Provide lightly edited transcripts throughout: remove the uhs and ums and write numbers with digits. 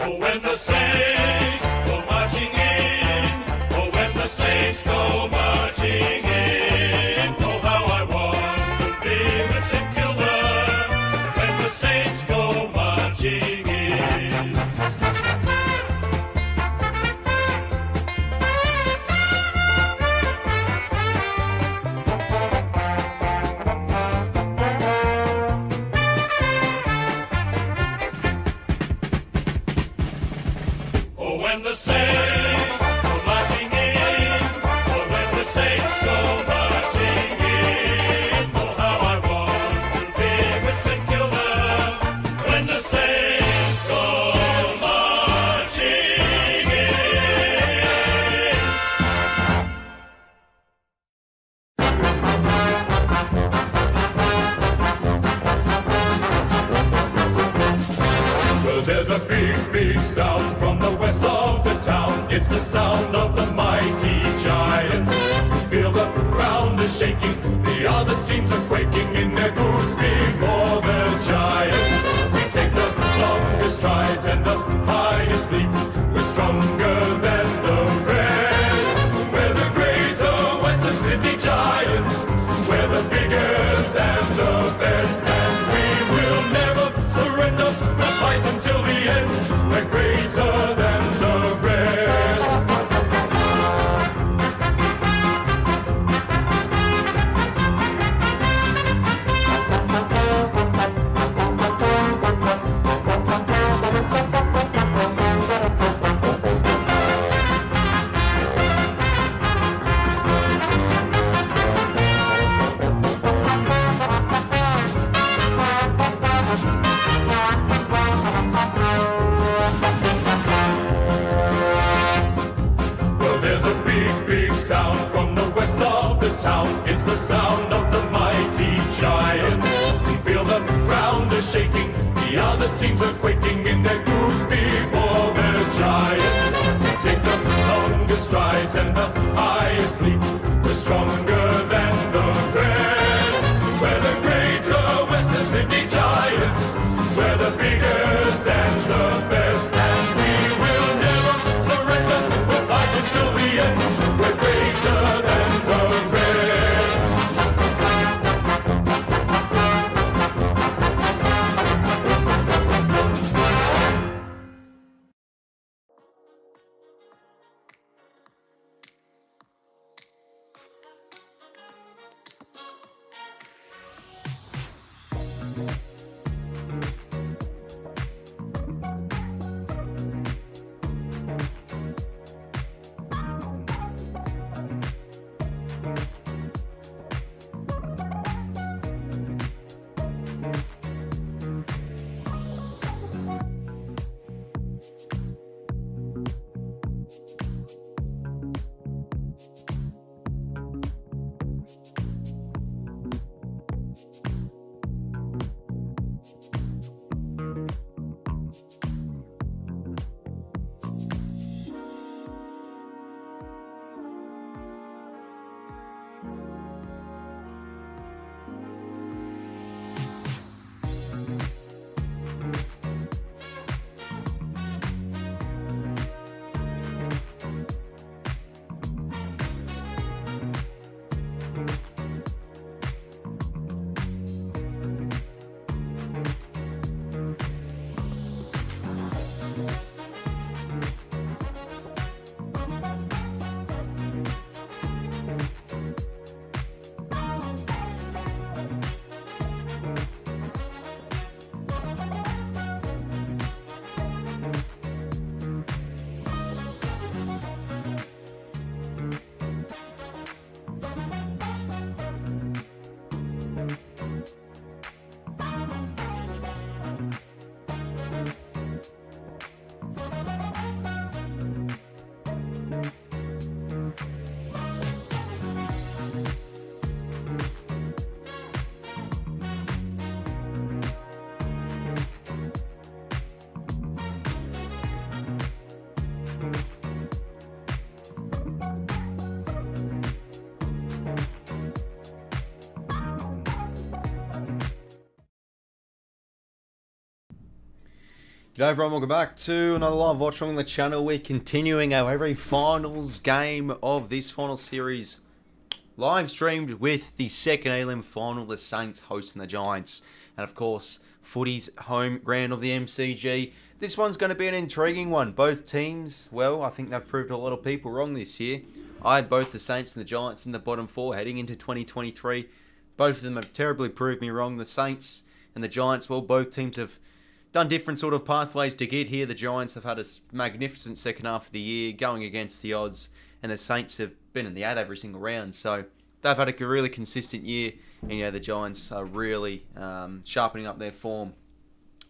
Oh, when the Saints go marching in. Oh, when the Saints go marching in. Oh, how I want to be with St. Kilda when the Saints go marching in. Oh, when the Saints go marching in. Oh, when the Saints go marching in. Oh, how I want to be with St. Kilda when the Saints go marching in. Well, there's a big, big sound from the west of the town. It's the sound of the mighty Giants. Feel the ground is shaking. The other teams are quaking in their boots before the Giants. We take the longest strides and the highest leap. We're stronger than the rest. We're the greater Western Sydney Giants. We're the biggest and the best. And we will never surrender. We'll fight until the end. We're greater than the rest. Well, there's a big, big sound from the west of the town. It's the sound of the mighty Giants. We feel the ground is shaking. The other teams are quaking in their boots before the Giants. We take the longest strides and the highest leap. We're stronger than the rest. We're the greater Western Sydney Giants. We're the biggest and the best. And we will never surrender. We'll fight until the end. We're greater than the rest. G'day everyone, welcome back to another live watch on the channel. We're continuing our every finals game of this final series, live streamed with the second elim final, the Saints hosting the Giants, and of course footy's home ground of the MCG. This one's going to be an intriguing one. Both teams, well, I think they've proved a lot of people wrong this year. I had both the Saints and the Giants in the bottom four heading into 2023. Both of them have terribly proved me wrong. The Saints and the Giants, well, both teams have done different sort of pathways to get here. The Giants have had a magnificent second half of the year, going against the odds, and the Saints have been in the 8 every single round. So they've had a really consistent year, and yeah, the Giants are really sharpening up their form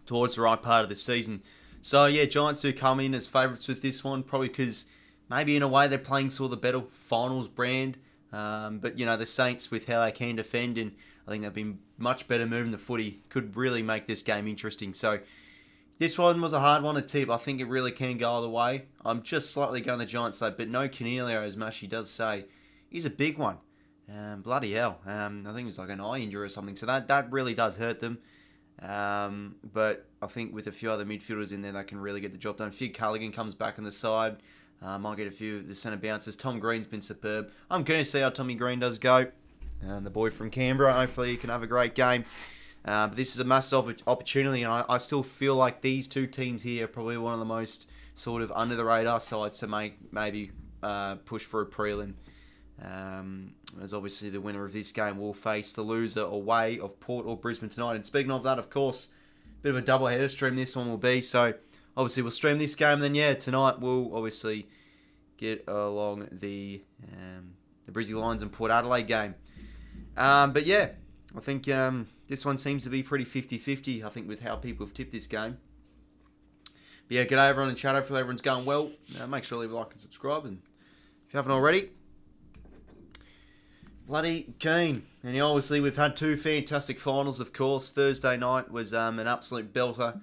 towards the right part of the season. So yeah, Giants do come in as favourites with this one, probably because maybe in a way they're playing sort of the better finals brand. But you know, the Saints, with how they can defend, and I think they've been much better moving the footy, could really make this game interesting. So this one was a hard one to tip. I think it really can go either way. I'm just slightly going the Giants side, but no 𝐴𝐿𝐼, as 𝐬𝐿𝐼 does say, is a big one. Bloody hell. I think it was like an eye injury or something. So that really does hurt them. But I think with a few other midfielders in there, they can really get the job done. 𝐓𝐡𝐞 𝐎𝐥𝐝 comes back on the side. Might get a few of the centre bounces. Tom Green's been superb. I'm going to see how Tommy Green does go. The boy from Canberra. Hopefully he can have a great game. But this is a massive opportunity, and I still feel like these two teams here are probably one of the most sort of under the radar sides to maybe push for a prelim. As obviously the winner of this game will face the loser away of Port or Brisbane tonight. And speaking of that, of course, a bit of a double header stream this one will be. So obviously we'll stream this game, and then yeah, tonight we'll obviously get along the Brizzy Lions and Port Adelaide game. But yeah, I think this one seems to be pretty 50-50, I think, with how people have tipped this game. But yeah, g'day everyone in chat. Hopefully everyone's going well. Make sure to leave a like and subscribe, and if you haven't already, bloody keen. And obviously we've had two fantastic finals, of course. Thursday night was an absolute belter.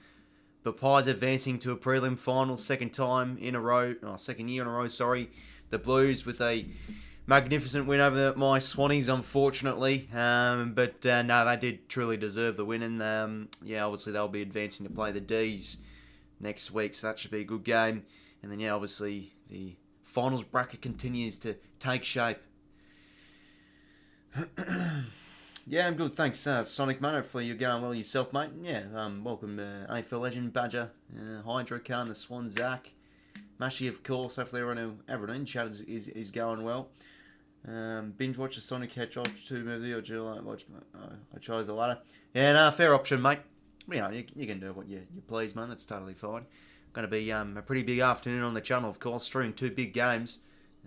The Pies advancing to a prelim final, second year in a row, sorry. The Blues with a magnificent win over my Swannies, unfortunately. But no, they did truly deserve the win. And yeah, obviously they'll be advancing to play the D's next week, so that should be a good game. And then yeah, obviously the finals bracket continues to take shape. Yeah, I'm good, thanks, Sonic Man. Hopefully you're going well yourself, mate. Yeah, welcome AFL legend Badger, Hydro Khan, the Swan Zach, 𝐬𝐿𝐼, of course. Hopefully everyone in chat is going well. Binge watch a Sonic Hedgehog 2 movie, or do you like watch? I chose the latter. Yeah, no, fair option, mate. You know, you can do what you please, man. That's totally fine. Going to be a pretty big afternoon on the channel, of course, streaming two big games.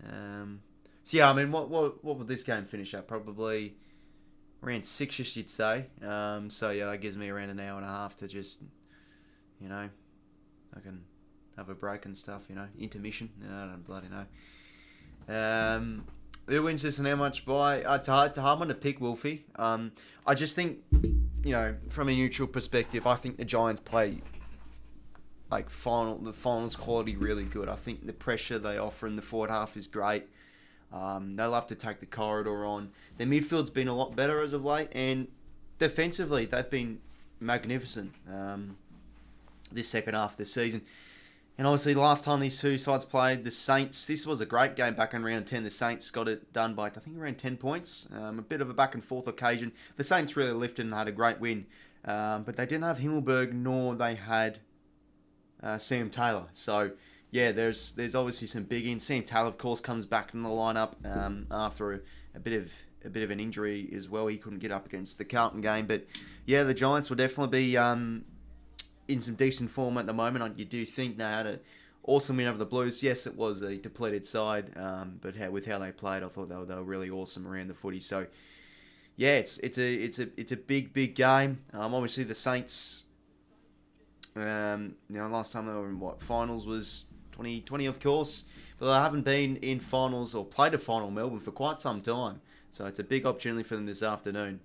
So yeah, I mean, what would this game finish at? Probably around 6ish, you'd say. So yeah, that gives me around an hour and a half to just, you know, I can have a break and stuff, you know, intermission. I don't bloody know. Who wins this and how much by? It's a hard one to pick, Wolfie. I just think, you know, from a neutral perspective, I think the Giants play like the finals quality really good. I think the pressure they offer in the forward half is great. They'll have to take the corridor on. Their midfield's been a lot better as of late, and defensively they've been magnificent this second half of the season. And obviously, last time these two sides played, the Saints, this was a great game back in round 10. The Saints got it done by, I think, around 10 points. A bit of a back-and-forth occasion. The Saints really lifted and had a great win. But they didn't have 𝐴𝐿𝐼, nor they had Sam Taylor. So, yeah, there's obviously some big ins. Sam Taylor, of course, comes back in the lineup after a bit of an injury as well. He couldn't get up against the Carlton game. But, yeah, the Giants will definitely be in some decent form at the moment. You do think they had an awesome win over the Blues. Yes, it was a depleted side, but with how they played, I thought they were really awesome around the footy. So yeah, it's a big game. Obviously the Saints, you know, last time they were in finals was 2020, of course, but they haven't been in finals or played a final in Melbourne for quite some time. So it's a big opportunity for them this afternoon.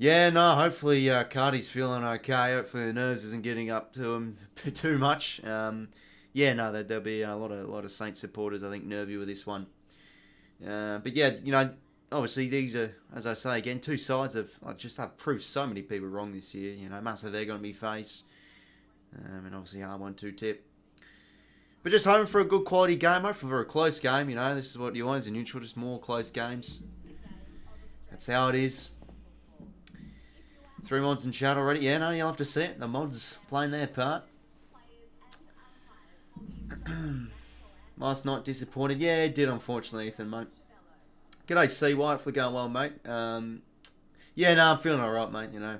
Yeah, no, hopefully Cardi's feeling okay. Hopefully the nerves isn't getting up to him too much. Yeah, no, there'll be a lot of Saints supporters, I think, nervy with this one. But yeah, you know, obviously these are, as I say again, two sides of just have proved so many people wrong this year. You know, massive egg on me face, and obviously 𝐼𝐴 But just hoping for a good quality game, hopefully for a close game. You know, this is what you want as a neutral, just more close games. That's how it is. 3 mods in chat already. Yeah, no, you'll have to see it. The mods playing their part. Last night disappointed. Yeah, it did, unfortunately, Ethan, mate. G'day, 𝐶𝐲. Hopefully going well, mate. Yeah, no, I'm feeling alright, mate, you know.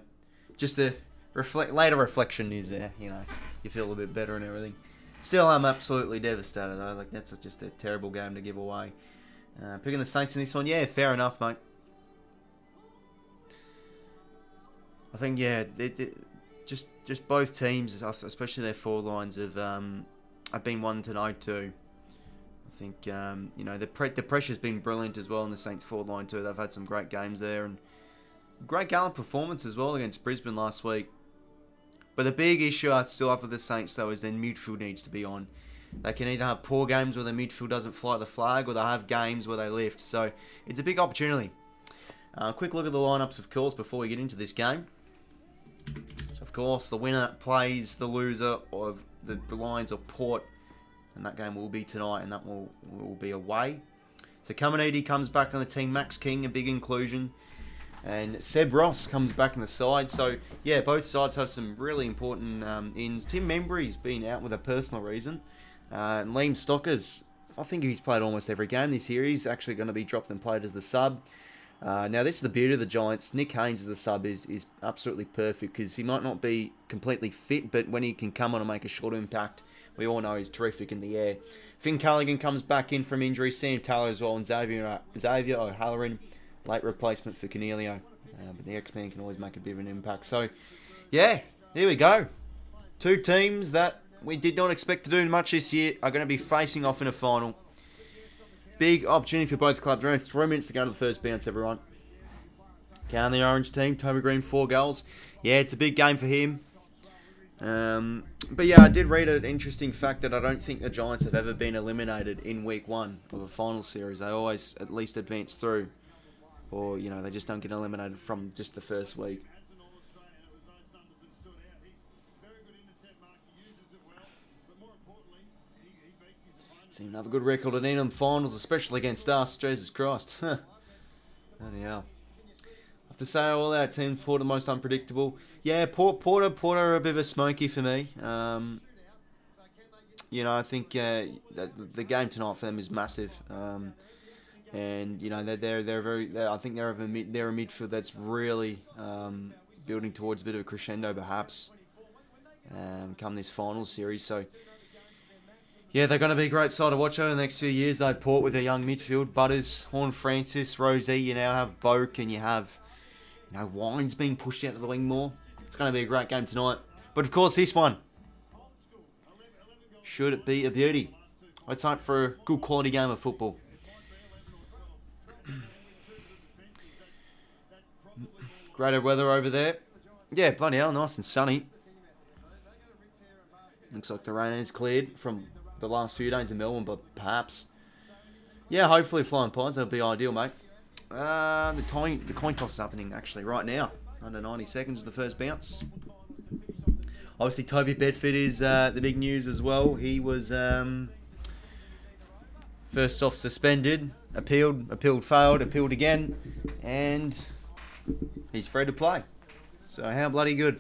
Just a later reflection is, you know, you feel a bit better and everything. Still, I'm absolutely devastated, though. Like, that's just a terrible game to give away. Picking the Saints in this one. Yeah, fair enough, mate. I think, yeah, just both teams, especially their forward lines, have been one to know too. I think, you know, the pressure's been brilliant as well in the Saints forward line too. They've had some great games there and great gallant performance as well against Brisbane last week. But the big issue I still have with the Saints though is their midfield needs to be on. They can either have poor games where the midfield doesn't fly the flag, or they have games where they lift. So it's a big opportunity. Quick look at the lineups, of course, before we get into this game. So, of course, the winner plays the loser of the Lions or Port, and that game will be tonight, and that will be away. So 𝐴𝐿𝐼𝐴 comes back on the team. Max King, a big inclusion, and Seb Ross comes back in the side. So yeah, both sides have some really important ins. Tim Membry's been out with a personal reason, and Liam Stockers, I think he's played almost every game this year. He's actually going to be dropped and played as the sub. Now, this is the beauty of the Giants. Nick Haynes as the sub is absolutely perfect because he might not be completely fit, but when he can come on and make a short impact, we all know he's terrific in the air. Finn Callaghan comes back in from injury. Sam Taylor as well, and Xavier O'Halloran, late replacement for Cornelio. But the X-Man can always make a bit of an impact. So, yeah, there we go. Two teams that we did not expect to do much this year are going to be facing off in a final. Big opportunity for both clubs. We're only 3 minutes to go to the first bounce, everyone. Down the orange team. Toby Green, 4 goals. Yeah, it's a big game for him. But yeah, I did read an interesting fact that I don't think the Giants have ever been eliminated in week 1 of a final series. They always at least advance through. Or, you know, they just don't get eliminated from just the first week. Seem to have a good record in them finals, especially against us. Jesus Christ. Bloody hell. I have to say, all our teams, Port are the most unpredictable. Yeah, Port are a bit of a smoky for me. You know, I think the game tonight for them is massive. And you know, I think they're a midfield that's really building towards a bit of a crescendo, perhaps, come this final series. So. Yeah, they're going to be a great side to watch over the next few years. They Port with their young midfield. Butters, Horn Francis, Rosie. You now have Boak and you have, you know, Wines being pushed out to the wing more. It's going to be a great game tonight. But of course, this one, should it be a beauty? Let's hope for a good quality game of football. Greater weather over there. Yeah, bloody hell, nice and sunny. Looks like the rain has cleared from the last few days in Melbourne, but perhaps. Yeah, hopefully flying pies, that would be ideal, mate. The coin toss is happening actually right now. Under 90 seconds of the first bounce. Obviously, Toby Bedford is the big news as well. He was first off suspended, appealed, failed, appealed again, and he's free to play. So how bloody good.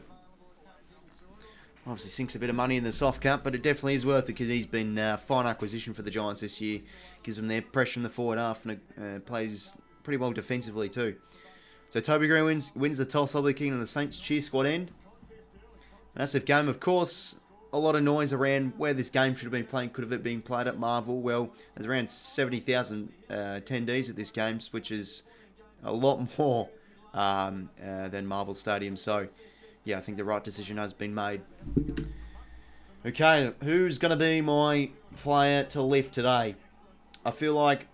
Obviously sinks a bit of money in the soft cap, but it definitely is worth it because he's been a fine acquisition for the Giants this year. Gives them their pressure in the forward half and plays pretty well defensively too. So Toby Green wins the toss, obviously kicking on the Saints cheer squad end. Massive game, of course. A lot of noise around where this game should have been played. Could have it been played at Marvel? Well, there's around 70,000 attendees at this game, which is a lot more than Marvel Stadium. So yeah, I think the right decision has been made. Okay, who's going to be my player to lift today? I feel like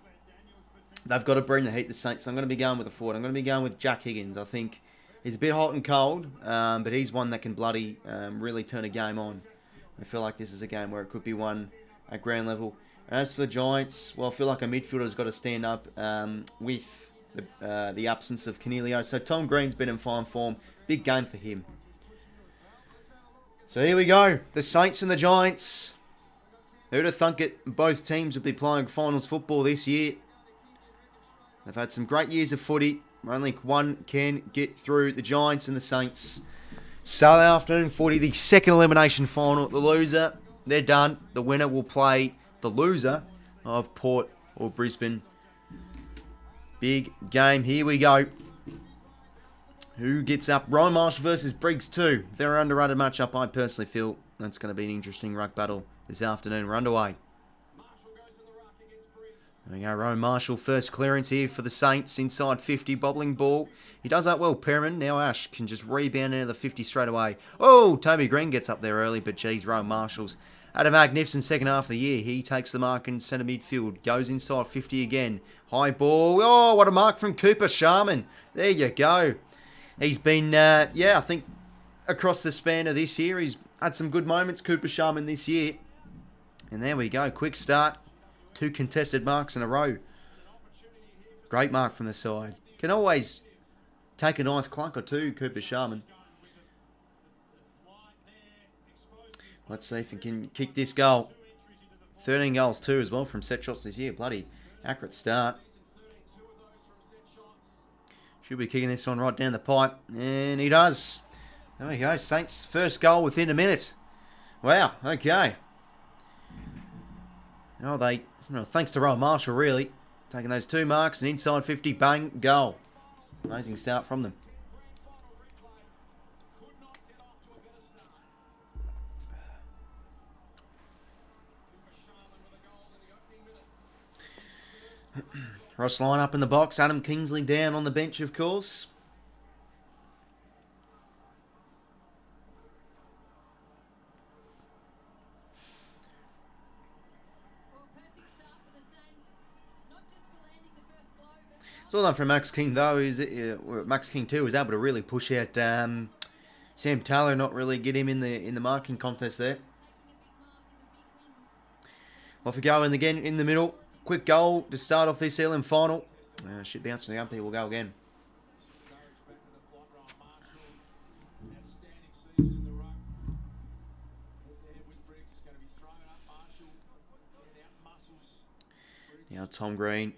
they've got to bring the heat, the Saints. So I'm going to be going with a forward. I'm going to be going with Jack Higgins. I think he's a bit hot and cold, but he's one that can bloody really turn a game on. I feel like this is a game where it could be won at ground level. And as for the Giants, well, I feel like a midfielder's got to stand up with the absence of 𝐼𝐞 𝐎𝐥𝐝. So Tom Green's been in fine form. Big game for him. So here we go. The Saints and the Giants. Who'd have thunk it? Both teams would be playing finals football this year. They've had some great years of footy. Only one can get through, the Giants and the Saints. Saturday afternoon footy, the second elimination final. The loser, they're done. The winner will play the loser of Port or Brisbane. Big game. Here we go. Who gets up? Ryan Marshall versus Briggs 2. They're an underrated matchup. I personally feel that's going to be an interesting ruck battle this afternoon. We're underway. There we go. Ryan Marshall, first clearance here for the Saints. Inside 50, bobbling ball. He does that well, Perriman. Now Ash can just rebound into the 50 straight away. Oh, Toby Green gets up there early, but geez, Ryan Marshall's had a magnificent second half of the year. He takes the mark in centre midfield. Goes inside 50 again. High ball. Oh, what a mark from Cooper Sharman. There you go. He's been, I think across the span of this year, he's had some good moments, Cooper Sharman, this year. And there we go. Quick start. 2 contested marks in a row. Great mark from the side. Can always take a nice clunk or two, Cooper Sharman. Let's see if he can kick this goal. 13 goals too as well from set shots this year. Bloody accurate start. Should be kicking this one right down the pipe. And he does. There we go. Saints' first goal within a minute. Wow. Okay. Oh, thanks to Ryan Marshall, really. Taking those 2 marks and inside 50, bang, goal. Amazing start from them. Ross line up in the box. Adam Kingsley down on the bench, of course. It's all done from Max King, though. Max King, too, was able to really push out Sam Taylor, not really get him in the marking contest there. Off we go, and again in the middle. Quick goal to start off this elim final. Should bounce from the umpire. We'll go again. Now Tom Green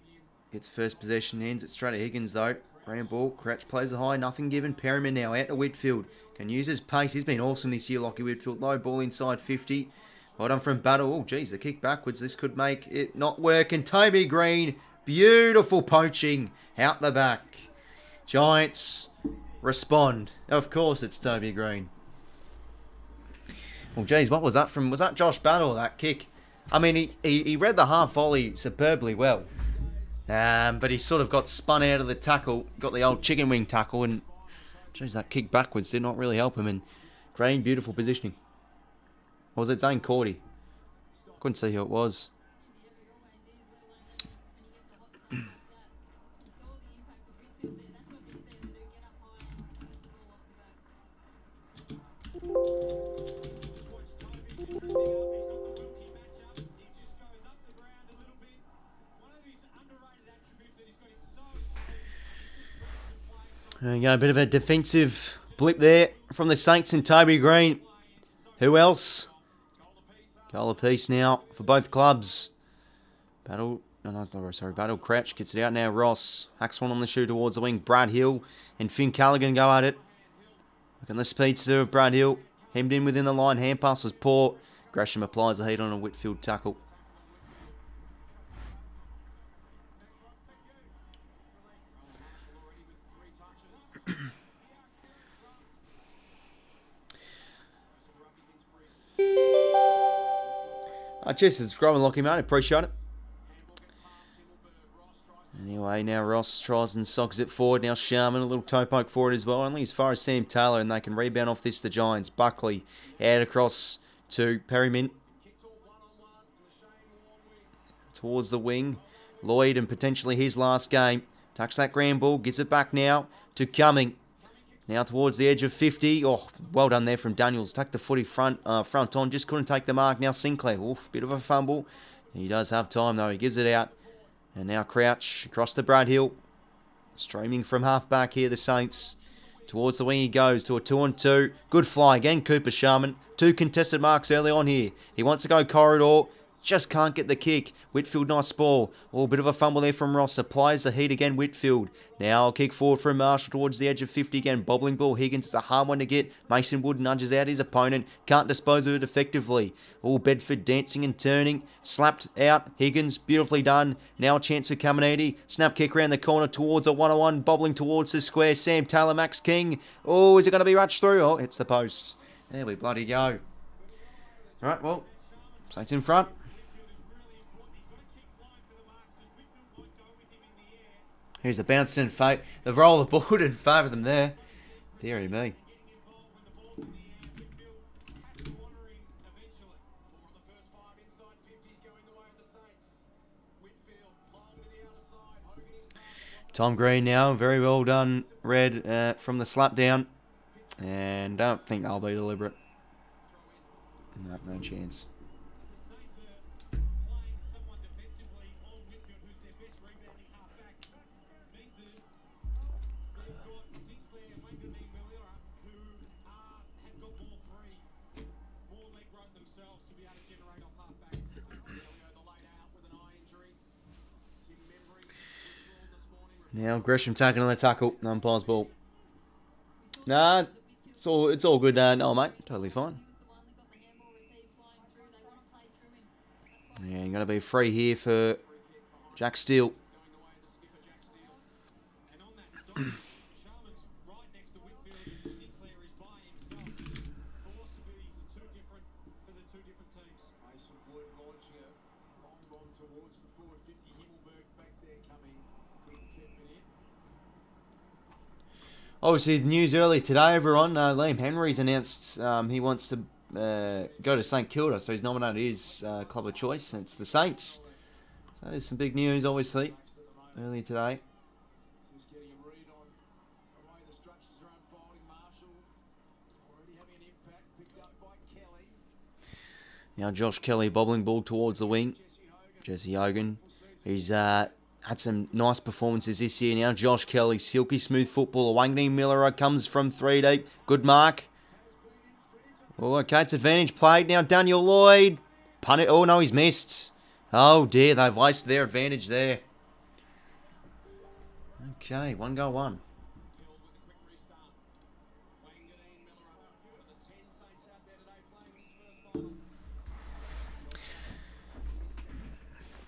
gets first possession, ends it straight to Higgins though. Grand ball, Crouch plays the high, nothing given. Perriman now out to Whitfield. Can use his pace. He's been awesome this year, Lachie Whitfield. Low ball inside 50. Well done from Battle. Oh, geez, the kick backwards. This could make it not work. And Toby Green, beautiful poaching out the back. Giants respond. Of course, it's Toby Green. Well, geez, what was that from? Was that Josh Battle, that kick? I mean, he read the half volley superbly well. But he sort of got spun out of the tackle, got the old chicken wing tackle, and geez, that kick backwards did not really help him. And Green, beautiful positioning. Or was it Zane Cordy? Couldn't see who it was. There you go, a bit of a defensive blip there from the Saints and Toby Green. Who else? Goal apiece now for both clubs. Battle Crouch gets it out now. Ross hacks one on the shoe towards the wing. Brad Hill and Finn Callaghan go at it. Look at the speedster of Brad Hill. Hemmed in within the line. Hand pass was poor. Gresham applies the heat on a Whitfield tackle. Cheers for subscribing, Lachie, mate. Appreciate it. Anyway, now Ross tries and socks it forward. Now Sharman, a little toe poke forward as well. Only as far as Sam Taylor, and they can rebound off this, the Giants. Buckley out across to Perriman. Towards the wing. Lloyd, and potentially his last game. Tucks that grand ball, gives it back now to Cumming. Now towards the edge of 50. Oh, well done there from Daniels. Tuck the footy front on. Just couldn't take the mark. Now Sinclair. Oof, bit of a fumble. He does have time though. He gives it out. And now Crouch across to Brad Hill. Streaming from half-back here, the Saints. Towards the wing he goes to a 2-on-2. Good fly again, 𝐓𝐴. 2 contested marks early on here. He wants to go corridor. Just can't get the kick. Whitfield, nice ball. Oh, bit of a fumble there from Ross. Applies the heat again, Whitfield. Now a kick forward from Marshall towards the edge of 50 again. Bobbling ball. Higgins, it's a hard one to get. Mason Wood nudges out his opponent. Can't dispose of it effectively. Oh, Bedford dancing and turning. Slapped out. Higgins, beautifully done. Now a chance for 𝐬𝐿. Snap kick around the corner towards a 1-on-1. Bobbling towards the square. Sam Taylor, Max King. Oh, is it going to be rushed through? Oh, hits the post. There we bloody go. Right, well, Saints in front. Here's the bounce in fate. The roll of board in favour of them there. Deary me. Tom Green now. Very well done, Red, from the slap down. And don't think they'll be deliberate. No chance. Now Gresham taking on the tackle. Umpire's ball. Nah, it's all good. No, mate, totally fine. Yeah, going to be free here for Jack Steele. Obviously, the news earlier today, everyone, Liam Henry's announced he wants to go to St Kilda, so he's nominated his club of choice, and it's the Saints. So that is some big news, obviously, earlier today. Now Josh Kelly bobbling ball towards the wing. Jesse Hogan. He's had some nice performances this year. Now Josh Kelly, silky smooth footballer. 𝐼𝐴𝐿 comes from 3 deep. Good mark. Oh, okay, it's advantage played. Now Daniel Lloyd. Punt it. Oh, no, he's missed. Oh, dear, they've wasted their advantage there. Okay, 1-1.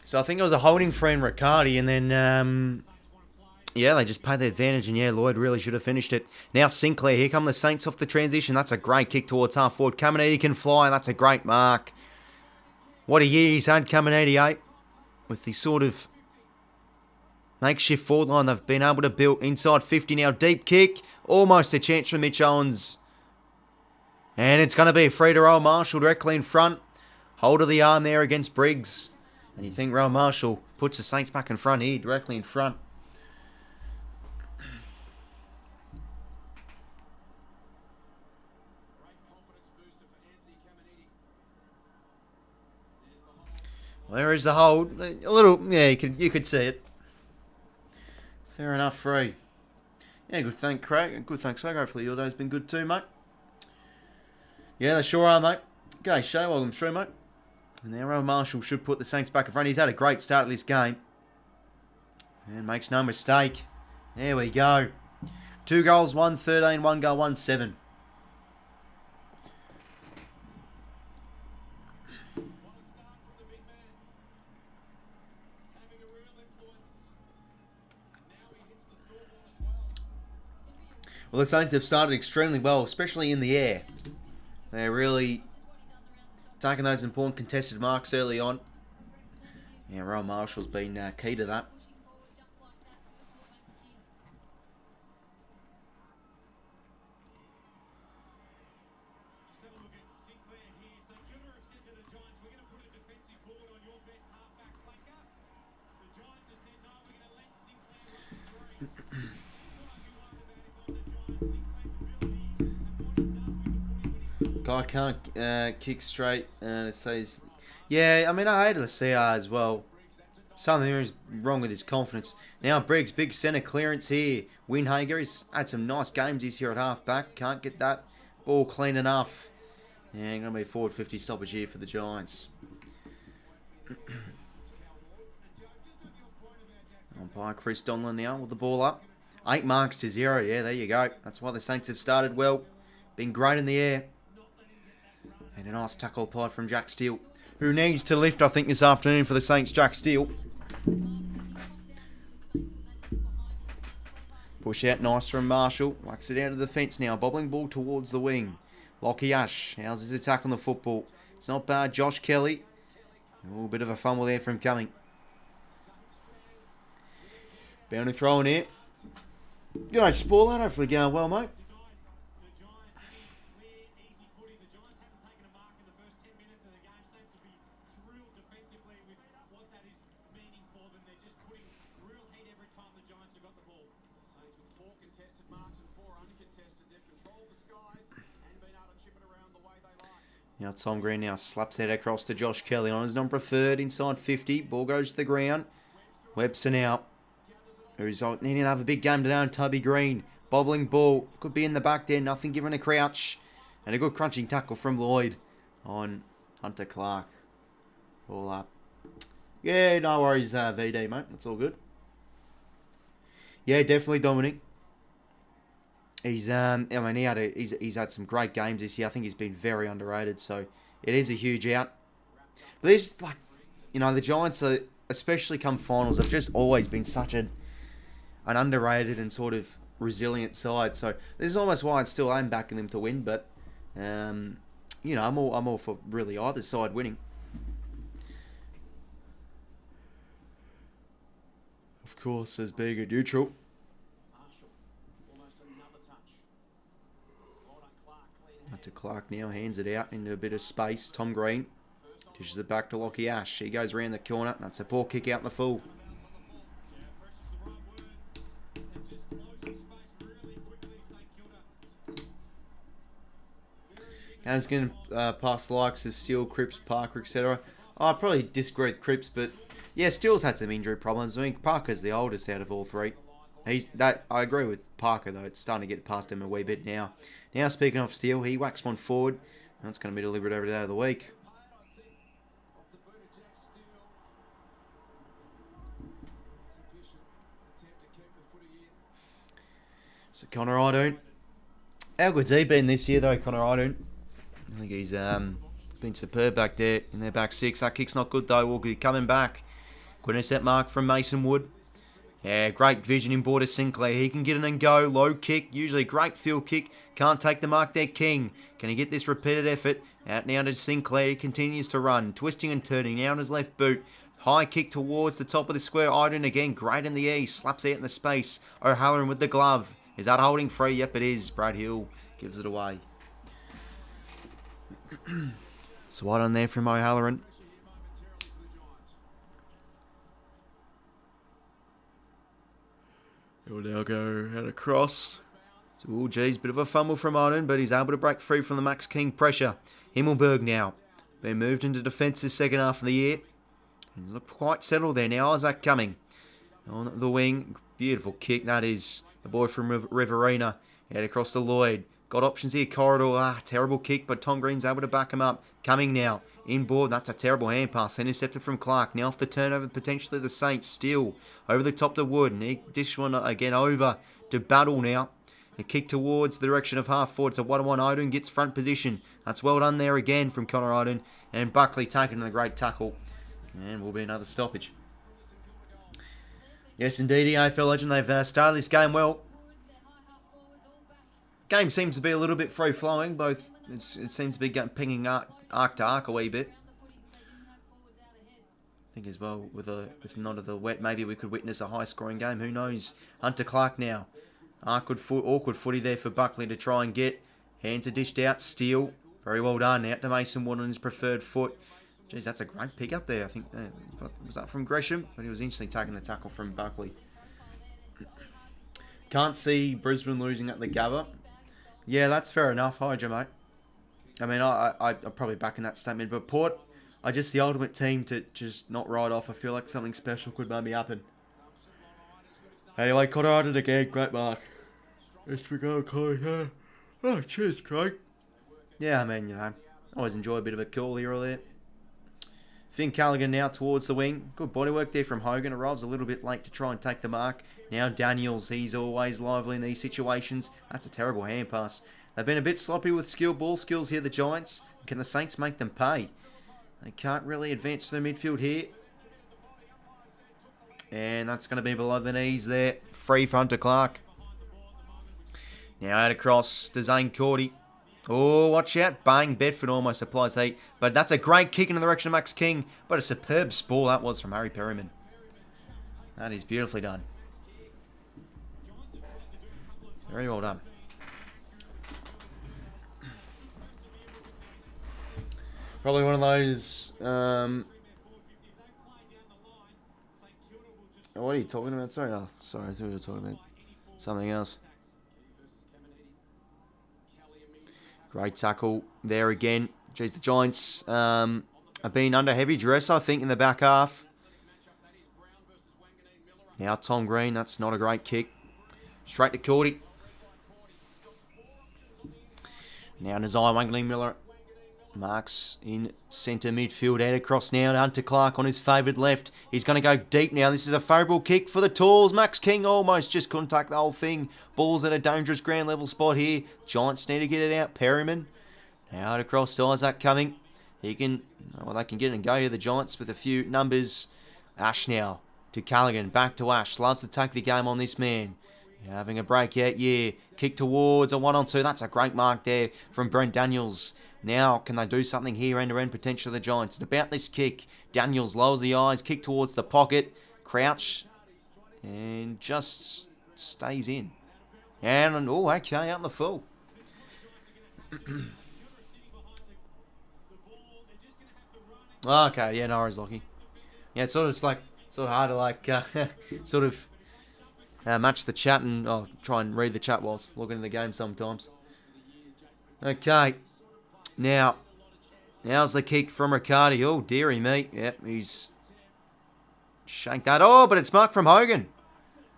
So I think it was a holding for Riccardi, and then, yeah, they just played the advantage, and yeah, Lloyd really should have finished it. Now Sinclair, here come the Saints off the transition. That's a great kick towards half forward. 𝐬𝐿 can fly, that's a great mark. What a year he's had, 𝐬𝐿, with the sort of makeshift forward line they've been able to build. Inside 50 now, deep kick. Almost a chance for Mitch Owens. And it's going to be a free to roll. Marshall directly in front. Hold of the arm there against Briggs. And you think Rowan Marshall puts the Saints back in front here, directly in front. Where is the hold? A little, yeah, you could see it. Fair enough, free. Yeah, good thanks, Craig. Good thanks, Craig. Hopefully your day's been good too, mate. Yeah, they sure are, mate. G'day, Shay. Welcome through, mate. And now Rowan Marshall should put the Saints back in front. He's had a great start of this game. And makes no mistake. There we go. 2 goals, 1-13, 1 goal, 1-7. Well, the Saints have started extremely well, especially in the air. They're really taking those important contested marks early on. Yeah, Rowan Marshall's been key to that. Guy can't kick straight, and it says, yeah, I mean, I hated the CR as well. Something is wrong with his confidence. Now Briggs, big centre clearance here. 𝐻𝐿𝐴𝐺𝐝, he's had some nice games this year at half-back. Can't get that ball clean enough. And going to be forward 50 stoppage here for the Giants. Umpire Chris Donlan now with the ball up. 8 marks to 0. Yeah, there you go. That's why the Saints have started well. Been great in the air. And a nice tackle applied from Jack Steele, who needs to lift, I think, this afternoon for the Saints. Jack Steele. Push out nice from Marshall. Whacks it out of the fence now. Bobbling ball towards the wing. 𝐓𝐿𝐴𝐵. How's his attack on the football? It's not bad. Josh Kelly. A little bit of a fumble there from Cumming. Boundary throw in here. G'day, Spoiler. Hopefully going well, mate. Now Tom Green now slaps that across to Josh Kelly on his non-preferred inside 50. Ball goes to the ground. Webster now, who's needing to have a big game today on Toby Green. Bobbling ball. Could be in the back there. Nothing given a crouch. And a good crunching tackle from Lloyd on Hunter Clark. Ball up. Yeah, no worries, VD, mate. That's all good. Yeah, definitely Dominic. He's he's had some great games this year. I think he's been very underrated, so it is a huge out. But there's the Giants are, especially come finals, have just always been such an underrated and sort of resilient side. So this is almost why I still am backing them to win. But I'm all for really either side winning. Of course, as being a neutral. To Clark now, hands it out into a bit of space. Tom Green dishes it back to 𝐓𝐿𝐴𝐵. She goes around the corner. That's a poor kick out in the full. And it's going to pass the likes of Steele, Cripps, Parker, etc. I'd probably disagree with Cripps, but yeah, Steele's had some injury problems. I mean, Parker's the oldest out of all three. I agree with Parker, though. It's starting to get past him a wee bit now. Now, speaking of Steele, he whacks one forward. That's going to be delivered over the day of the week. So, Connor Ardern. How good's he been this year, though, Connor Ardern? I think he's been superb back there in their back six. That kick's not good, though. We'll be coming back. Good intercept mark from Mason Wood. Yeah, great vision in border Sinclair. He can get in and go. Low kick. Usually great field kick. Can't take the mark there, King. Can he get this repeated effort? Out now to Sinclair. He continues to run. Twisting and turning. Now on his left boot. High kick towards the top of the square. Iden again. Great in the east. Slaps out in the space. O'Halloran with the glove. Is that holding free? Yep, it is. Brad Hill gives it away. So wide on there from O'Halloran. He'll now go out across. So, oh geez, bit of a fumble from Iden, but he's able to break free from the Max King pressure. Himmelberg now. Been moved into defence this second half of the year. He's looked quite settled there now. Isaac Cumming on the wing. Beautiful kick. That is the boy from Riverina. Out across to Lloyd. Got options here. Corridor. Terrible kick, but Tom Green's able to back him up. Cumming now. Inboard. That's a terrible hand pass. Intercepted from Clark. Now off the turnover, potentially the Saints. Still over the top to Wood. And he dished one again over to Battle now. A kick towards the direction of half forward. So 1-1 Iden gets front position. That's well done there again from Connor Iden. And Buckley taking a great tackle. And will be another stoppage. Yes, indeed, the AFL legend. They've started this game well. Game seems to be a little bit free-flowing. Both, it seems to be pinging arc to arc a wee bit. I think as well, with none of the wet, maybe we could witness a high-scoring game. Who knows? Hunter Clark now. Awkward footy there for Buckley to try and get. Hands are dished out. Steele. Very well done. Out to Mason Wood on his preferred foot. Jeez, that's a great pick up there. I think was that from Gresham, but he was instantly taking the tackle from Buckley. Can't see Brisbane losing at the Gabba. Yeah, that's fair enough. Hi, mate. I mean, I'm probably backing that statement, but Port, are just the ultimate team to just not ride off. I feel like something special could maybe happen. Anyway, caught out it again. Great mark. Let's go, Kaido. Oh, cheers, Craig. Yeah, I mean, you know, I always enjoy a bit of a call here or there. Finn Callaghan now towards the wing. Good body work there from Hogan. Arrives a little bit late to try and take the mark. Now Daniels, he's always lively in these situations. That's a terrible hand pass. They've been a bit sloppy with ball skills here, the Giants. Can the Saints make them pay? They can't really advance to the midfield here. And that's going to be below the knees there. Free for Hunter Clark. Now out across to Zane Cordy. Oh, watch out. Bang. Bedford almost applies heat. But that's a great kick in the direction of Max King. But a superb spore that was from Harry Perryman. That is beautifully done. Very well done. Probably one of those... what are you talking about? Sorry, oh, sorry, I thought we were talking about something else. Great tackle there again. Jeez, the Giants have been under heavy duress, I think, in the back half. Now Tom Green, that's not a great kick. Straight to Cordy. Now 𝐼𝐻𝐿𝐼𝐿𝐼 Miller marks in centre midfield. Out across now to Hunter Clark on his favoured left. He's going to go deep now. This is a favourable kick for the Tools. Max King almost just couldn't take the whole thing. Ball's at a dangerous ground level spot here. Giants need to get it out. Perryman. Out across to Isaac Cumming. He can, well, they can get it and go here, the Giants, with a few numbers. Ash now to Callaghan. Back to Ash. Loves to take the game on this man. Having a breakout year. Kick towards a 1-on-2. That's a great mark there from Brent Daniels. Now, can they do something here? End-to-end potential of the Giants. It's about this kick. Daniels lowers the eyes. Kick towards the pocket. Crouch. And just stays in. And, oh, okay, out in the full. Okay, yeah, no worries, Lockie. Yeah, it's sort of hard to sort of match the chat and try and read the chat whilst looking at the game sometimes. Okay, now's the kick from Riccardi. Oh, dearie me. Yep, he's shanked that. Oh, but it's marked from Hogan.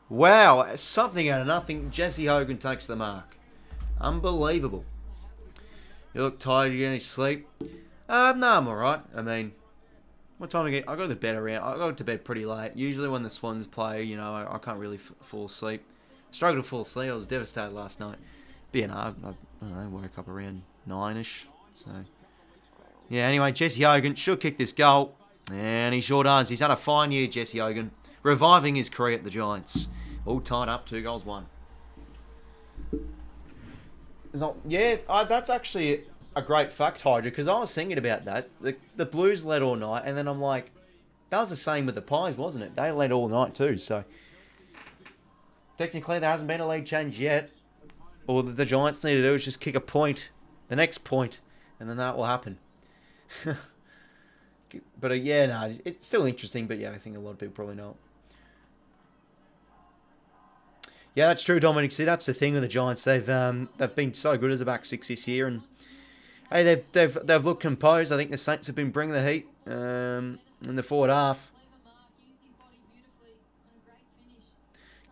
Wow, something out of nothing. Jesse Hogan takes the mark. Unbelievable. You look tired, you getting sleep? No, I'm alright. I mean, what time I go to bed around? I go to bed pretty late. Usually when the Swans play, you know, I can't really fall asleep. Struggled to fall asleep. I was devastated last night. But you know, I don't know, woke up around 9ish. So, yeah, anyway, Jesse Hogan should kick this goal. And he sure does. He's had a fine year, Jesse Hogan. Reviving his career at the Giants. All tied up, 2 goals, 1. Yeah, that's actually a great fact, Hydra, because I was thinking about that. The Blues led all night, and then I'm like, that was the same with the Pies, wasn't it? They led all night too, so technically there hasn't been a league change yet. All that the Giants need to do is just kick a point, the next point, and then that will happen. But yeah, no, it's still interesting, but yeah, I think a lot of people probably know it. Yeah, that's true, Dominic. See, that's the thing with the Giants. They've been so good as a back six this year, and hey, they've looked composed. I think the Saints have been bringing the heat in the forward half.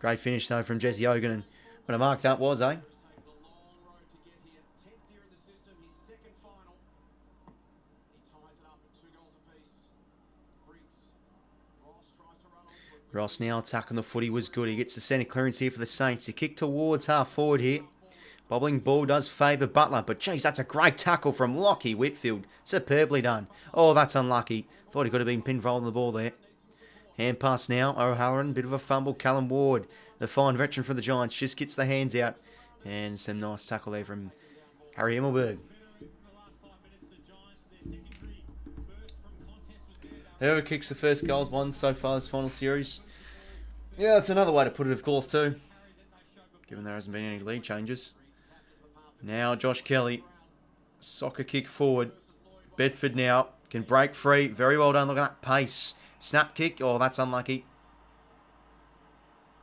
Great finish though from Jesse Hogan, and what a mark that was, eh? Ross now attacking the footy was good. He gets the centre clearance here for the Saints. He kicked towards half forward here. Bobbling ball does favour Butler, but geez, that's a great tackle from 𝐼𝐻𝐿𝐼 Whitfield. Superbly done. Oh, that's unlucky. Thought he could have been pinrolled on the ball there. Hand pass now. O'Halloran, bit of a fumble. Callum Ward, the fine veteran for the Giants, just gets the hands out. And some nice tackle there from Harry Himmelberg. Whoever kicks the first goal's won so far this final series. Yeah, that's another way to put it, of course, too. Given there hasn't been any lead changes. Now, Josh Kelly. Soccer kick forward. Bedford now can break free. Very well done. Look at that pace. Snap kick. Oh, that's unlucky.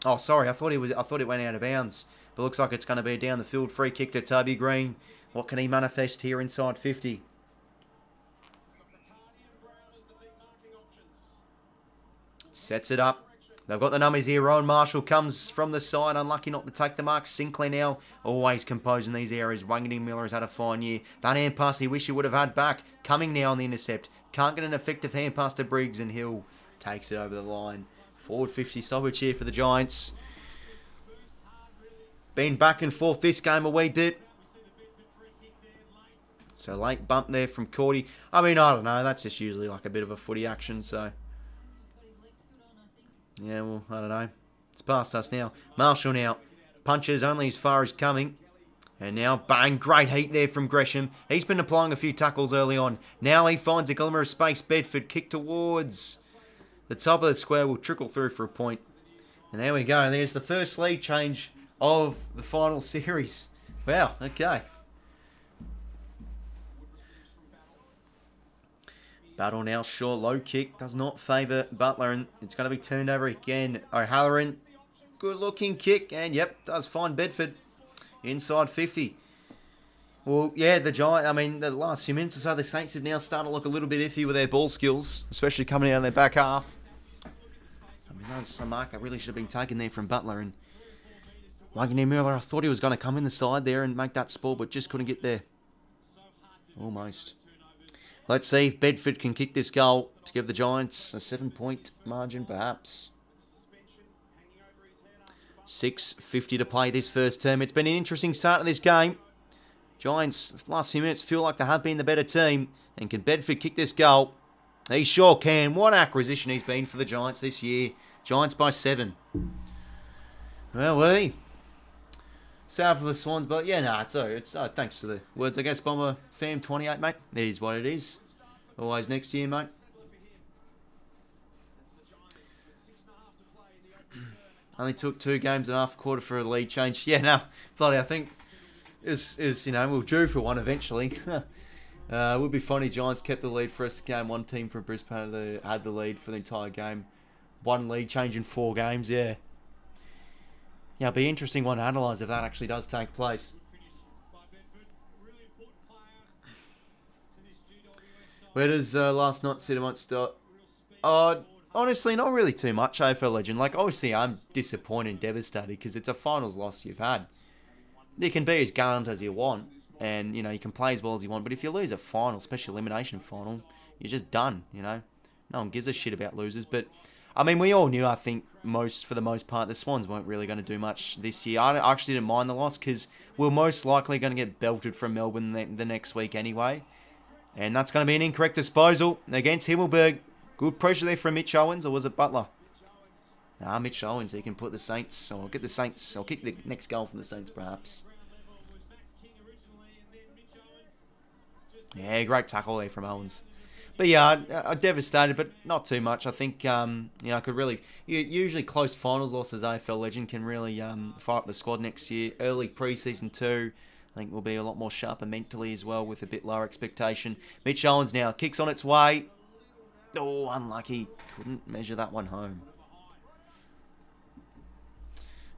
Oh, sorry. I thought it went out of bounds. But looks like it's going to be a down the field free kick to Toby Green. What can he manifest here inside 50? Sets it up. They've got the numbers here. Rowan Marshall comes from the side. Unlucky not to take the mark. Sinclair now always composed in these areas. Wangity Miller has had a fine year. That hand pass he wish he would have had back. Coming now on the intercept. Can't get an effective hand pass to Briggs, and Hill takes it over the line. Forward 50 stoppage here for the Giants. Been back and forth this game a wee bit. So late bump there from Cordy. I mean, I don't know. That's just usually like a bit of a footy action, so... yeah, well, I don't know. It's past us now. Marshall now. Punches only as far as coming. And now, bang, great heat there from Gresham. He's been applying a few tackles early on. Now he finds a glimmer of space. Bedford kick towards the top of the square. Will trickle through for a point. And there we go. And there's the first lead change of the final series. Wow, okay. Battle now, short, low kick. Does not favour Butler, and it's going to be turned over again. O'Halloran, good looking kick, and yep, does find Bedford. Inside 50. Well, yeah, the Giant, I mean, the last few minutes or so, the Saints have now started to look a little bit iffy with their ball skills, especially coming out in their back half. I mean, that's a mark that really should have been taken there from Butler, and Wangini Miller, I thought he was going to come in the side there and make that spoil, but just couldn't get there. Almost. Let's see if Bedford can kick this goal to give the Giants a 7-point margin, perhaps. 6:50 to play this first term. It's been an interesting start to this game. Giants, last few minutes, feel like they have been the better team. And can Bedford kick this goal? He sure can. What acquisition he's been for the Giants this year. Giants by 7. Well, sad for the Swans, but yeah, no, it's thanks to the words, I guess, Bomber Fam 28, mate. It is what it is. Always next year, mate. Only took 2 games and a half, quarter for a lead change. Yeah, no, bloody, I think is you know, we'll due for one eventually. It would be funny. Giants kept the lead for us. Game 1 team from Brisbane had the lead for the entire game. 1 lead change in 4 games. Yeah. Yeah, it'll be an interesting one to analyse if that actually does take place. Where does last night sit amongst... honestly, not really too much, AFL Legend. Like, obviously, I'm disappointed and devastated because it's a finals loss you've had. You can be as gallant as you want, and, you know, you can play as well as you want, but if you lose a final, especially elimination final, you're just done, you know? No one gives a shit about losers, but... I mean, we all knew, I think, for the most part, the Swans weren't really going to do much this year. I actually didn't mind the loss because we're most likely going to get belted from Melbourne the next week anyway. And that's going to be an incorrect disposal against Himmelberg. Good pressure there from Mitch Owens, or was it Butler? Nah, Mitch Owens. He can put the Saints, or get the Saints, or kick the next goal from the Saints, perhaps. Yeah, great tackle there from Owens. But yeah, I'm devastated, but not too much. I think, you know, I could really... Usually close finals losses, AFL Legend can really fire up the squad next year. Early pre-season 2, I think we'll be a lot more sharper mentally as well with a bit lower expectation. Mitch Owens now kicks on its way. Oh, unlucky. Couldn't measure that one home.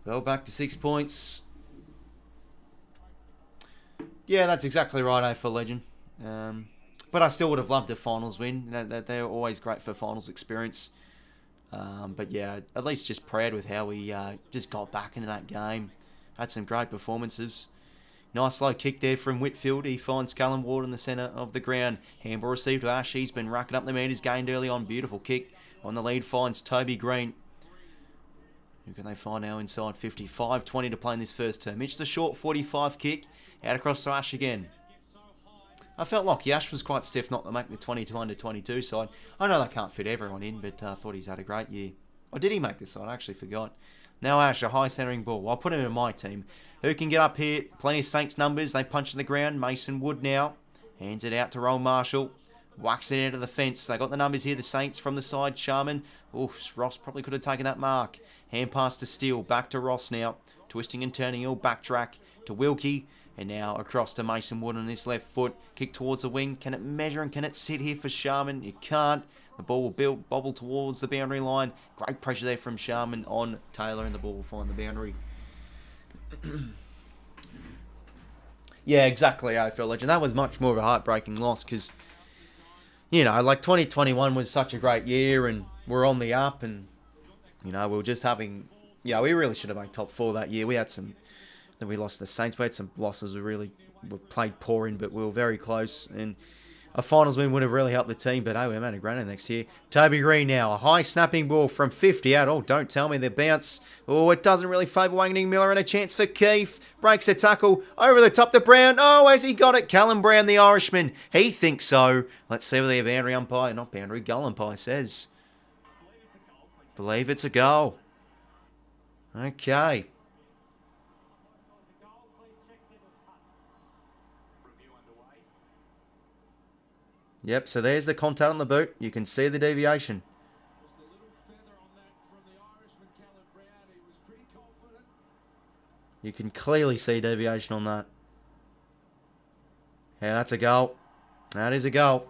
Well, back to 6 points. Yeah, that's exactly right, AFL Legend. But I still would have loved a finals win. They're always great for finals experience. But yeah, at least just proud with how we just got back into that game. Had some great performances. Nice low kick there from Whitfield. He finds Callum Ward in the centre of the ground. Handball received to Ash. He's been racking up the metres, gained early on. Beautiful kick. On the lead finds Toby Green. Who can they find now inside 50? 5:20 to play in this first term. It's the short 45 kick. Out across to Ash again. I felt like Yash was quite stiff not to make the 22-22 side. I know they can't fit everyone in, but I thought he's had a great year. Or did he make this side? I actually forgot. Now Ash, a high centering ball. I'll put him in my team. Who can get up here? Plenty of Saints numbers. They punch to the ground. Mason Wood now. Hands it out to Roll Marshall. Whacks it out of the fence. They got the numbers here. The Saints from the side. Sharman. Oof, Ross probably could have taken that mark. Hand pass to Steele. Back to Ross now. Twisting and turning. He'll backtrack to 𝐓𝐿𝐴. And now across to Mason Wood on his left foot. Kick towards the wing. Can it measure and can it sit here for Sharman? You can't. The ball will bobble towards the boundary line. Great pressure there from Sharman on Taylor, and the ball will find the boundary. Yeah, exactly, AFL Legend. That was much more of a heartbreaking loss because, you know, like 2021 was such a great year and we're on the up and, You know, we were just having... Yeah, we really should have made top 4 that year. We had some... Then we lost the Saints. We had some losses we really were played poor in, but we were very close. And a finals win would have really helped the team. But, hey, we're made a granite next year. Toby Green now. A high snapping ball from 50 out. Oh, don't tell me the bounce. Oh, it doesn't really favour 𝐼𝐚𝐭𝐞𝐬 and a chance for Keith. Breaks a tackle over the top to Brown. Oh, has he got it? Callum Brown, the Irishman. He thinks so. Let's see what the boundary umpire, not boundary, goal umpire says. Believe it's a goal. Okay. Yep, so there's the contact on the boot. You can see the deviation. You can clearly see deviation on that. Yeah, that's a goal. That is a goal.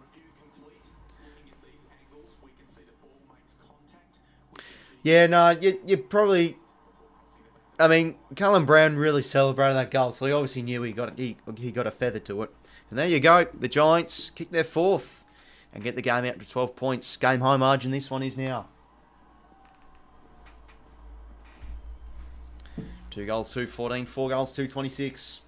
Yeah, no, you probably... I mean, Callum Brown really celebrated that goal, so he obviously knew he got a feather to it. And there you go. The Giants kick their 4th and get the game out to 12 points. Game high margin this one is now. 2 goals, 2-14. 4 goals, 2-26.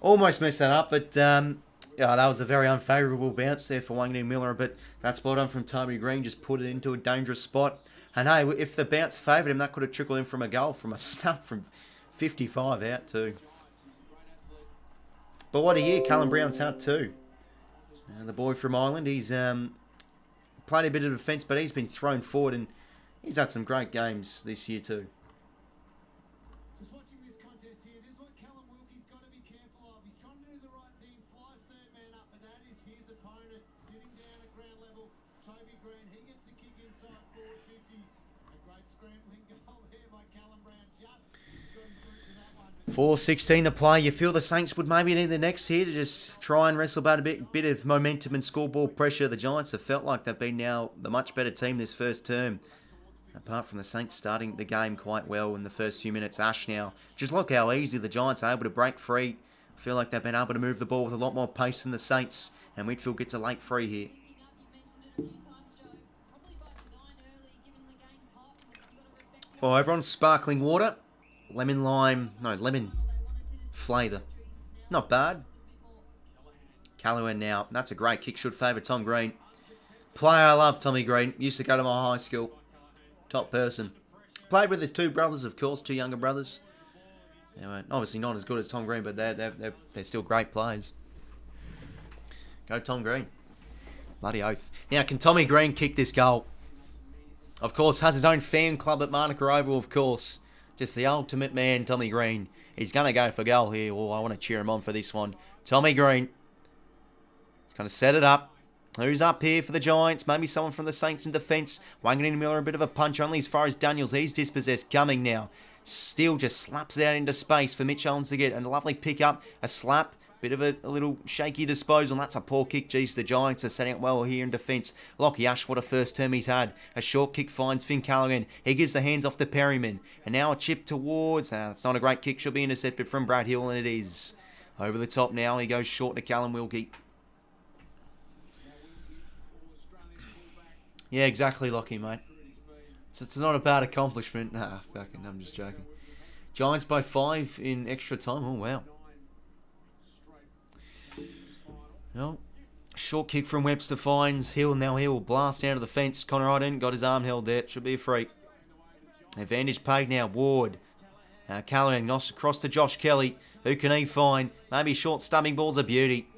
Almost messed that up, but yeah, that was a very unfavourable bounce there for 𝐼𝐚𝐭𝐞𝐬 Miller. But that spot on from Toby Green just put it into a dangerous spot. And hey, if the bounce favoured him, that could have trickled in from a goal, from a snap from 55 out too. But what a year, Callum Brown's out too. The boy from Ireland, he's played a bit of defence, but he's been thrown forward and he's had some great games this year too. Just watching this contest here, this is what Callum Wilkie's got to be careful of. He's trying to do the right thing, flies third man up, but that is his opponent sitting down at ground level. Toby Green, he gets the kick inside forward 50. A great scrambling goal there by Callum Brown. Just got him through to that one. 4:16 to play. You feel the Saints would maybe need the next here to just try and wrestle about a bit of momentum and scoreboard pressure. The Giants have felt like they've been now the much better team this first term. Apart from the Saints starting the game quite well in the first few minutes. Ash now. Just look how easy the Giants are able to break free. I feel like they've been able to move the ball with a lot more pace than the Saints. And Whitfield gets a late free here. Oh, everyone's sparkling water. Lemon flavour. Not bad. Callaway now. That's a great kick. Should favour Tom Green. Player I love, Tommy Green. Used to go to my high school. Top person. Played with his 2 brothers, of course. 2 younger brothers. They weren't obviously not as good as Tom Green, but they're still great players. Go Tom Green. Bloody oath. Now, can Tommy Green kick this goal? Of course, has his own fan club at Manuka Oval, of course. Just the ultimate man, Tommy Green. He's going to go for goal here. Oh, I want to cheer him on for this one. Tommy Green. He's going to set it up. Who's up here for the Giants? Maybe someone from the Saints in defence. 𝐼𝐿𝐴 Miller a bit of a punch, only as far as Daniels. He's dispossessed. Coming now. Still just slaps it out into space for Mitch Owens to get. And a lovely pick up. A slap. Bit of a little shaky disposal. That's a poor kick. Geez, the Giants are setting up well here in defence. Lockie Ash, what a first term he's had. A short kick finds Finn Callaghan. He gives the hands off to Perryman. And now a chip towards... It's not a great kick. Should be intercepted from Brad Hill, and it is. Over the top now. He goes short to Callum Wilkie. Yeah, exactly, Lockie, mate. It's not a bad accomplishment. Nah, fucking, I'm just joking. Giants by 5 in extra time. Oh, wow. No. Short kick from Webster finds Hill. Now Hill blast out of the fence. Connor Iden got his arm held there. Should be a free. Advantage paid now. Ward. Callaghan across to Josh Kelly. Who can he find? Maybe short stubbing ball's a beauty.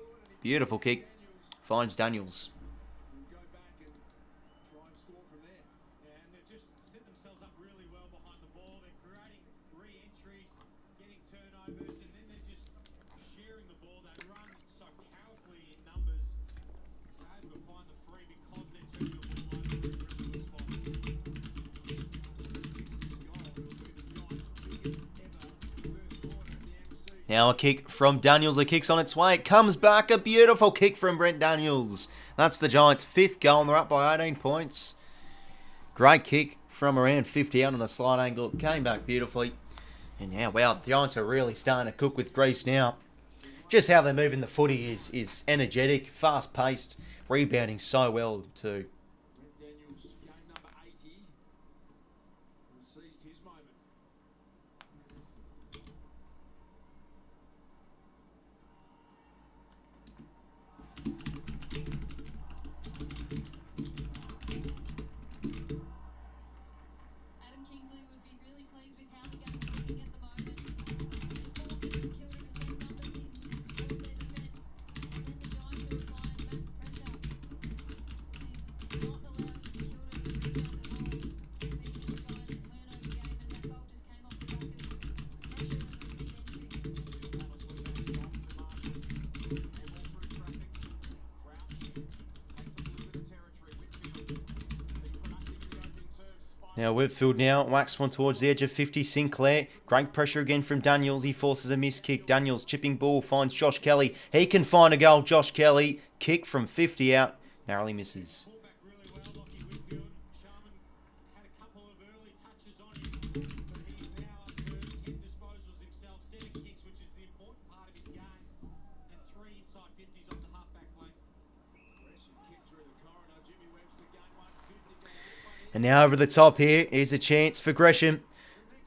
Beautiful kick. Finds Daniels. Now a kick from Daniels. The kick's on its way. It comes back. A beautiful kick from Brent Daniels. That's the Giants' 5th goal, and they're up by 18 points. Great kick from around 50 out on a slight angle. It came back beautifully. And yeah, wow, the Giants are really starting to cook with grease now. Just how they're moving the footy is energetic, fast-paced, rebounding so well too. seized his moment. Adam Kingsley would be really pleased with how the game's looking at the moment. Forces Kilda to send numbers in to support their defence. And then the Giants are applying mass pressure. It is not allowing Kilda to bring down the ball. Making the Giants turn over the game, and that goal just came off the back of pressure and a mid-entry. Now Whitfield now whacks one towards the edge of 50. Sinclair, great pressure again from Daniels. He forces a miss kick. Daniels chipping ball finds Josh Kelly. He can find a goal. Josh Kelly kick from 50 out, narrowly misses. Pulled back really well, Lockie Whitfield. Sharman had a couple of early touches on him, but he's now up to 10 disposals himself, 7 kicks, which is the important part of his game, and 3 inside 50s off the half-back flank. Aggressive kick through the corridor. Jimmy Webb's to gain one. Good to go. And now over the top here is a chance for Gresham.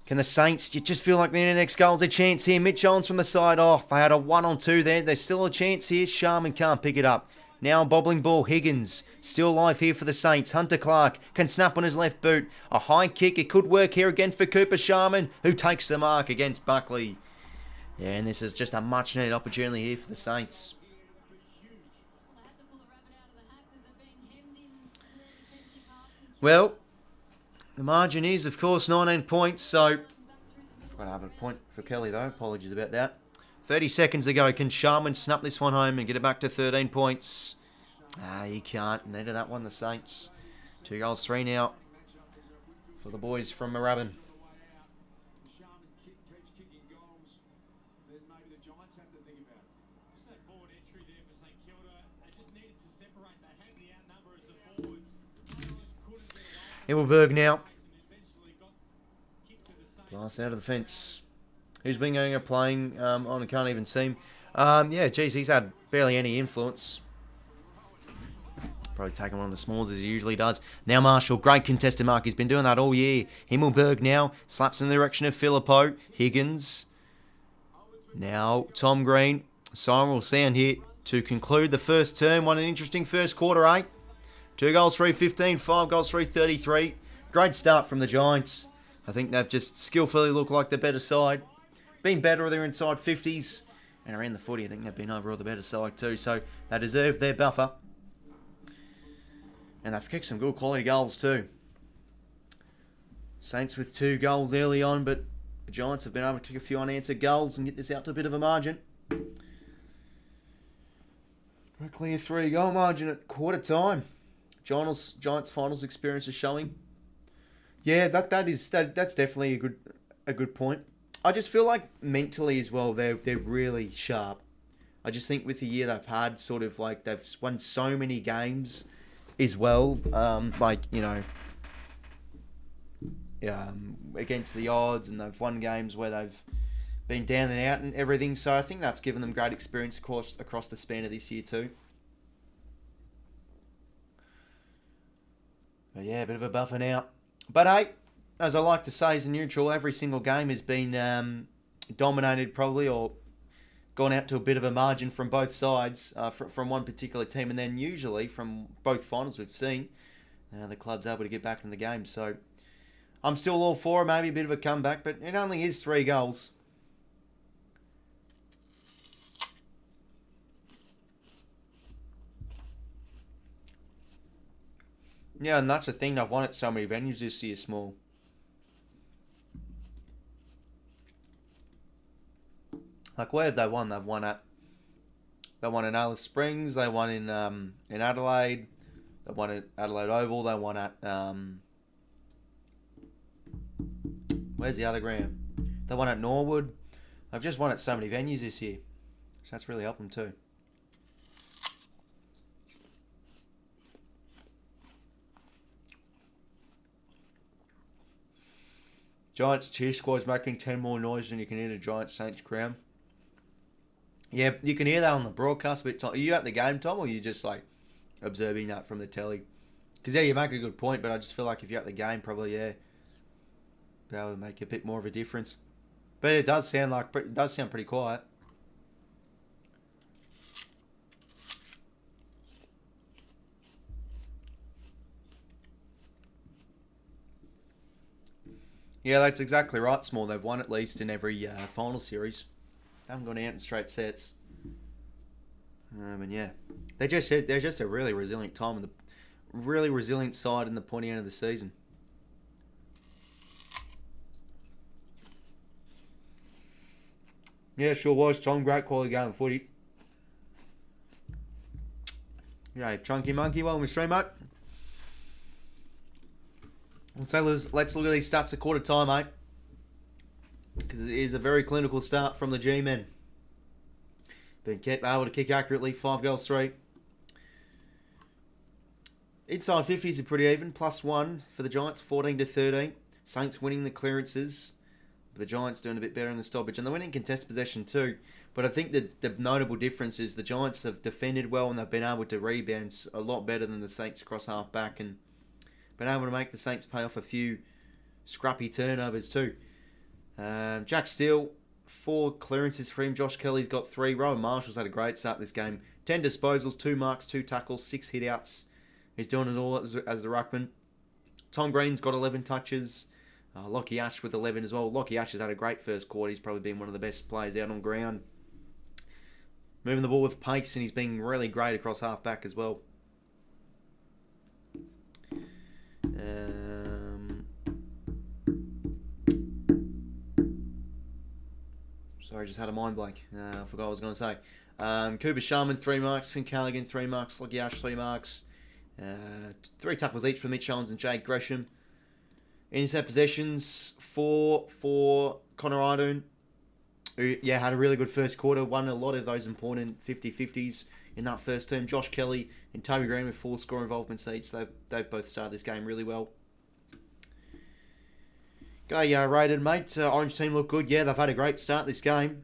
Can the Saints, you just feel like the next goal's a chance here. Mitch Owens from the side off. They had a 1-on-2 there. There's still a chance here. Sharman can't pick it up. Now bobbling ball. Higgins still alive here for the Saints. Hunter Clark can snap on his left boot. A high kick. It could work here again for Cooper Sharman, who takes the mark against Buckley. Yeah, and this is just a much needed opportunity here for the Saints. Well, they had to pull a rabbit out of the hat because they're being hemmed in to their defensive half. Well, the margin is, of course, 19 points, so I've got to have a point for Kelly, though. Apologies about that. 30 seconds to go. Can Sharman snap this one home and get it back to 13 points? Ah, he can't. Needed that one, the Saints. 2 goals, 3 now for the boys from Moorabbin. Sharman keeps kicking goals, then maybe the Giants have to think about it. Just that forward entry there for St Kilda. They just needed to separate. They had the outnumber as the forwards. They just couldn't get away. Himmelberg now. And eventually got kicked to the Saints. Pass out of the fence. Who's been going and playing on? I can't even see him. Yeah, geez, he's had barely any influence. Probably taking one of the smalls as he usually does. Now Marshall, great contested mark. He's been doing that all year. Himmelberg now slaps in the direction of 𝐓𝐿𝐴𝐴. Higgins. Now Tom Green. Siren will sound here to conclude the first term. What an interesting first quarter, 8. 2 goals, 3-15. 5 goals, 3-33. Great start from the Giants. I think they've just skillfully looked like the better side. Been better with their inside 50s. And around the footy, I think they've been overall the better side too. So they deserve their buffer. And they've kicked some good quality goals too. Saints with 2 goals early on, but the Giants have been able to kick a few unanswered goals and get this out to a bit of a margin. Quickly a 3-goal margin at quarter time. Giants finals experience is showing. Yeah, that's definitely a good point. I just feel like mentally as well, they're really sharp. I just think with the year they've had, sort of like they've won so many games as well, against the odds, and they've won games where they've been down and out and everything. So I think that's given them great experience across the span of this year too. But yeah, a bit of a buffer now. But hey, as I like to say as a neutral, every single game has been dominated probably, or gone out to a bit of a margin from both sides, from one particular team, and then usually from both finals we've seen, the club's able to get back in the game. So I'm still all for maybe a bit of a comeback, but it only is 3 goals. Yeah, and that's the thing. I've won at so many venues this year, small. Like, where have they won? They won in Alice Springs. They won in Adelaide. They won at Adelaide Oval. They won at where's the other ground? They won at Norwood. I've just won at so many venues this year, so that's really helped them too. Giants cheer squad's making 10 more noise than you can hear the Giants Saints crown. Yeah, you can hear that on the broadcast a bit, Tom. Are you at the game, Tom, or are you just like observing that from the telly? Because yeah, you make a good point, but I just feel like if you're at the game, probably, yeah. be able to make a bit more of a difference. But it does sound pretty quiet. Yeah, that's exactly right, Small. They've won at least in every final series. They haven't gone out in straight sets. And yeah, they're just a really resilient time, and really resilient side in the pointy end of the season. Yeah, sure was, Tom. Great quality game of footy. Yeah, Chunky Monkey, welcome to stream, mate. So let's look at these stats at quarter time, mate. Because it is a very clinical start from the G-men. Been kept able to kick accurately, 5 goals, 3. Inside 50s are pretty even, +1 for the Giants, 14-13. Saints winning the clearances. But the Giants doing a bit better in the stoppage. And they're winning contested possession too. But I think that the notable difference is the Giants have defended well and they've been able to rebound a lot better than the Saints across half back. And been able to make the Saints pay off a few scrappy turnovers too. Jack Steele, 4 clearances for him. Josh Kelly's got 3. Rowan Marshall's had a great start this game. 10 disposals, 2 marks, 2 tackles, 6 hit-outs. He's doing it all as the ruckman. Tom Green's got 11 touches. Lockie Ash with 11 as well. Lockie Ash has had a great first quarter. He's probably been one of the best players out on ground. Moving the ball with pace, and he's been really great across half-back as well. Sorry, just had a mind blank. I forgot what I was going to say. Cooper Sharman, 3 marks. Finn Callaghan, 3 marks. Lockie Ash, 3 marks. 3 tackles each for Mitch Owens and Jade Gresham. Intercept possessions, 4 for Connor Ardern, who had a really good first quarter. Won a lot of those important 50-50s in that first term. Josh Kelly and Toby Green with 4 score involvement seats. They've both started this game really well. Rated, mate. Orange team look good. Yeah, they've had a great start this game.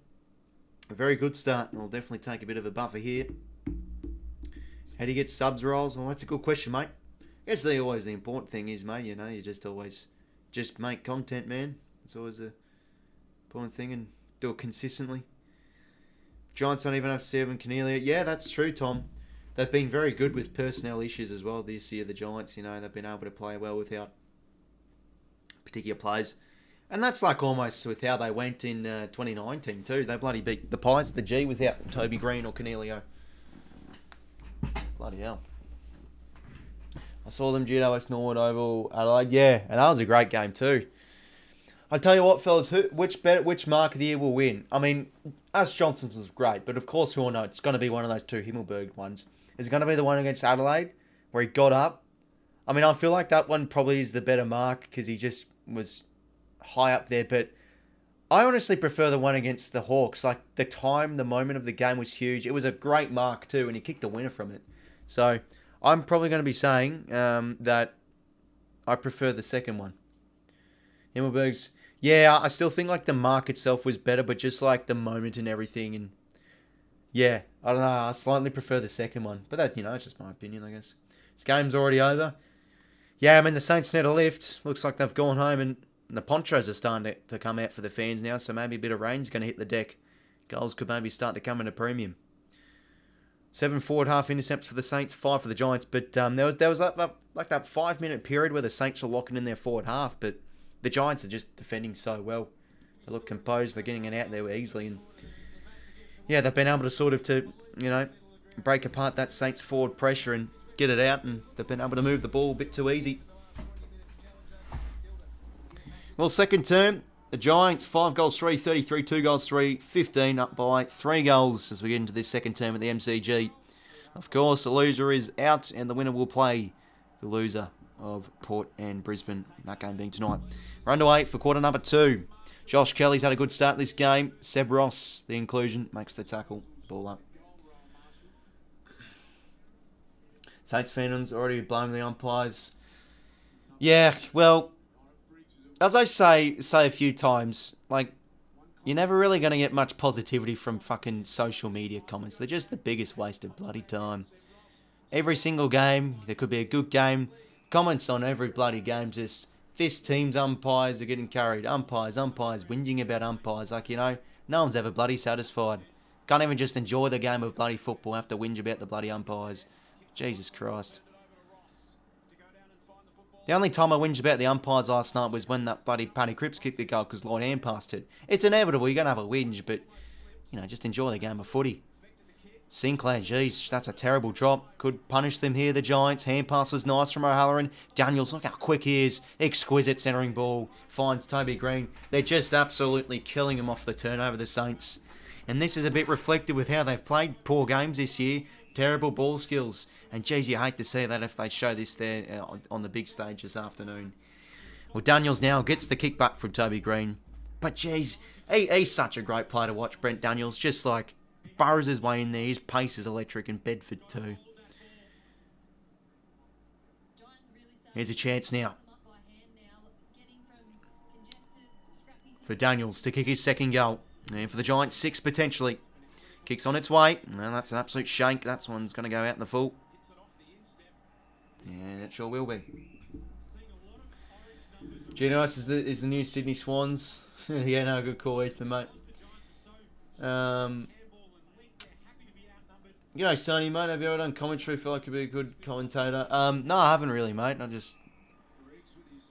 A very good start. I'll definitely take a bit of a buffer here. How do you get subs rolls? Well, that's a good question, mate. I guess always the important thing is, mate, you just always make content, man. It's always a important thing, and do it consistently. Giants don't even have 𝐼𝐴 𝐞𝐿. Yeah, that's true, Tom. They've been very good with personnel issues as well this year, the Giants. They've been able to play well without particular players. And that's like almost with how they went in 2019 too. They bloody beat the Pies at the G without Toby Green or 𝐞𝐿. Bloody hell. I saw them GWS Norwood Oval, Adelaide. Yeah, and that was a great game too. I tell you what, fellas, which mark of the year will win? I mean, Ash Johnson's was great, but of course we all know it's going to be one of those 2 Himmelberg ones. Is it going to be the one against Adelaide where he got up? I mean, I feel like that one probably is the better mark because he just was high up there. But I honestly prefer the one against the Hawks. Like the moment of the game was huge. It was a great mark too, and he kicked the winner from it. So I'm probably going to be saying that I prefer the second one. Himmelberg's, yeah, I still think like the mark itself was better, but just like the moment and everything, and yeah, I don't know, I slightly prefer the second one. But that, it's just my opinion, I guess. This game's already over. Yeah, I mean, the Saints need a lift. Looks like they've gone home, and the ponchos are starting to come out for the fans now, so maybe a bit of rain's going to hit the deck. Goals could maybe start to come in a premium. 7 forward half intercepts for the Saints, 5 for the Giants. But there was like that 5-minute period where the Saints were locking in their forward half, but the Giants are just defending so well. They look composed. They're getting it out there easily, and yeah, they've been able to sort of break apart that Saints forward pressure and get it out, and they've been able to move the ball a bit too easy. Well, second term, the Giants 5 goals 3, 33, 2 goals 3, 15 up by 3 goals as we get into this second term at the MCG. Of course, the loser is out, and the winner will play the loser of Port and Brisbane, that game being tonight. We're underway for quarter number 2. Josh Kelly's had a good start this game. Seb Ross, the inclusion, makes the tackle. Ball up. Saints fans already blaming the umpires. Yeah, well, as I say a few times, like, you're never really going to get much positivity from fucking social media comments. They're just the biggest waste of bloody time. Every single game, there could be a good game. Comments on every bloody game just this team's umpires are getting carried. Umpires, whinging about umpires. Like, you know, no one's ever bloody satisfied. Can't even just enjoy the game of bloody football. Have to whinge about the bloody umpires. Jesus Christ. The only time I whinged about the umpires last night was when that bloody Paddy Cripps kicked the goal because Lloyd Hand passed it. It's inevitable. You're going to have a whinge, but, you know, just enjoy the game of footy. Sinclair, geez, that's a terrible drop. Could punish them here, the Giants. Hand pass was nice from O'Halloran. Daniels, look how quick he is. Exquisite centering ball. Finds Toby Green. They're just absolutely killing him off the turnover, the Saints. And this is a bit reflective with how they've played poor games this year. Terrible ball skills. And geez, you hate to see that if they show this there on the big stage this afternoon. Well, Daniels now gets the kick back from Toby Green. But geez, he's such a great player to watch, Brent Daniels. Just like burrows his way in there. His pace is electric, and Bedford too. Here's a chance now for Daniels to kick his second goal. And for the Giants, 6 potentially. Kicks on its way. And that's an absolute shank. That one's going to go out in the full. And it sure will be. GWS is the new Sydney Swans. Yeah, no, good call, Ethan, mate. You know, Sony, mate, have you ever done commentary? Feel like you'd be a good commentator. No, I haven't really, mate. I just,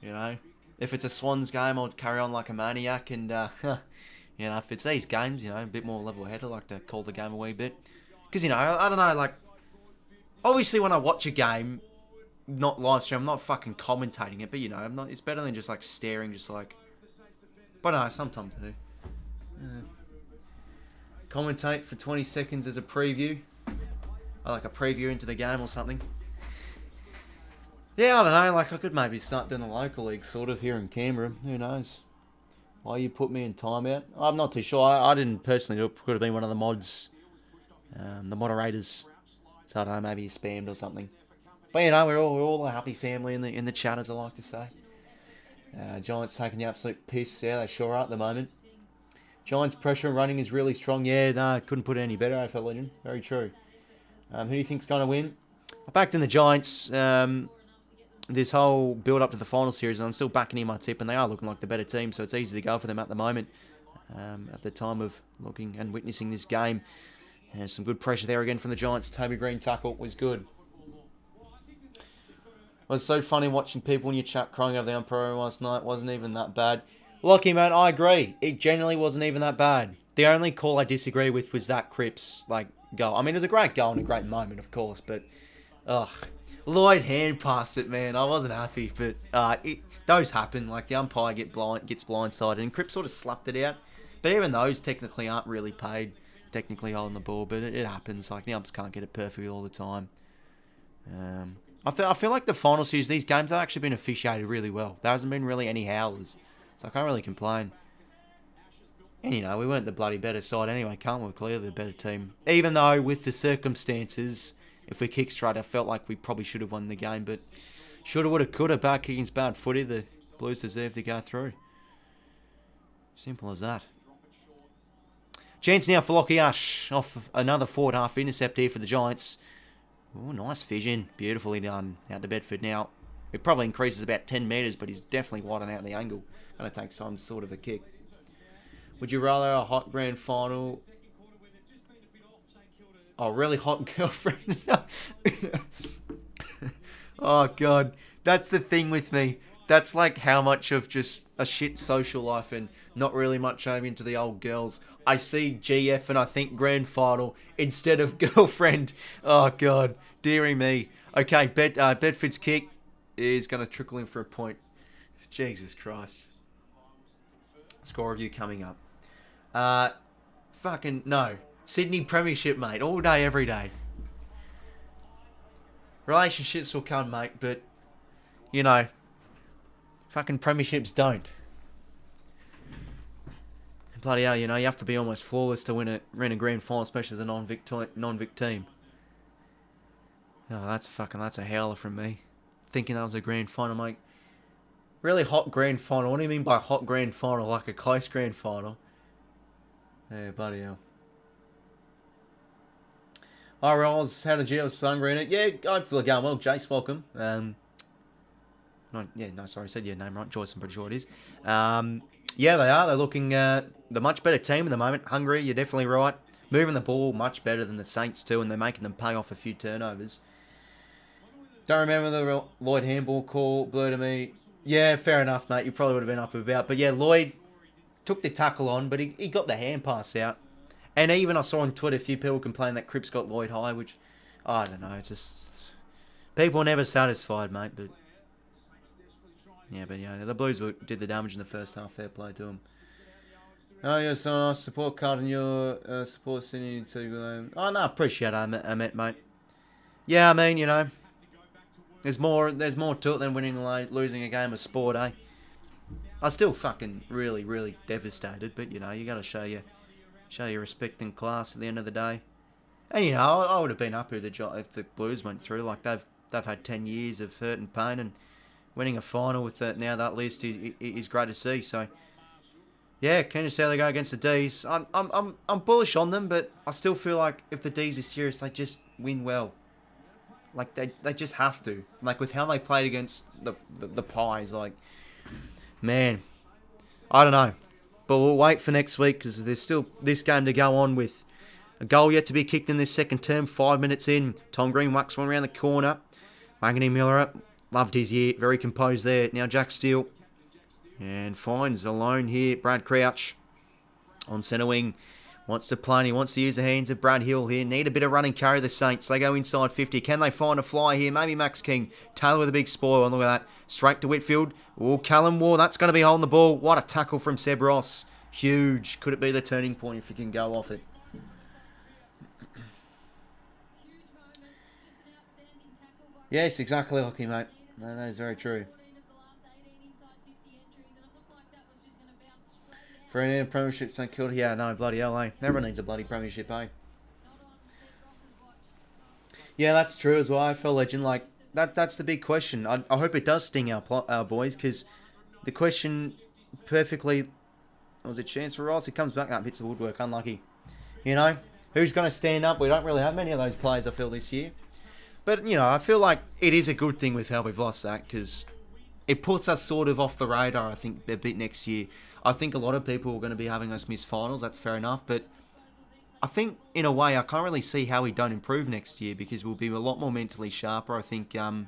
you know, if it's a Swans game, I'll carry on like a maniac. And, you know, if it's these games, you know, a bit more level-headed, I like to call the game a wee bit. Because, you know, I don't know, like, obviously when I watch a game, not live stream, I'm not fucking commentating it, but, you know, it's better than just, like, staring, just like, but no, sometimes I do. Commentate for 20 seconds as a preview. I like a preview into the game or something. Yeah, I don't know. Like, I could maybe start doing the local league sort of here in Canberra. Who knows? Why you put me in timeout? I'm not too sure. I didn't personally do it. Could have been one of the mods. The moderators. So I don't know, maybe you spammed or something. But, you know, we're all a happy family in the chat, as I like to say. Giants taking the absolute piss. Yeah, they sure are at the moment. Giants' pressure and running is really strong. Yeah, no, couldn't put it any better, AFL legend. Very true. Who do you think's going to win? I backed in the Giants this whole build-up to the final series, and I'm still backing in my tip, and they are looking like the better team, so it's easy to go for them at the moment. At the time of looking and witnessing this game. Some good pressure there again from the Giants. Toby Green tackle was good. It was so funny watching people in your chat crying over the umpire last night. Wasn't even that bad. Lucky, man, I agree. It generally wasn't even that bad. The only call I disagree with was that Cripps, like, goal. I mean, it was a great goal and a great moment, of course, but, Lloyd hand passed it, man. I wasn't happy, but those happen. Like, the umpire gets blindsided, and Cripps sort of slapped it out. But even those technically aren't really paid, technically holding the ball, but it happens. Like, the umps can't get it perfectly all the time. I feel like the final series, these games have actually been officiated really well. There hasn't been really any howlers, so I can't really complain. And, you know, we weren't the bloody better side anyway. Carlton were clearly the better team. Even though, with the circumstances, if we kick straight, I felt like we probably should have won the game. But shoulda, woulda, coulda, bad kicking's bad footy. The Blues deserve to go through. Simple as that. Chance now for 𝐓𝐿𝐼 off another forward half intercept here for the Giants. Oh, nice vision. Beautifully done. Out to Bedford now. It probably increases about 10 metres, but he's definitely widening out the angle. Going to take some sort of a kick. Would you rather a hot grand final? Oh, really hot girlfriend? Oh, God. That's the thing with me. That's like how much of just a shit social life and not really much over into the old girls. I see GF and I think grand final instead of girlfriend. Oh, God. Dearie me. Okay, Bedford's kick is going to trickle in for a point. Jesus Christ. Score review coming up. Fucking no. Sydney Premiership, mate. All day, every day. Relationships will come, mate, but, you know, fucking Premierships don't. Bloody hell, you know, you have to be almost flawless to win a grand final, especially as a non-Vic team. Oh, that's a howler from me. Thinking that was a grand final, mate. Really hot grand final. What do you mean by hot grand final? Like a close grand final? Yeah, bloody hell. Hi, Rolls. How did you have sun green it? Yeah, I feel like going well. Jace, welcome. Sorry, I said your name right. Joyce, I'm pretty sure it is. Yeah, they are. They're looking the much better team at the moment. Hungry, you're definitely right. Moving the ball much better than the Saints too, and they're making them pay off a few turnovers. Don't remember the Lloyd handball call. Blew to me. Yeah, fair enough, mate. You probably would have been up about. But yeah, Lloyd took the tackle on, but he got the hand pass out. And even I saw on Twitter a few people complain that Cripps got Lloyd high, which, I don't know, just... People are never satisfied, mate, but... Yeah, but yeah, the Blues did the damage in the first half. Fair play to them. Oh, yeah, so nice support card and your support Sydney to... Oh, no, appreciate it, mate. Yeah, I mean, you know, there's more to it than winning or losing a game of sport, eh? I'm still fucking really devastated, but, you know, you got to show your respect and class at the end of the day. And, you know, I would have been happy if the Blues went through. Like, they've had 10 years of hurt and pain, and winning a final with now that list is great to see. So, yeah, can you see how they go against the D's? I'm bullish on them, but I still feel like if the D's are serious, they just win well. Like, they just have to. Like, with how they played against the Pies, like, man, I don't know. But we'll wait for next week because there's still this game to go on with a goal yet to be kicked in this second term. 5 minutes in. Tom Green whacks one around the corner. Wadden Miller loved his year. Very composed there. Now Jack Steele. And finds alone here. Brad Crouch on centre wing. Wants to play and he wants to use the hands of Brad Hill here. Need a bit of run and carry the Saints. They go inside 50. Can they find a fly here? Maybe Max King. Taylor with a big spoil. And look at that. Straight to Whitfield. Oh, Callum Waugh. That's going to be holding the ball. What a tackle from Seb Ross. Huge. Could it be the turning point if he can go off it? Yes, exactly, Lockie, mate. No, that is very true. For any premierships, don't kill it. Yeah, no, bloody hell, eh? Everyone needs a bloody premiership, eh? Yeah, that's true as well. AFL legend, like, that's the big question. I hope it does sting our boys, because the question perfectly... Was it chance for Ross? He comes back up, hits the woodwork. Unlucky. You know, who's going to stand up? We don't really have many of those players, I feel, this year. But, you know, I feel like it is a good thing with how we've lost that, because it puts us sort of off the radar, I think, a bit next year. I think a lot of people are going to be having us miss finals. That's fair enough. But I think, in a way, I can't really see how we don't improve next year, because we'll be a lot more mentally sharper. I think we'll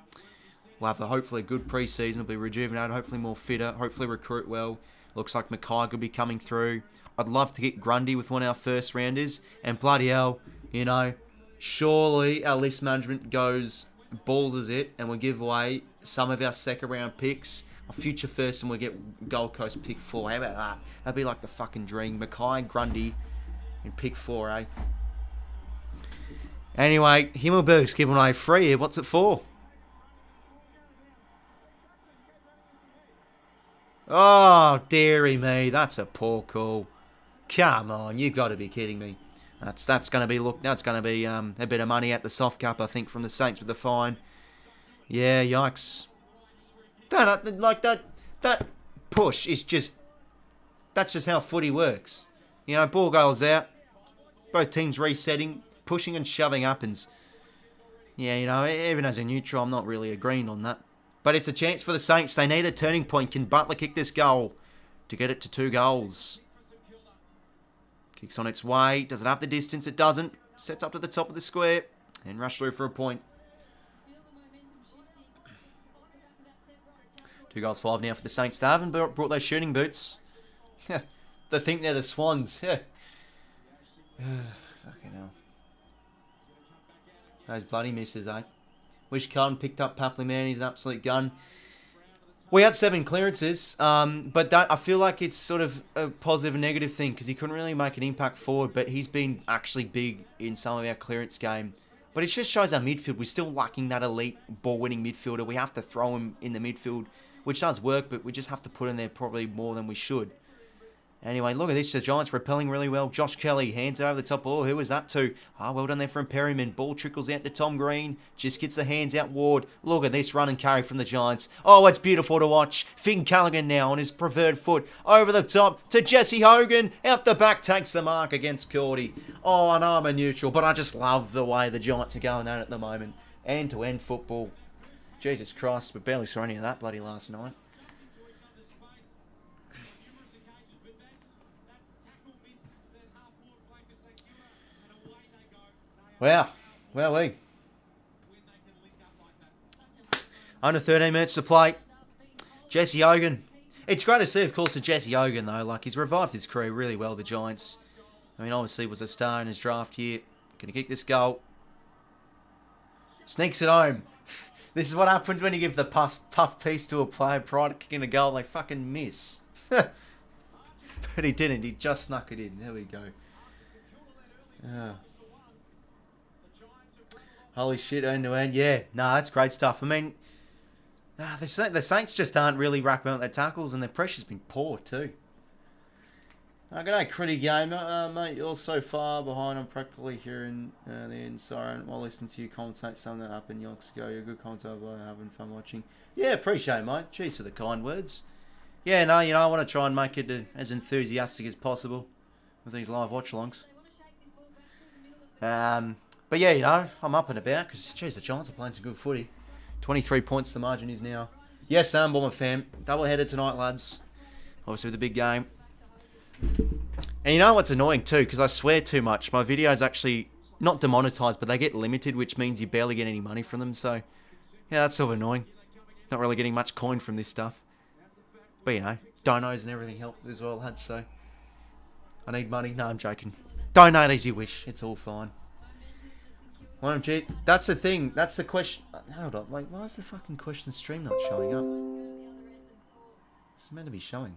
have hopefully a good pre-season. We'll be rejuvenated, hopefully more fitter, hopefully recruit well. Looks like 𝐚ckay could be coming through. I'd love to get Grundy with one of our first rounders. And bloody hell, you know, surely our list management goes balls as it, and we'll give away some of our second round picks, a future first, and we'll get Gold Coast pick 4. How about that? That'd be like the fucking dream. 𝐚ckay, Grundy, and pick 4, eh? Anyway, 𝐬𝐿𝐵𝐿's giving away free here. What's it for? Oh, dearie me, that's a poor call. Come on, you've got to be kidding me. That's going to be a bit of money at the soft cap, I think, from the Saints with the fine. Yeah, yikes. That push is just... That's just how footy works. You know, ball goes out. Both teams resetting. Pushing and shoving happens. Yeah, you know, even as a neutral, I'm not really agreeing on that. But it's a chance for the Saints. They need a turning point. Can Butler kick this goal to get it to 2 goals? Kicks on its way. Does it have the distance? It doesn't. Sets up to the top of the square. And rush through for a point. 2 goals, 5 now for the Saints. They haven't brought those shooting boots. They think they're the Swans. Fucking hell. Those bloody misses, eh? 𝐬𝐿𝐴 picked up Papley, man. He's an absolute gun. We had 7 clearances, but that I feel like it's sort of a positive and negative thing, because he couldn't really make an impact forward, but he's been actually big in some of our clearance game. But it just shows our midfield. We're still lacking that elite ball-winning midfielder. We have to throw him in the midfield, which does work, but we just have to put in there probably more than we should. Anyway, look at this. The Giants repelling really well. Josh Kelly hands it over the top. Oh, who was that to? Well done there from Perryman. Ball trickles out to Tom Green. Just gets the hands out Ward. Look at this run and carry from the Giants. Oh, it's beautiful to watch. Finn Callaghan now on his preferred foot. Over the top to Jesse Hogan. Out the back, takes the mark against 𝐼𝐿𝐴. Oh, I know I'm a neutral, but I just love the way the Giants are going at the moment. End-to-end football. Jesus Christ, we barely saw any of that bloody last night. Wow. Wowee. Under 13 minutes to play. 𝐼𝐻𝐿𝐴. It's great to see, of course, the 𝐼𝐻𝐿𝐴, though. Like, he's revived his career really well, the Giants. I mean, obviously, was a star in his draft year. Going to kick this goal. Sneaks it home. This is what happens when you give the puff piece to a player prior to kicking a goal. They fucking miss. But he didn't. He just snuck it in. There we go. Holy shit, end to end. Yeah, no, that's great stuff. I mean, the Saints just aren't really racking up their tackles, and their pressure's been poor too. Good day, Critty Gamer. Mate, you're so far behind. I'm practically hearing the end siren while listening to you commentate something that happened yonks ago. You're a good commentator, having fun watching. Yeah, appreciate it, mate. Cheers for the kind words. Yeah, no, you know, I want to try and make it as enthusiastic as possible with these live watch-alongs. But yeah, you know, I'm up and about because, geez, the Giants are playing some good footy. 23 points the margin is now. Yes, I'm Bomber fam. Double-header tonight, lads. Obviously, the big game. And you know what's annoying too? Because I swear too much. My videos actually not demonetized, but they get limited, which means you barely get any money from them. So, yeah, that's sort of annoying. Not really getting much coin from this stuff. But, you know, donos and everything help as well, lads. So, I need money. No, I'm joking. Donate as you wish. It's all fine. That's the thing. That's the question. Hold on. Wait, why is the fucking question stream not showing up? It's meant to be showing.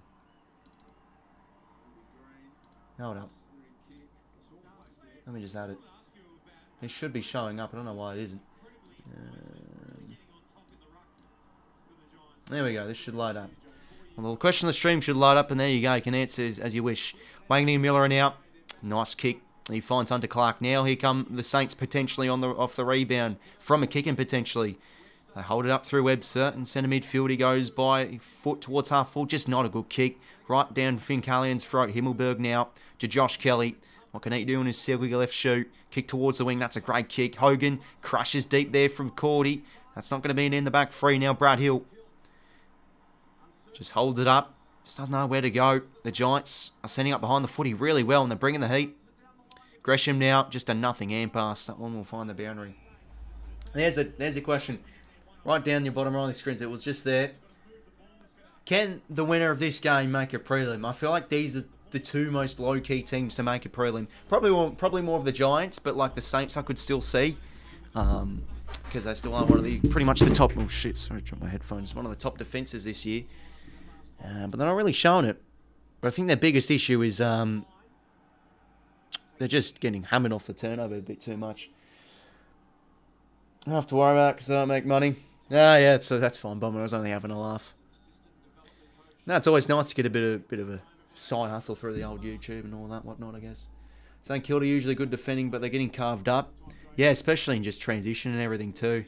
Hold up. Let me just add it. It should be showing up. I don't know why it isn't. There we go. This should light up. Well, the question on the stream should light up, and there you go. You can answer as you wish. 𝐻𝐿𝐴 Muller are now. Nice kick. He finds Hunter Clark now. Here come the Saints potentially off the rebound from a kicking potentially. They hold it up through 𝐓𝐡𝐞 and centre midfield. He goes by foot towards half full. Just not a good kick. Right down Finn Callian's throat. 𝐬𝐿𝐴 now to Josh Kelly. What can he do in his 𝐶𝐿𝐴 left shoe? Kick towards the wing. That's a great kick. Hogan crushes deep there from 𝐼𝐻𝐿𝐴. That's not going to be an in the back free now. Brad Hill just holds it up. Just doesn't know where to go. The Giants are sending up behind the footy really well, and they're bringing the heat. 𝐻𝐿𝐴 now, just a nothing hand pass. That one will find the boundary. There's the question. Right down your bottom right of the screens. It was just there. Can the winner of this game make a prelim? I feel like these are the two most low-key teams to make a prelim. Probably more of the Giants, but like the Saints I could still see. Because they still are one of the, pretty much the top, oh shit, sorry, dropped my headphones. One of the top defences this year. But they're not really showing it. But I think their biggest issue is they're just getting hammered off the turnover a bit too much. I don't have to worry about it because they don't make money. Yeah, so that's fine, Bomber. I was only having a laugh. No, it's always nice to get a bit of a side hustle through the old YouTube and all that whatnot, I guess. St Kilda usually good defending, but they're getting carved up. Yeah, especially in just transition and everything too.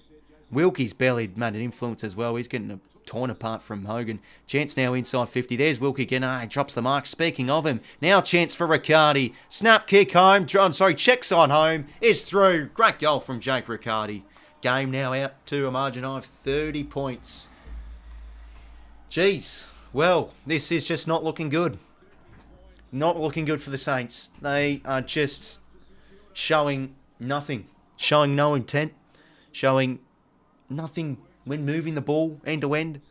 Wilkie's barely made an influence as well. He's getting torn apart from Hogan. Chance now inside 50. There's Wilkie again. He drops the mark. Speaking of him, now chance for Riccardi. Snap kick home. Check side home. Is through. Great goal from Jake Riccardi. Game now out to a margin of 30 points. Jeez. Well, this is just not looking good. Not looking good for the Saints. They are just showing nothing. Showing no intent. Showing nothing when moving the ball end to end.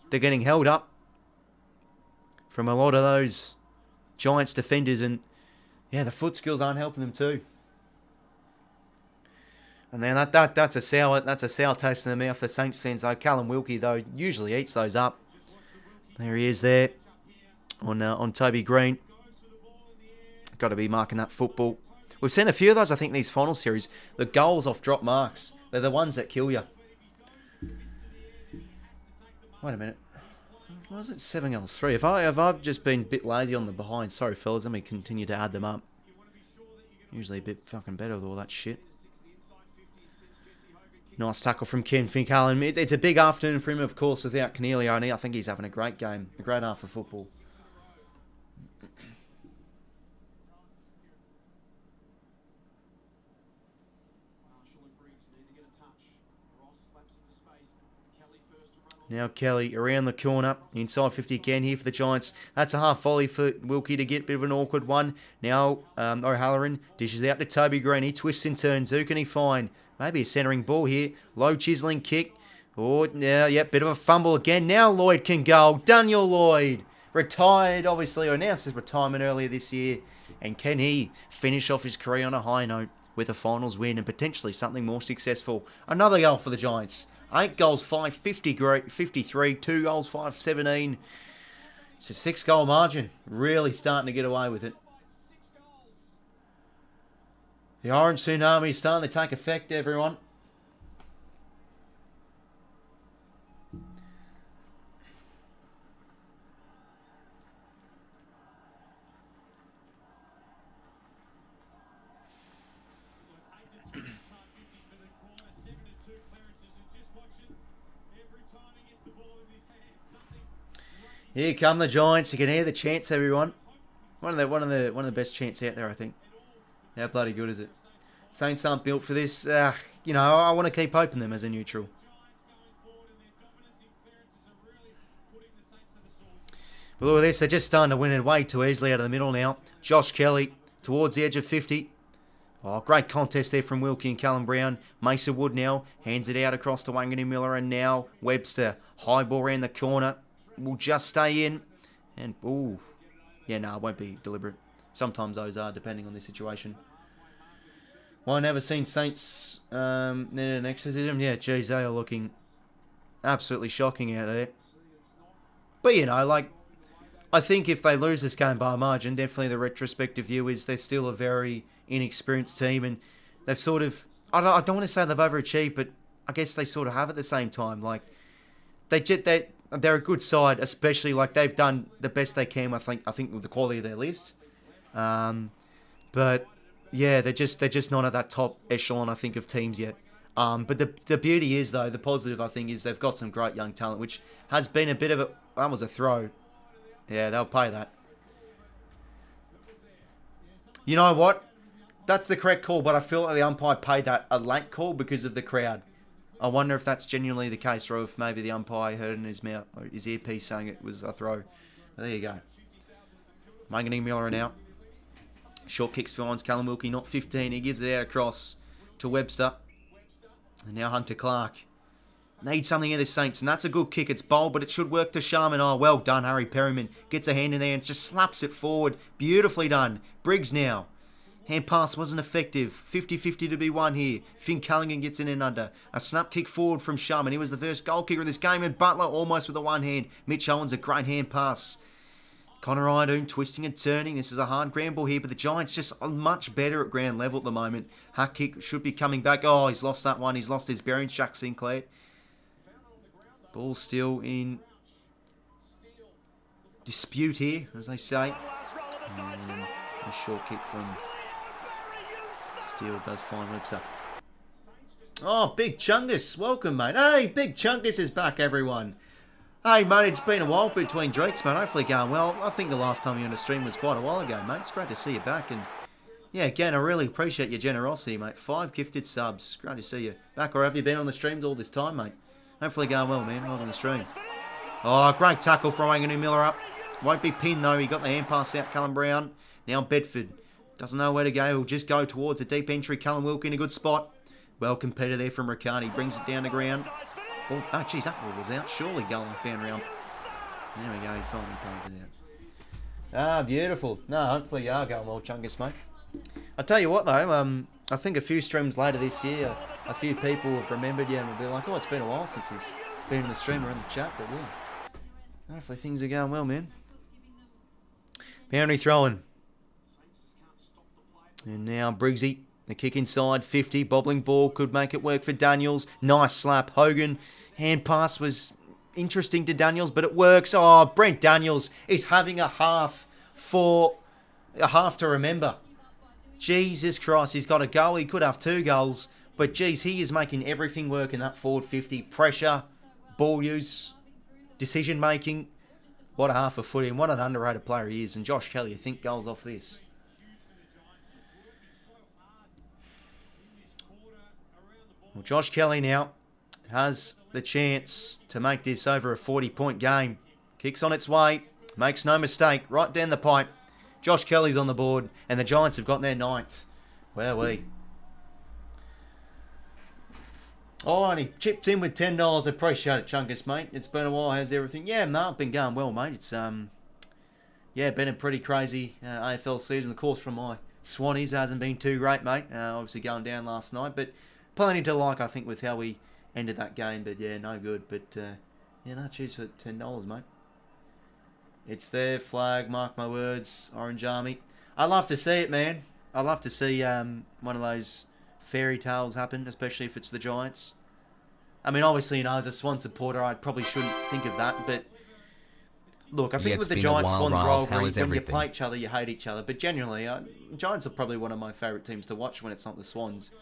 They're getting held up from a lot of those Giants defenders, and yeah, the foot skills aren't helping them too. And then that's a sour taste in the mouth for Saints fans though. Callum Wilkie though usually eats those up. There he is there on Toby Green. Got to be marking that football. We've seen a few of those, I think, these final series. The goals off drop marks. They're the ones that kill you. Wait a minute. Why is it 7-3? If I've just been a bit lazy on the behind, sorry fellas, let me continue to add them up. Usually a bit fucking better with all that shit. Nice tackle from Ken Finkelin. It's a big afternoon for him, of course, without Cornelioni. I think he's having a great game. A great half of football. Now Kelly around the corner, inside 50 again here for the Giants. That's a half volley for 𝐼𝐿𝐴 to get, bit of an awkward one. Now 𝐼𝐿𝐴 dishes out to 𝐼𝐵 Green. He twists and turns. Who can he find? Maybe a centering ball here. Low chiseling kick. Oh, yeah, bit of a fumble again. Now Lloyd can go. Daniel Lloyd, retired, obviously, or announced his retirement earlier this year. And can he finish off his career on a high note with a finals win and potentially something more successful? Another goal for the Giants. 8 goals, 53, 2 goals, 517. It's a 6-goal margin. Really starting to get away with it. The Orange Tsunami is starting to take effect, everyone. Here come the Giants. You can hear the chants, everyone. One of the best chants out there, I think. How bloody good is it? Saints aren't built for this. You know, I want to keep hoping them as a neutral. But look at this. They're just starting to win it way too easily out of the middle now. Josh Kelly towards the edge of 50. Oh, great contest there from 𝐼𝐿𝐴 and Callum Brown. Mason Wood now hands it out across to 𝐼𝐿𝐴 Muller, and now Webster. High ball around the corner. Will just stay in. And, ooh. Yeah, no, it won't be deliberate. Sometimes those are, depending on the situation. Well, I never seen Saints an exorcism. Yeah, geez, they are looking absolutely shocking out there. But, you know, like, I think if they lose this game by a margin, definitely the retrospective view is they're still a very inexperienced team, and they've sort of, I don't want to say they've overachieved, but I guess they sort of have at the same time. Like, they're a good side, especially like they've done the best they can. I think with the quality of their list, but yeah, they're just not at that top echelon, I think, of teams yet. But the beauty is, though, the positive, I think, is they've got some great young talent, which has been a bit of a, that was a throw. Yeah, they'll pay that. You know what? That's the correct call, but I feel like the umpire paid that a late call because of the crowd. I wonder if that's genuinely the case, or if maybe the umpire heard in his mouth, or his earpiece saying it was a throw. But there you go. 𝐼𝐿𝐴 Muller now. Short kicks finds Callum 𝐼𝐿𝐴, not 15. He gives it out across to Webster. And now Hunter Clark. Need something in the Saints, and that's a good kick. It's bold, but it should work to Sharman. Oh, well done, Harry Perryman. Gets a hand in there and just slaps it forward. Beautifully done. Briggs now. Hand pass wasn't effective. 50-50 to be won here. Finn Callaghan gets in and under. A snap kick forward from Sharman. He was the first goal kicker of this game, and Butler almost with a one hand. Mitch Owens, a great hand pass. Connor Idoon twisting and turning. This is a hard ground ball here, but the Giants just much better at ground level at the moment. Hack kick should be coming back. Oh, he's lost that one. He's lost his bearings, Jack Sinclair. Ball still in dispute here, as they say. And a short kick from Steele does find Webster. Oh, Big Chungus. Welcome, mate. Hey, Big Chungus is back, everyone. Hey, mate, it's been a while between drinks, mate. Hopefully going well. I think the last time you were on the stream was quite a while ago, mate. It's great to see you back. And yeah, again, I really appreciate your generosity, mate. 5 gifted subs. Great to see you back. Or have you been on the streams all this time, mate? Hopefully going well, man. Well on the stream. Oh, great tackle from 𝐼𝐿𝐴 Muller up. Won't be pinned, though. He got the hand pass out, Callum Brown. Now Bedford. Doesn't know where to go. He'll just go towards a deep entry. Callum 𝐼𝐿𝐴 in a good spot. Well competed there from Riccardi. Brings it down the ground. Oh, geez, that ball was out. Surely going down round. There we go. He finally plays it out. Ah, beautiful. No, hopefully you are going well, Chungus, mate. I'll tell you what, though. I think a few streams later this year, a few people have remembered you and will be like, oh, it's been a while since he's been in the stream or in the chat. But yeah, hopefully things are going well, man. Boundary throwing. And now Briggsy. The kick inside, 50, bobbling ball, could make it work for Daniels. Nice slap. Hogan, hand pass was interesting to Daniels, but it works. Oh, Brent Daniels is having a half to remember. Jesus Christ, he's got a goal. He could have 2 goals, but geez, he is making everything work in that forward 50. Pressure, ball use, decision making. What a half a foot in. What an underrated player he is. And Josh Kelly, you think goals off this? Well, Josh Kelly now has the chance to make this over a 40-point game. Kicks on its way. Makes no mistake. Right down the pipe. Josh Kelly's on the board. And the Giants have got their 9th. Wowee. Oh, and he chipped in with $10. Appreciate it, Chunkus, mate. It's been a while. How's everything? Yeah, no, it's been going well, mate. It's, yeah, been a pretty crazy AFL season. Of course, from my Swannies, hasn't been too great, mate. Obviously going down last night. But plenty to like, I think, with how we ended that game. But, yeah, no good. But, yeah, no, cheers for $10, mate. It's there. Flag, mark my words. Orange Army. I love to see it, man. I love to see one of those fairy tales happen, especially if it's the Giants. I mean, obviously, you know, as a Swan supporter, I probably shouldn't think of that, but look, I think with the Giants Swans rivalry, when you play each other, you hate each other. But genuinely, Giants are probably one of my favourite teams to watch when it's not the Swans.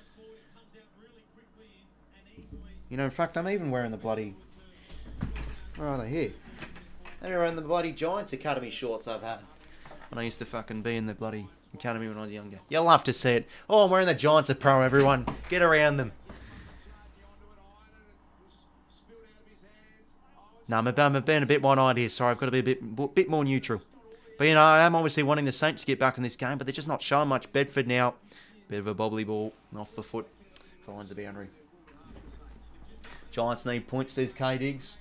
You know, in fact, I'm even wearing the bloody... Where are they? Here. I'm wearing the bloody Giants Academy shorts I've had when I used to fucking be in the bloody academy when I was younger. You'll love to see it. Oh, I'm wearing the Giants apparel, everyone. Get around them. No, I'm being a bit one-eyed here. Sorry, I've got to be a bit more neutral. But, you know, I am obviously wanting the Saints to get back in this game, but they're just not showing much. Bedford now. Bit of a bobbly ball off the foot. Finds the boundary. Giants need points, says K Diggs.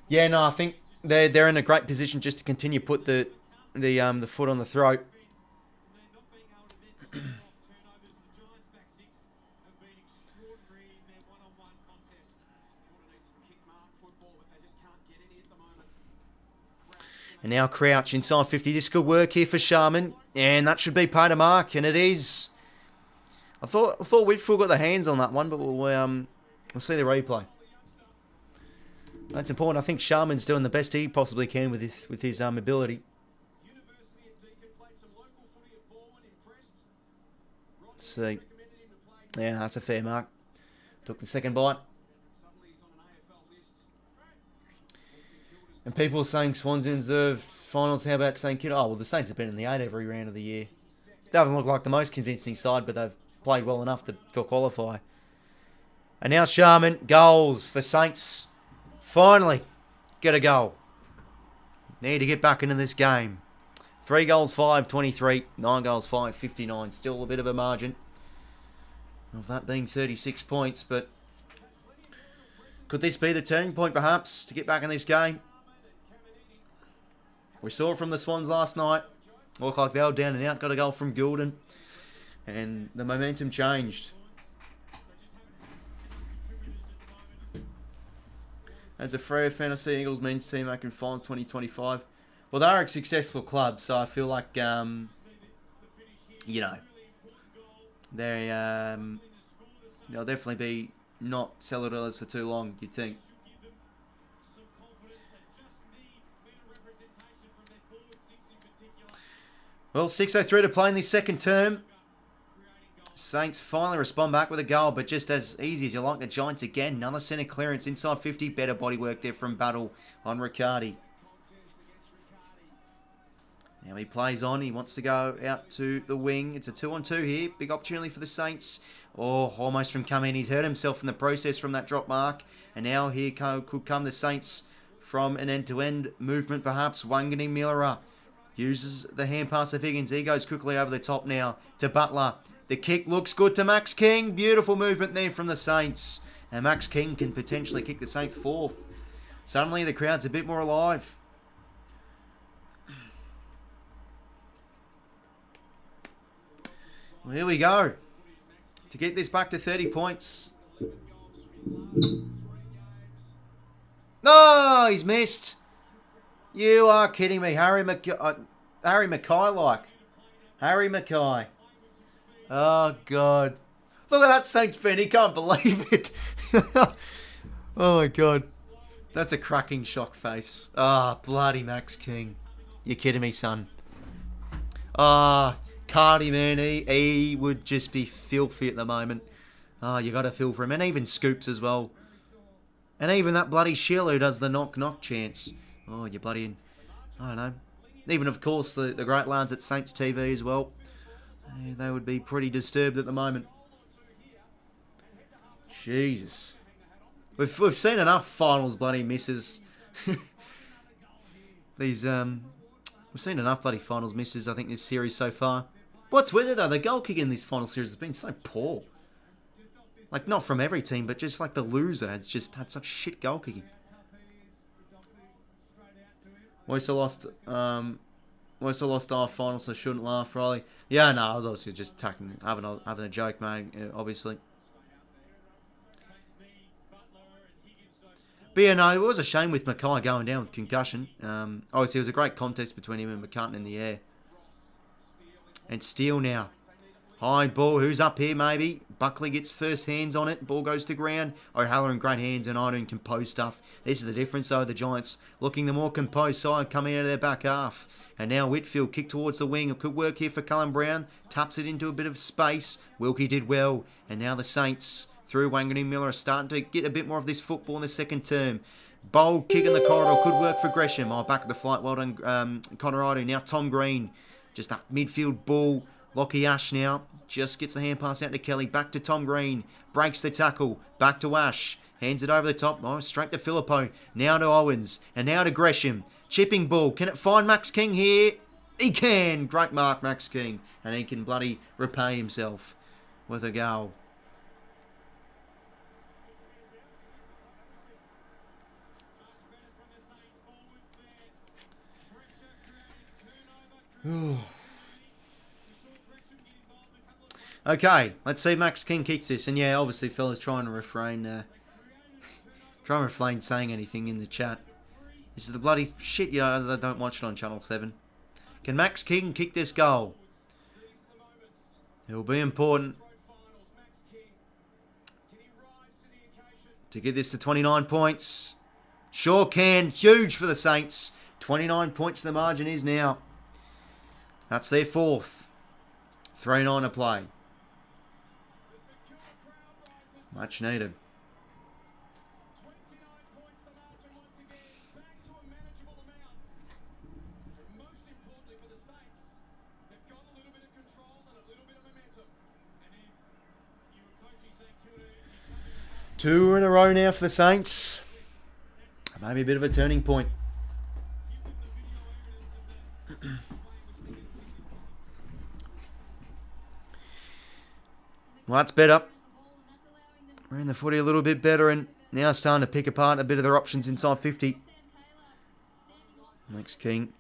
Yeah, no, I think they're in a great position just to continue put the foot on the throat. And now Crouch inside 50. This could work here for Sharman. And that should be pay to mark. And it is. I thought Whitfield got the hands on that one, but we'll see the replay. That's important. I think Sharman's doing the best he possibly can with his ability. Let's see. Yeah, that's a fair mark. Took the second bite. And people are saying Swans deserve finals. How about saying Kilda? Oh, well, the Saints have been in the 8 every round of the year. They haven't looked like the most convincing side, but they've played well enough to qualify. And now Sharman, goals. The Saints finally get a goal. Need to get back into this game. 3 goals, 5-23. 9 goals, 5-59. Still a bit of a margin of that being 36 points, but could this be the turning point, perhaps, to get back in this game? We saw it from the Swans last night. Looked like they were down and out. Got a goal from Gulden. And the momentum changed. As a Freo Fantasy Eagles men's team making finals 2025. Well, they're a successful club, so I feel like, you know, they'll definitely be not cellar dwellers for too long, you'd think. Well, 6:03 to play in this second term. Saints finally respond back with a goal, but just as easy as you like the Giants again. Another centre clearance inside 50. Better body work there from Battle on Riccardi. Now he plays on. He wants to go out to the wing. It's a 2-on-2 here. Big opportunity for the Saints. Oh, almost from coming. He's hurt himself in the process from that drop mark. And now here could come the Saints from an end-to-end movement, perhaps. Wangani Miller uses the hand pass of Higgins. He goes quickly over the top now to Butler. The kick looks good to Max King. Beautiful movement there from the Saints. And Max King can potentially kick the Saints 4th. Suddenly the crowd's a bit more alive. Well, here we go. To get this back to 30 points. No, he's missed. You are kidding me. Harry Mackay like. Harry Mackay. Oh, God. Look at that Saints fan. He can't believe it. Oh, my God. That's a cracking shock face. Ah, oh, bloody Max King. You're kidding me, son. Ah, CARDMAN, he would just be filthy at the moment. Oh, you got to feel for him. And even Scoops as well. And even that bloody Shill who does the knock-knock chance. Oh, you're bloody... I don't know. Even, of course, the great lads at Saints TV as well. They would be pretty disturbed at the moment. Jesus. We've seen enough finals bloody misses. We've seen enough bloody finals misses, I think, this series so far. What's with it though? The goal kick in this final series has been so poor. Like, not from every team, but just like the loser has just had such shit goal kicking. We also lost our final, so shouldn't laugh, Riley. Yeah, no, I was obviously just having a joke, mate. Obviously. But yeah, no, it was a shame with Mackay going down with concussion. Obviously, it was a great contest between him and McCartan in the air. And Steele now. High ball. Who's up here, maybe? Buckley gets first hands on it. Ball goes to ground. O'Halloran great hands and I doing composed stuff. This is the difference, though. The Giants looking the more composed side coming out of their back half. And now Whitfield kick towards the wing. It could work here for Cullen Brown. Taps it into a bit of space. 𝐓𝐿𝐴 did well. And now the Saints, through 𝐽𝐴 Miller, are starting to get a bit more of this football in the second term. Bold kick in the corridor. Could work for Gresham. Oh, back of the flight. Well done, Conorado. Now Tom Green. Just a midfield ball. Lockie Ash now. Just gets the hand pass out to Kelly. Back to Tom Green. Breaks the tackle. Back to Ash. Hands it over the top. Oh, straight to 𝐵𝐿𝐴. Now to Owens. And now to Gresham. Chipping ball. Can it find Max King here? He can. Great mark, Max King. And he can bloody repay himself with a goal. Okay, let's see if Max King kicks this. And yeah, obviously fellas trying to refrain saying anything in the chat. This is the bloody shit, you know, as I don't watch it on Channel 7. Can Max King kick this goal? It will be important to get this to 29 points. Sure can. Huge for the Saints. 29 points the margin is now. That's their fourth. 3-9 to play. Much needed. Two in a row now for the Saints. Maybe a bit of a turning point. Well, that's better. We're in the footy a little bit better and now starting to pick apart a bit of their options inside 50. Max King.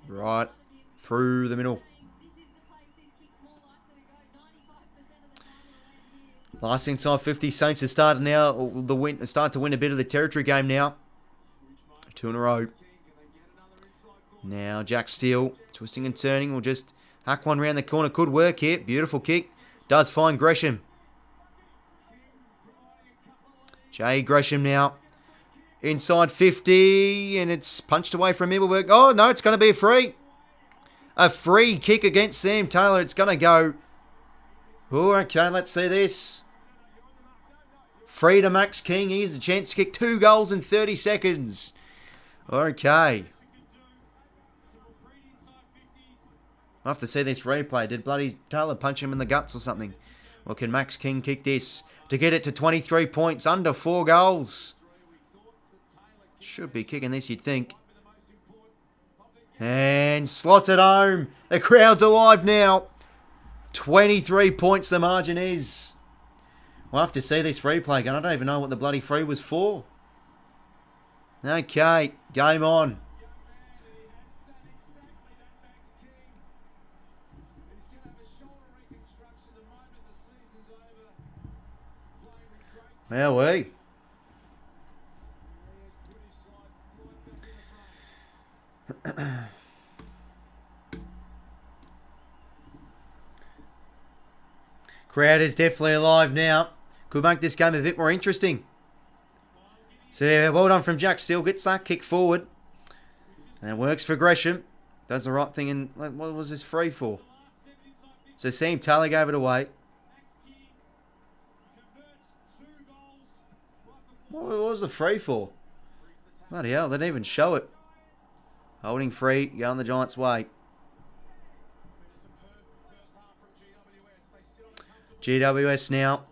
Right through the middle. Last inside 50. Saints have started now. Starting to win a bit of the territory game now. Two in a row. Now Jack Steele twisting and turning. Will just hack one round the corner. Could work here. Beautiful kick. Does find Gresham. Jay Gresham now. Inside 50. And it's punched away from Middleburg. Oh, no, it's going to be a free. A free kick against Sam Taylor. It's going to go. Oh, okay, let's see this. Free to Max King. Here's the chance to kick 2 goals in 30 seconds. Okay. I'll have to see this replay. Did bloody Taylor punch him in the guts or something? Or can Max King kick this to get it to 23 points, under 4 goals? Should be kicking this, you'd think. And slots it home. The crowd's alive now. 23 points the margin is. We'll have to see this replay again. I don't even know what the bloody free was for. Okay, game on. Now we. Crowd is definitely alive now. Could make this game a bit more interesting. So yeah, well done from Jack Steele. Gets that kick forward. And it works for Gresham. Does the right thing. And what was this free for? So Sam Taylor gave it away. What was the free for? Bloody hell, they didn't even show it. Holding free, going the Giants' way. GWS now.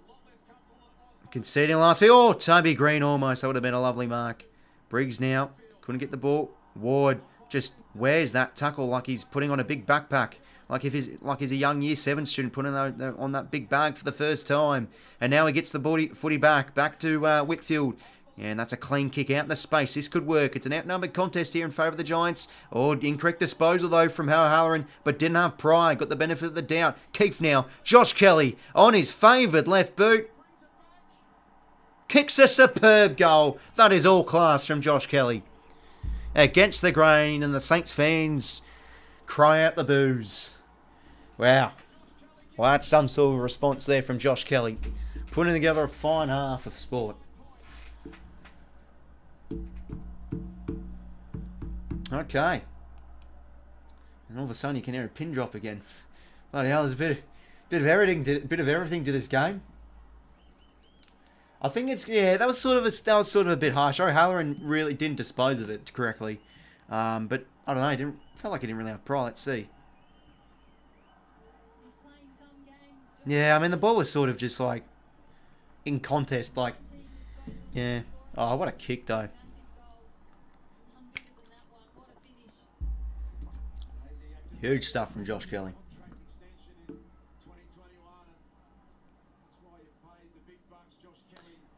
Conceding last few. Oh, Toby Green almost. That would have been a lovely mark. Briggs now. Couldn't get the ball. Ward just wears that tackle like he's putting on a big backpack. Like he's a young Year 7 student putting on that big bag for the first time. And now he gets the footy back to Whitfield. And that's a clean kick out in the space. This could work. It's an outnumbered contest here in favour of the Giants. Oh, incorrect disposal, though, from O'Halloran, but didn't have pride. Got the benefit of the doubt. Keefe now. Josh Kelly on his favoured left boot. Kicks a superb goal. That is all class from Josh Kelly. Against the grain, and the Saints fans cry out the boos. Wow. Well, that's some sort of response there from Josh Kelly. Putting together a fine half of sport. Okay. And all of a sudden you can hear a pin drop again. Bloody hell, there's a bit of everything to this game. I think it's that was sort of a bit harsh. O'Halloran really didn't dispose of it correctly. But I don't know, felt like he didn't really have pride. Let's see. Yeah, I mean the ball was sort of just like in contest, like yeah. Oh, what a kick though. Huge stuff from Josh Kelly.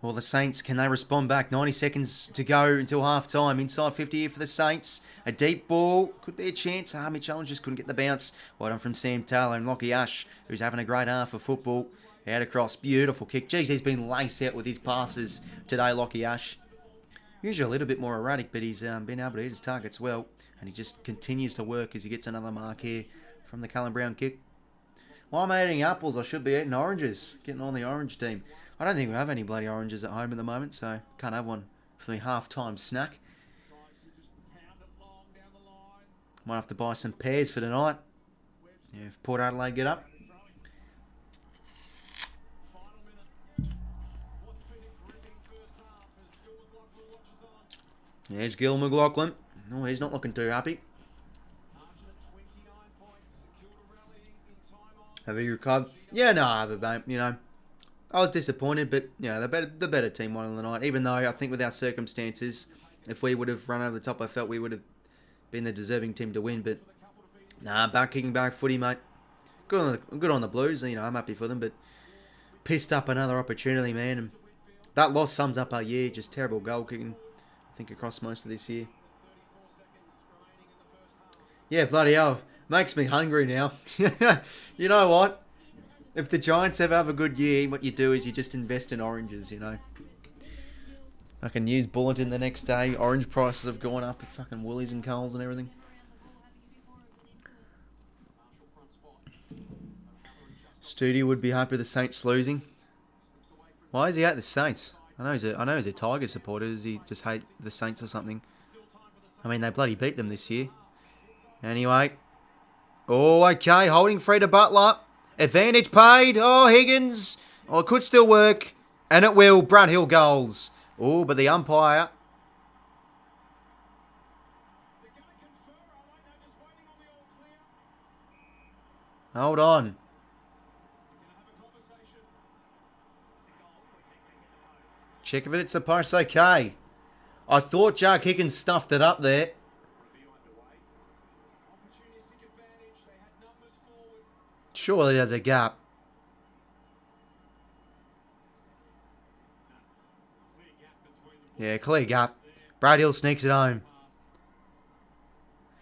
Well, the Saints, can they respond back? 90 seconds to go until half-time. Inside 50 here for the Saints. A deep ball. Could be a chance. Mitchell just couldn't get the bounce. Well done from Sam Taylor and 𝐼𝐻𝐿𝐴, who's having a great half of football. Out across. Beautiful kick. Geez, he's been laced out with his passes today, 𝐼𝐻𝐿𝐴. Usually a little bit more erratic, but he's been able to hit his targets well. And he just continues to work as he gets another mark here from the Cullen Brown kick. While I'm eating apples, I should be eating oranges. Getting on the orange team. I don't think we have any bloody oranges at home at the moment, so can't have one for the half-time snack. Might have to buy some pears for tonight. Yeah, if Port Adelaide get up. There's Gil McLaughlin. No, he's not looking too happy. Have you recovered? Yeah, no, I have, mate. You know, I was disappointed, but you know, the better team won on the night. Even though I think with our circumstances, if we would have run over the top, I felt we would have been the deserving team to win. But nah, kicking back footy, mate. Good on the Blues. You know, I'm happy for them, but pissed up another opportunity, man. And that loss sums up our year. Just terrible goal kicking, I think, across most of this year. Yeah, bloody hell. Makes me hungry now. You know what? If the Giants ever have a good year, what you do is you just invest in oranges, you know. I can use bulletin the next day. Orange prices have gone up at fucking Woolies and Coles and everything. Studi would be happy with the Saints losing. Why is he at the Saints? I know he's a Tiger supporter. Does he just hate the Saints or something? I mean, they bloody beat them this year. Anyway. Oh, okay. Holding free to Butler. Advantage paid. Oh, Higgins. Oh, it could still work. And it will. Brad Hill goals. Oh, but the umpire. Hold on. Check if it's supposed okay. I thought Jack Higgins stuffed it up there. Surely there's a gap. Yeah, clear gap. Brad Hill sneaks it home.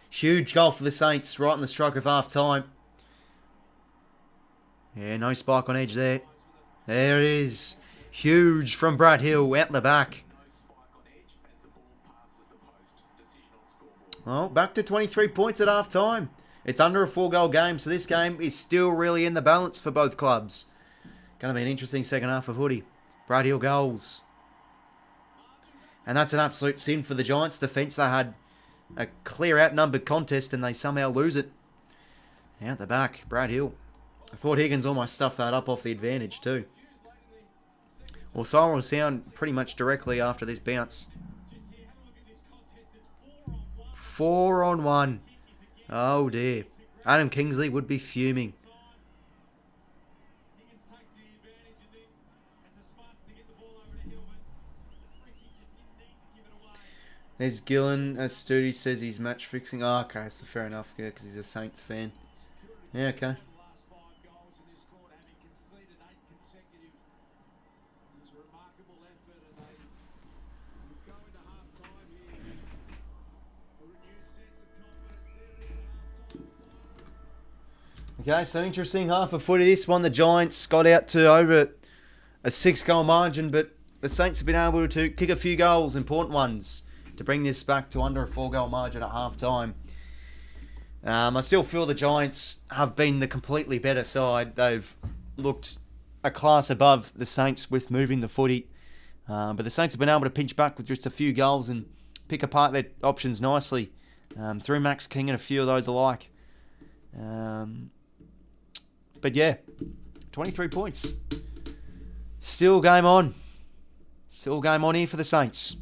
Huge goal for the Saints right in the stroke of half time. Yeah, no spike on edge there. There it is. Huge from Brad Hill out the back. Well, back to 23 points at half time. It's under a 4-goal game, so this game is still really in the balance for both clubs. Going to be an interesting second half of footy. Brad Hill goals. And that's an absolute sin for the Giants' defence. They had a clear outnumbered contest and they somehow lose it. Out the back, Brad Hill. I thought Higgins almost stuffed that up off the advantage too. Well, siren will sound pretty much directly after this bounce. 4-on-1. Oh dear. Adam Kingsley would be fuming. There's Gillen. As Studi says, he's match fixing. Oh, okay, so fair enough. Yeah, because he's a Saints fan. Yeah, okay. Last 5 goals in this quarter, having conceded 8 consecutive. It's a remarkable effort, and they go into half-time here. A renewed sense of confidence. There is the half-time sign. Okay, so interesting half of footy. This one, the Giants got out to over a 6-goal margin, but the Saints have been able to kick a few goals, important ones, to bring this back to under a 4-goal margin at half-time. I still feel the Giants have been the completely better side. They've looked a class above the Saints with moving the footy. But the Saints have been able to pinch back with just a few goals and pick apart their options nicely. Through Max King and a few of those alike. But yeah, 23 points. Still game on. Still game on here for the Saints.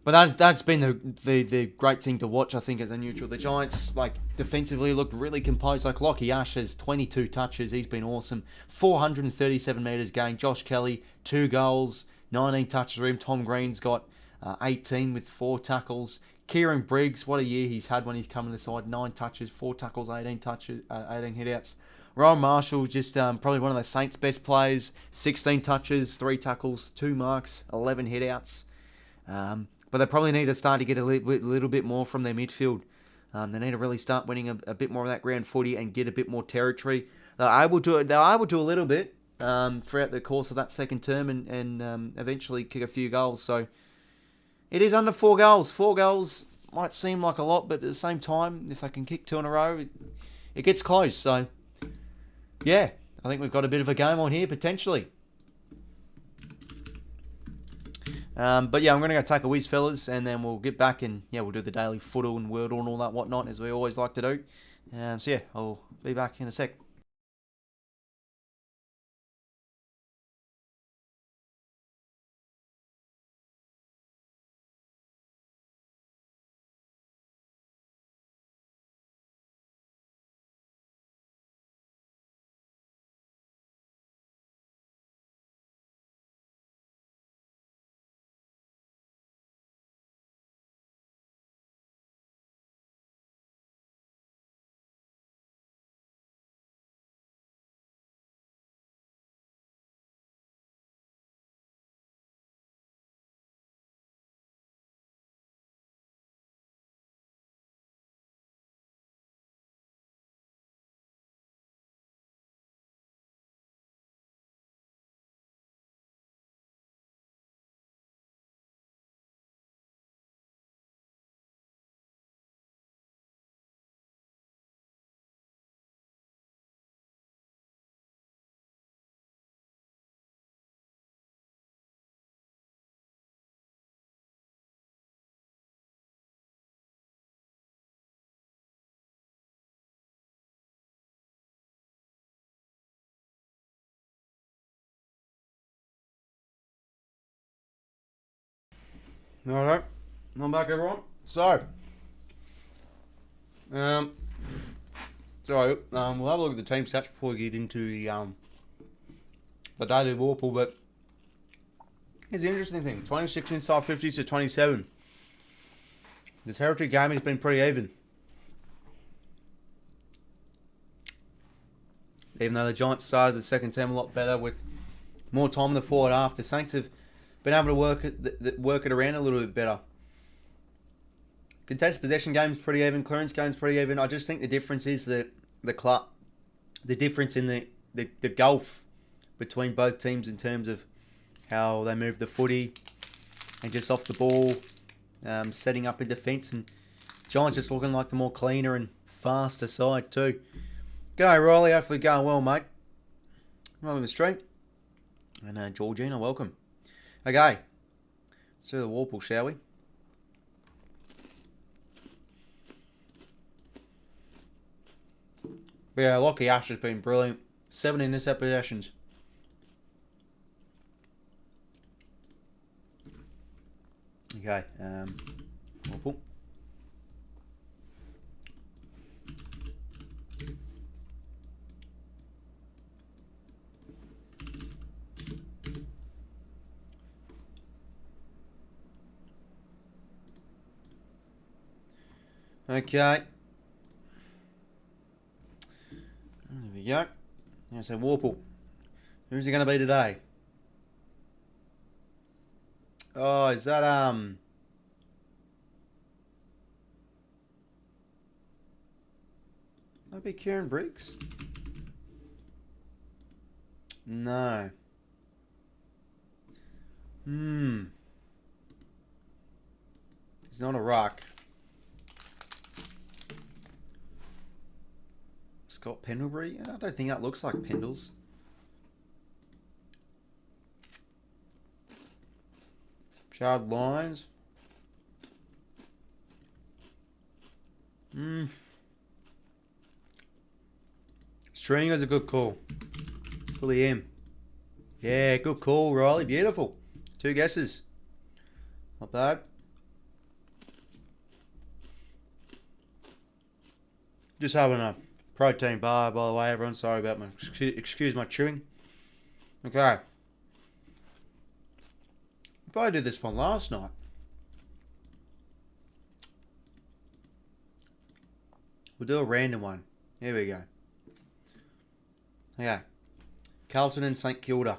But that's been the great thing to watch, I think, as a neutral. The Giants, like, defensively look really composed. Like, Lachie Asher's 22 touches. He's been awesome. 437 metres gained. Josh Kelly, 2 goals, 19 touches for him. Tom Green's got 18 with 4 tackles. Kieran Briggs, what a year he's had when he's come to the side. 9 touches, 4 tackles, 18 hitouts. Ryan Marshall, just probably one of the Saints' best players. 16 touches, 3 tackles, 2 marks, 11 hitouts. But they probably need to start to get a little bit more from their midfield. They need to really start winning a bit more of that ground footy and get a bit more territory. They're able to a little bit throughout the course of that second term and eventually kick a few goals. So it is under 4 goals. 4 goals might seem like a lot, but at the same time, if they can kick 2 in a row, it gets close. So yeah, I think we've got a bit of a game on here potentially. But yeah, I'm going to go take a whiz, fellas, and then we'll get back and yeah, we'll do the daily footle and wordle and all that whatnot, as we always like to do. So yeah, I'll be back in a sec. Alright, I'm back, everyone. So, we'll have a look at the team stats before we get into the daily Warple, but here's the interesting thing. 26 inside 50s to 27. The territory game has been pretty even. Even though the Giants started the second term a lot better with more time in the forward half, the Saints have been able to work it around a little bit better. Contested possession game's pretty even. Clearance game's pretty even. I just think the difference is the difference in the gulf between both teams in terms of how they move the footy and just off the ball, setting up in defence. And Giants just looking like the more cleaner and faster side too. G'day Riley, hopefully going well, mate. Welcome to the stream. And Georgina, welcome. Okay, let's do the Warple, shall we? But yeah, Lachie Asher's been brilliant. 7 intercept possessions. Okay, Warple. Okay. There we go. Now so 𝐓𝐴𝐿. Who's it going to be today? Oh, is that Might be Kieran Briggs? No. He's not a rock. Scott Pendlebury? I don't think that looks like Pendles. Shard Lines. Stringer's a good call. Fully him. Yeah, good call, Riley. Beautiful. 2 guesses. Not bad. Just having a protein bar, by the way, everyone. Sorry about my... Excuse my chewing. Okay. I did this one last night. We'll do a random one. Here we go. Okay. Carlton and St Kilda.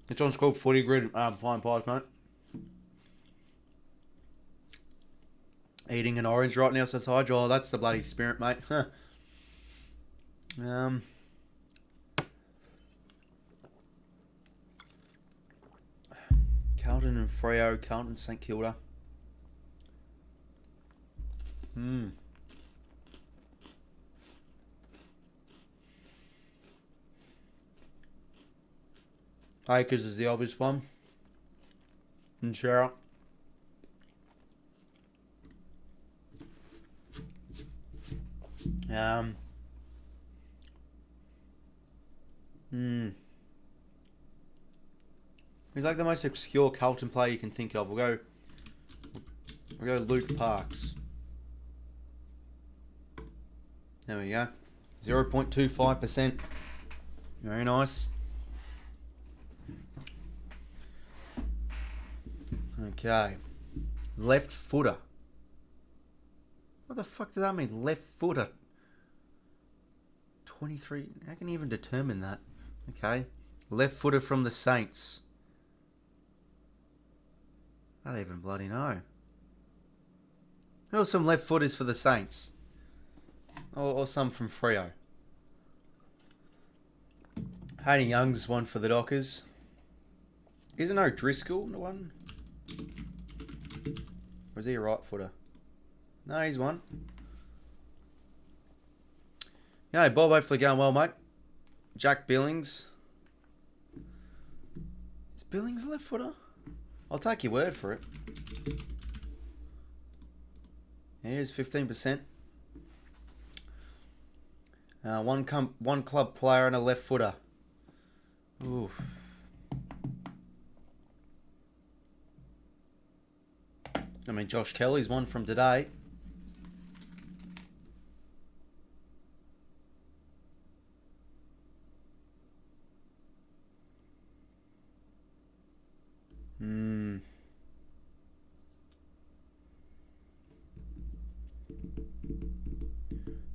It's on School Footy Grid. Fine pies, mate. Eating an orange right now, says hi, Joel. That's the bloody spirit, mate. Huh. Carlton and Freo. Carlton, St Kilda. Acres is the obvious one. And Shara. He's like the most obscure Carlton player you can think of. We'll go Luke Parks. There we go. 0.25%. Very nice. Okay. Left footer. What the fuck does that mean? Left footer. 23. How can you even determine that? Okay. Left footer from the Saints. I don't even bloody know. There were some left footers for the Saints. Or some from Freo. Hayden Young's one for the Dockers. Isn't O'Driscoll the one? Or is he a right footer? No, he's one. Yeah, Bob, hopefully going well, mate. Jack Billings. Is Billings a left footer? I'll take your word for it. Here's 15%. One club player and a left footer. Oof. I mean, Josh Kelly's one from today.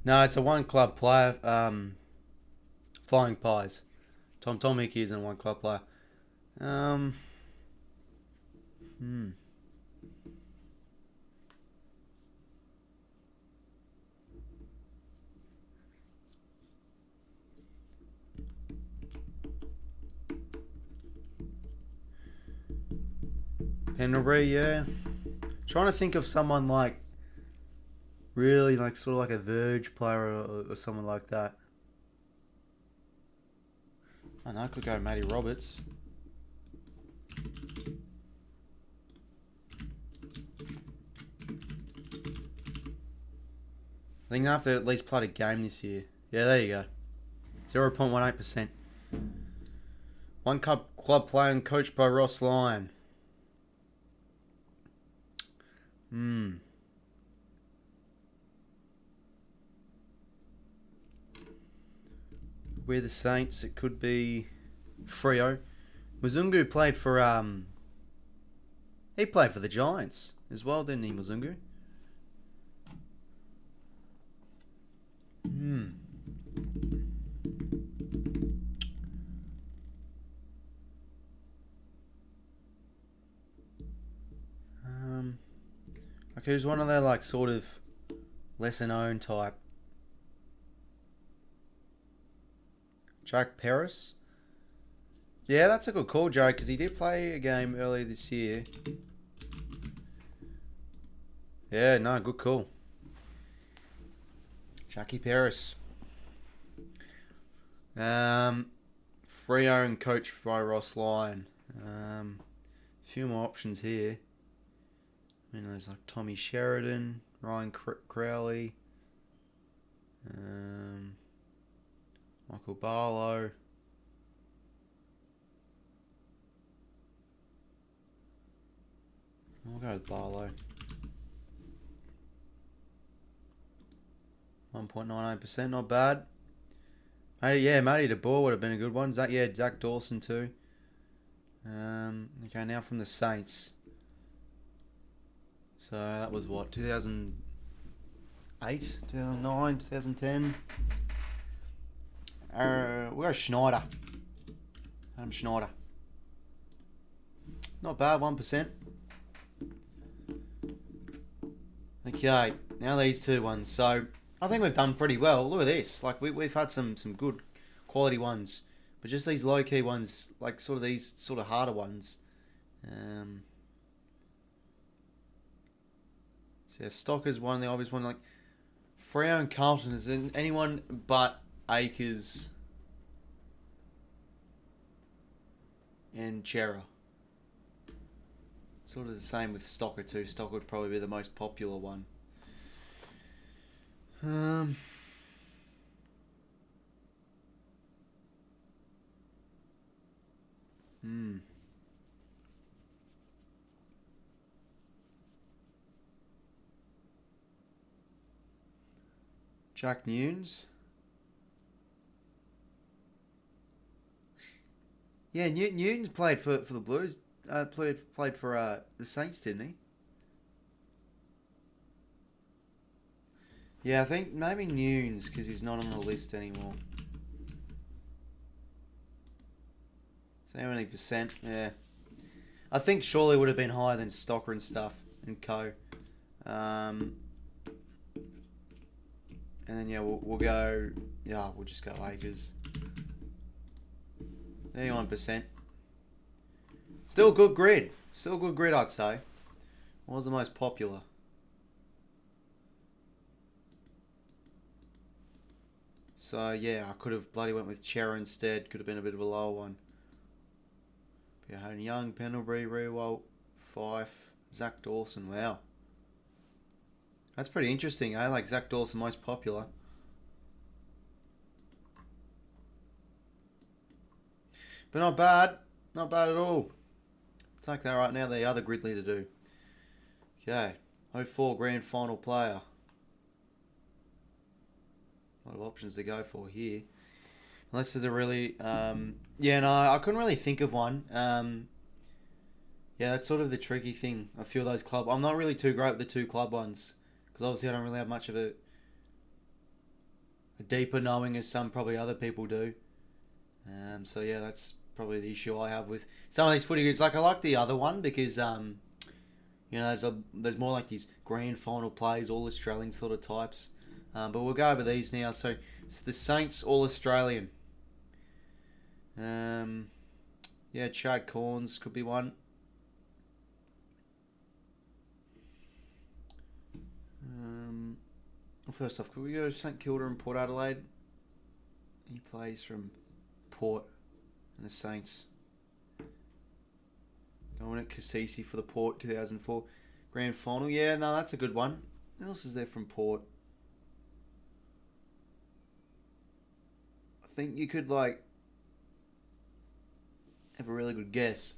No, it's a one club player. Flying Pies. Tom Hickey isn't a one club player. Pendlebury, yeah. Trying to think of someone like really like sort of like a Verge player or someone like that. I know, I could go Matty Roberts. I think they have to at least play a game this year. Yeah, there you go. 0.18%. One club player and coached by Ross Lyon. We're the Saints. It could be Freo. Muzungu played for he played for the Giants as well, didn't he, Muzungu? Okay, who's one of their like sort of lesser known type? Jack Paris? Yeah, that's a good call, Joe, because he did play a game earlier this year. Yeah, no, good call. Jackie Paris. Freo and coached by Ross Lyon. A few more options here. I mean, there's like Tommy Sheridan, Ryan Crowley, Michael Barlow. We'll go with Barlow. 1.98%, not bad. Matty DeBoer would have been a good one. Zach Dawson too. Okay, now from the Saints. So that was what, 2008, 2009, 2010. We'll go Schneider. Adam Schneider. Not bad, 1%. Okay, now these two ones. So I think we've done pretty well. Look at this. Like we've had some good quality ones, but just these low key ones, like sort of these sort of harder ones. So yeah, Stocker's one, the obvious one. Like Freo and Carlton, is anyone but Akers and Chera. Sort of the same with Stocker too. Stocker would probably be the most popular one. Jack Nunes. Yeah, Nunes played for the Blues. Played for the Saints, didn't he? Yeah, I think maybe Nunes because he's not on the list anymore. 70%. Yeah, I think surely would have been higher than Stocker and stuff and co. And then yeah, we'll go. Yeah, we'll just go Akers. 31%. Still a good grid. Still a good grid, I'd say. What was the most popular? So yeah, I could have bloody went with Chera instead. Could have been a bit of a lower one. But yeah, Young, Pendlebury, Rewalt, Fife, Zach Dawson. Wow. That's pretty interesting, eh? Like Zach Dawson, most popular. But not bad. Not bad at all. Take that right now, the other grid leader do. Okay. 04 grand final player. A lot of options to go for here. Unless there's a really... yeah, no, I couldn't really think of one. Yeah, that's sort of the tricky thing. I feel those club... I'm not really too great with the two club ones. Because obviously I don't really have much of a deeper knowing as some probably other people do. So yeah, that's probably the issue I have with some of these footy grids. Like I like the other one because you know there's more like these grand final plays, all Australian sort of types. But we'll go over these now. So it's the Saints All Australian. Yeah, Chad Corns could be one. First off, could we go to St Kilda and Port Adelaide? He plays from Port and the Saints. 𝐬𝐿𝐼 for the Port 2004 grand final. Yeah, no, that's a good one. Who else is there from Port? I think you could like have a really good guess.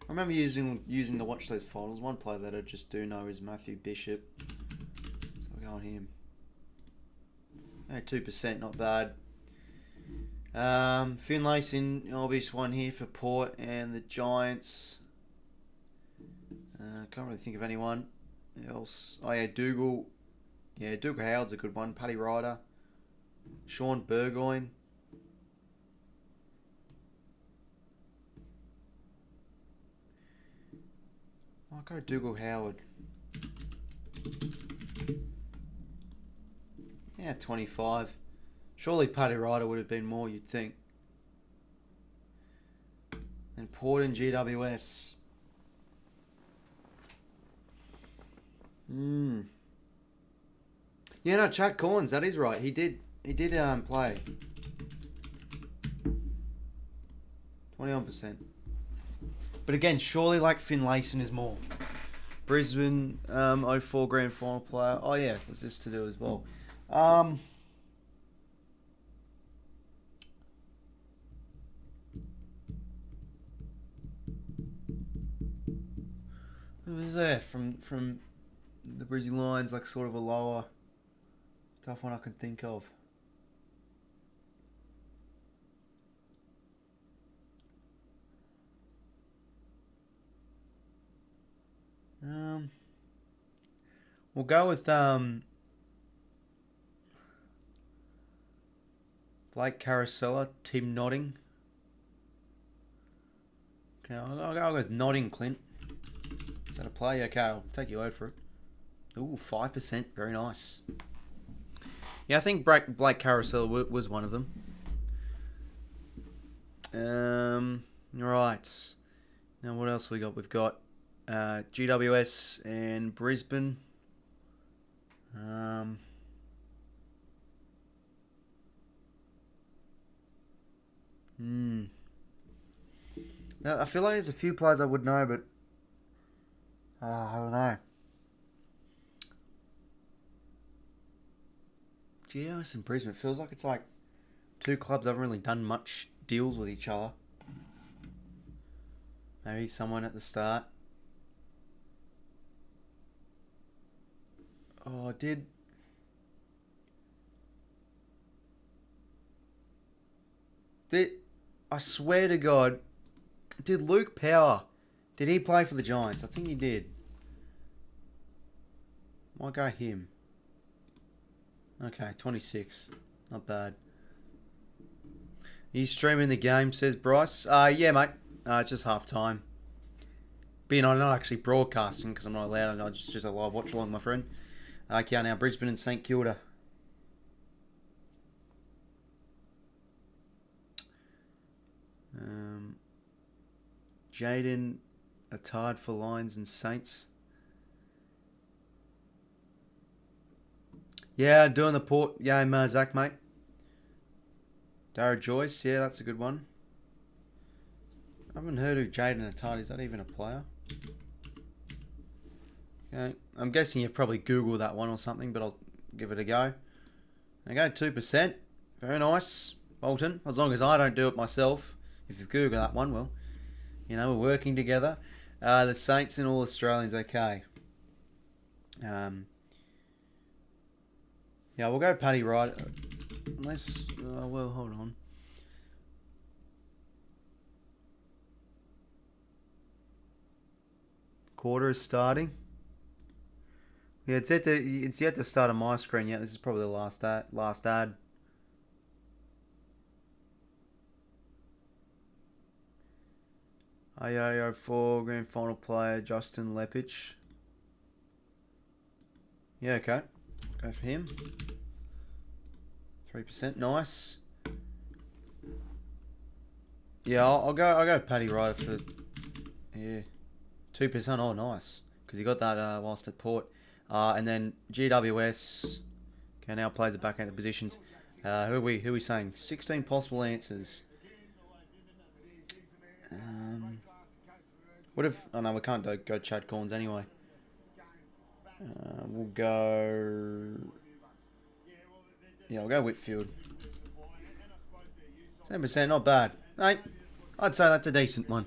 I remember using to watch those finals. One player that I just do know is Matthew Bishop. So I'll go on him. 2%, not bad. Finlayson, obvious one here for Port, and the Giants. Can't really think of anyone else. Oh yeah, Dougal. Yeah, 𝐓𝐿𝐻𝐼𝐸 a good one. Paddy Ryder. Sean Burgoyne. I'll go Dougal Howard. Yeah, 25. Surely Paddy Ryder would have been more, you'd think. And Port and GWS. Yeah, no, Chad Corns, that is right. He did play. 21%. But again, surely like Finlayson is more. Brisbane 04 grand final player. Oh yeah, there's this to do as well. Who was there from the Brisbane Lions? Like sort of a lower, tough one I can think of. We'll go with Blake Caracella, Tim Nodding. Okay, I'll go with Nodding, Clint. Is that a play? Okay, I'll take your word for it. Ooh, 5%. Very nice. Yeah, I think Blake Caracella was one of them. Right. Now, what else we got? We've got GWS and Brisbane. Now, I feel like there's a few players I would know, but I don't know. GWS and Brisbane, it feels like it's like two clubs haven't really done much deals with each other. Maybe someone at the start. Oh, I swear to God, did Luke Power, did he play for the Giants? I think he did. Might go him. Okay, 26. Not bad. Are you streaming the game, says Bryce? Yeah, mate. It's just half time. Being I'm not actually broadcasting because I'm not allowed. I just a live watch along, my friend. Okay, now Brisbane and St Kilda. Jaden are tied for Lions and Saints. Yeah, doing the Port game, Zach, mate. Dara Joyce, yeah, that's a good one. I haven't heard of Jaden Atard. Is that even a player? Okay, I'm guessing you've probably Googled that one or something, but I'll give it a go. Okay, 2%. Very nice, Bolton. As long as I don't do it myself. If you Google that one, well, you know, we're working together. The Saints and all Australians, okay. Yeah, we'll go Paddy Ryder. Unless, well, hold on. Quarter is starting. Yeah, it's yet to start on my screen yet. This is probably the last ad. AO4 grand final player Justin 𝐬𝐿𝐻𝐼𝐸. Yeah, okay. Go for him. 3%, nice. Yeah, I'll go Paddy Ryder for 2%. Oh, nice, because he got that whilst at Port. And then GWS. Okay, now plays the back end of positions. Who are we saying? 16 possible answers. What if? Oh no, we can't go Chad Corns anyway. We'll go. Yeah, we'll go Whitfield. 10%, not bad. Hey, I'd say that's a decent one.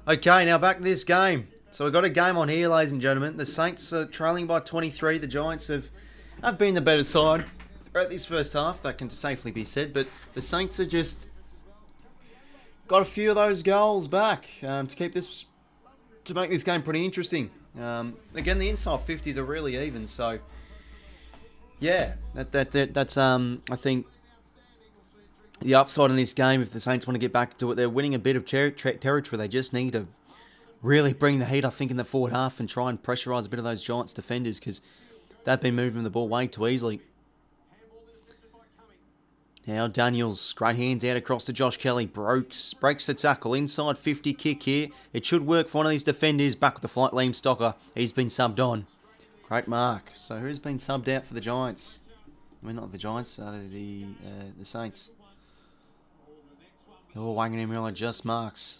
Okay, now back to this game. So we've got a game on here, ladies and gentlemen. The Saints are trailing by 23. The Giants have been the better side. at this first half, that can safely be said, but the Saints are just got a few of those goals back to make this game pretty interesting. Again, the inside 50s are really even, so yeah, that's I think the upside in this game. If the Saints want to get back to it, they're winning a bit of territory. They just need to really bring the heat, I think, in the forward half and try and pressurise a bit of those Giants defenders, because they've been moving the ball way too easily. Now Daniels, great hands out across to Josh Kelly, breaks the tackle, inside 50 kick here. It should work for one of these defenders. Back with the flight, 𝐼𝐴𝐶𝐸. He's been subbed on. Great mark. So who's been subbed out for the Giants? I mean, not the Giants, the Saints. Oh, 𝐼𝐴𝐶𝐸 just marks.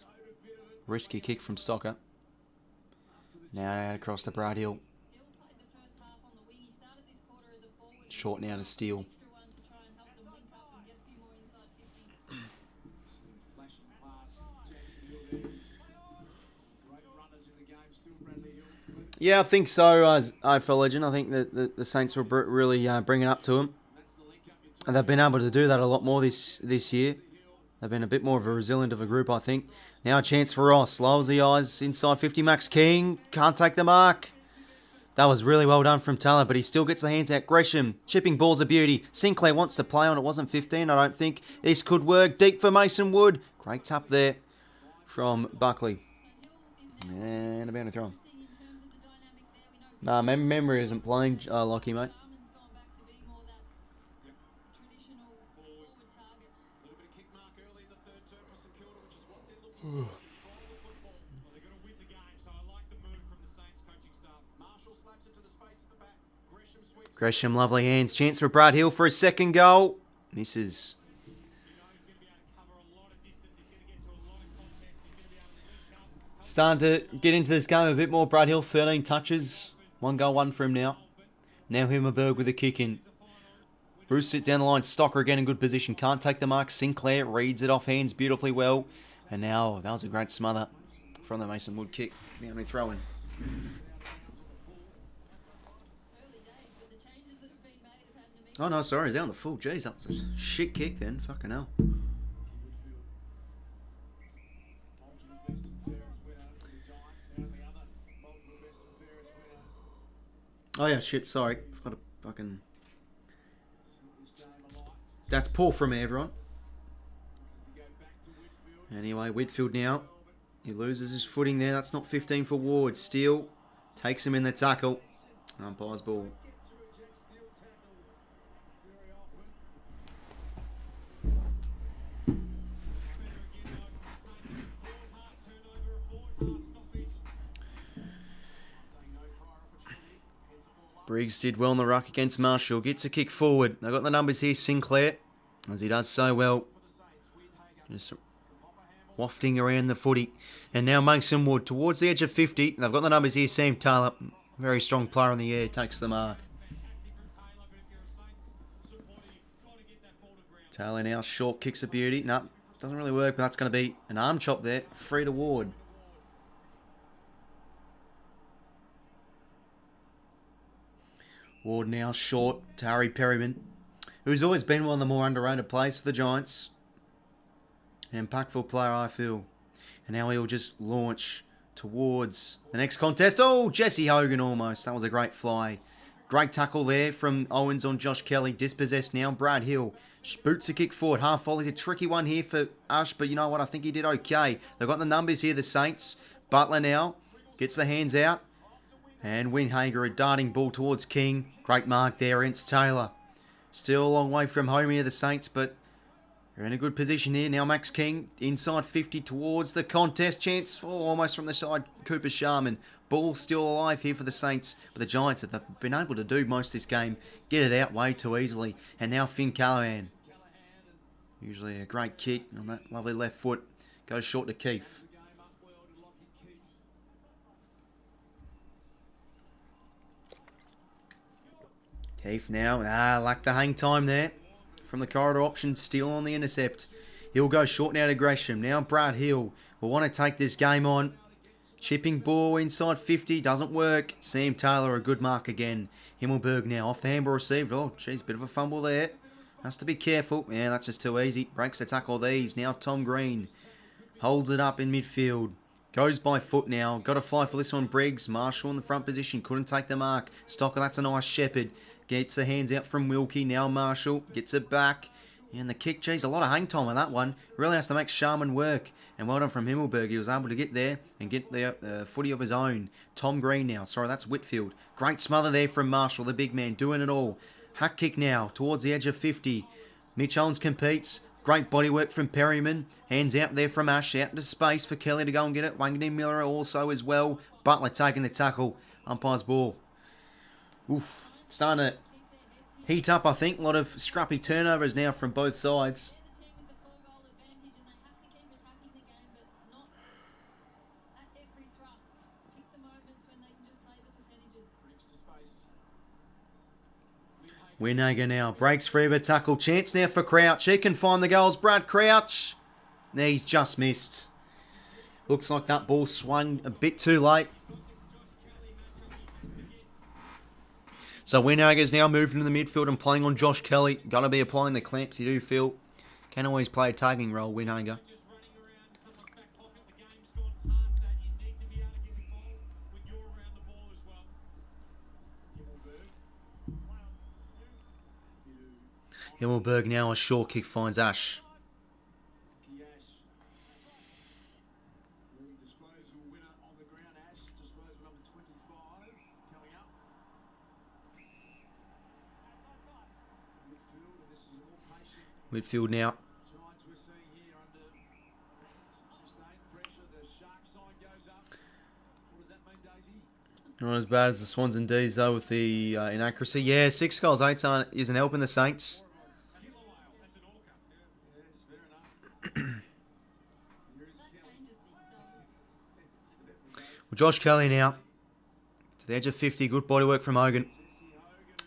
Risky kick from 𝐼𝐶𝐸. Now out across to Brad Hill. Short now to Steele. Yeah, I think so, as AFL legend. I think that the Saints were really bringing up to him. And they've been able to do that a lot more this year. They've been a bit more of a resilient of a group, I think. Now a chance for Ross. Lowers the eyes. Inside 50, Max King. Can't take the mark. That was really well done from Taylor, but he still gets the hands out. Gresham, chipping ball's a beauty. Sinclair wants to play on. It wasn't 15, I don't think. This could work. Deep for Mason Wood. Great tap there from Buckley. And about to throw him. Nah, memory isn't playing, Lockie, mate. Gresham, lovely hands. Chance for Brad Hill for a second goal. Misses. Starting to get into this game a bit more. Brad Hill, 13 touches. 1 goal, 1 for him now. Now 𝐼𝐴𝐶𝐸 with a kick in. Bruce sit down the line. Stocker again in good position. Can't take the mark. Sinclair reads it off hands beautifully well. And now that was a great smother from the Mason Wood kick. The only throw in. Oh no, sorry, he's out on the full. Jeez, that was a shit kick then. Fucking hell. Oh yeah, shit, sorry. Forgot to fucking... That's poor from me, everyone. Anyway, Whitfield now. He loses his footing there. That's not 15 for Ward. Steele takes him in the tackle. Umpire's ball. Briggs did well in the ruck against Marshall. Gets a kick forward. They've got the numbers here. Sinclair, as he does so well. Just wafting around the footy. And now Mason Wood towards the edge of 50. They've got the numbers here. Sam Taylor, very strong player in the air, takes the mark. Taylor now short kicks a beauty. No, doesn't really work, but that's going to be an arm chop there. Free to Ward. Ward now short to Harry Perryman, who's always been one of the more underrated players for the Giants. An impactful player, I feel. And now he'll just launch towards the next contest. Oh, Jesse Hogan almost. That was a great fly. Great tackle there from Owens on Josh Kelly. Dispossessed now. Brad Hill boots a kick forward. Half volley's a tricky one here for Ush, but you know what? I think he did okay. They've got the numbers here, the Saints. Butler now gets the hands out. And Winhager, a darting ball towards King. Great mark there against Taylor. Still a long way from home here, the Saints, but they're in a good position here. Now Max King, inside 50 towards the contest. Chance for almost from the side, 𝐵𝐶𝐸. Ball still alive here for the Saints, but the Giants have been able to do most of this game. Get it out way too easily. And now Finn Callahan. Usually a great kick on that lovely left foot. Goes short to Keith. Keith now, lacked the hang time there from the corridor option, still on the intercept. He'll go short now to Gresham. Now Brad Hill will want to take this game on. Chipping ball inside 50. Doesn't work. Sam Taylor, a good mark again. 𝐓𝐿𝐴 now off the handball received. Oh, geez, bit of a fumble there. Has to be careful. Yeah, that's just too easy. Breaks the tackle these. Now Tom Green holds it up in midfield. Goes by foot now. Got to fly for this one. Briggs. Marshall in the front position. Couldn't take the mark. Stocker, that's a nice Shepherd. Gets the hands out from 𝐓𝐿𝐴. Now Marshall gets it back. And the kick, geez, a lot of hang time on that one. Really has to make Sharman work. And well done from 𝐓𝐿𝐴. He was able to get there and get the footy of his own. Tom Green now. Sorry, that's Whitfield. Great smother there from Marshall, the big man, doing it all. Hack kick now towards the edge of 50. Mitch Owens competes. Great body work from Perryman. Hands out there from Ash. Out into space for Kelly to go and get it. 𝐻𝐿𝐴 Miller also as well. Butler taking the tackle. Umpire's ball. Oof. Starting to heat up, I think. A lot of scrappy turnovers now from both sides. 𝐻𝐿𝐴 now breaks free of a tackle. Chance now for Crouch. He can find the goals. Brad Crouch. He's just missed. Looks like that ball swung a bit too late. So 𝐻𝐿𝐴's now moving to the midfield and playing on Josh Kelly. Going to be applying the clamps, you do feel. Can always play a tagging role, 𝐻𝐿𝐴. 𝐓𝐿𝐴 now a short kick finds Ash. Whitfield now. Not as bad as the Swans and D's though with the inaccuracy. Yeah, 6 goals, 8 isn't helping the Saints. Well, Josh Kelly now to the edge of 50. Good body work from Hogan.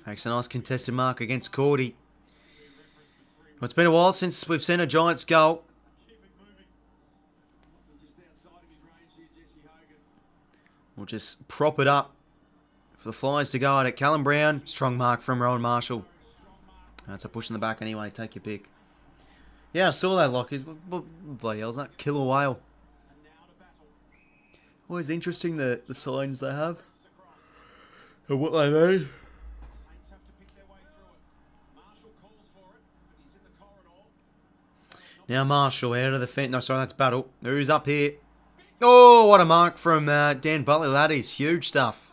Makes a nice contested mark against 𝐸𝐷𝐿. Well, it's been a while since we've seen a Giants goal. We'll just prop it up for the Flyers to go at it. Callum Brown, strong mark from Rowan Marshall. That's a push in the back anyway. Take your pick. Yeah, I saw that, Lockie. What bloody hell is that? Killer whale. Always interesting the signs they have and what they mean. Now Marshall out of the fence. No, sorry, that's Battle. Who's up here? Oh, what a mark from Dan Butler. That is huge stuff.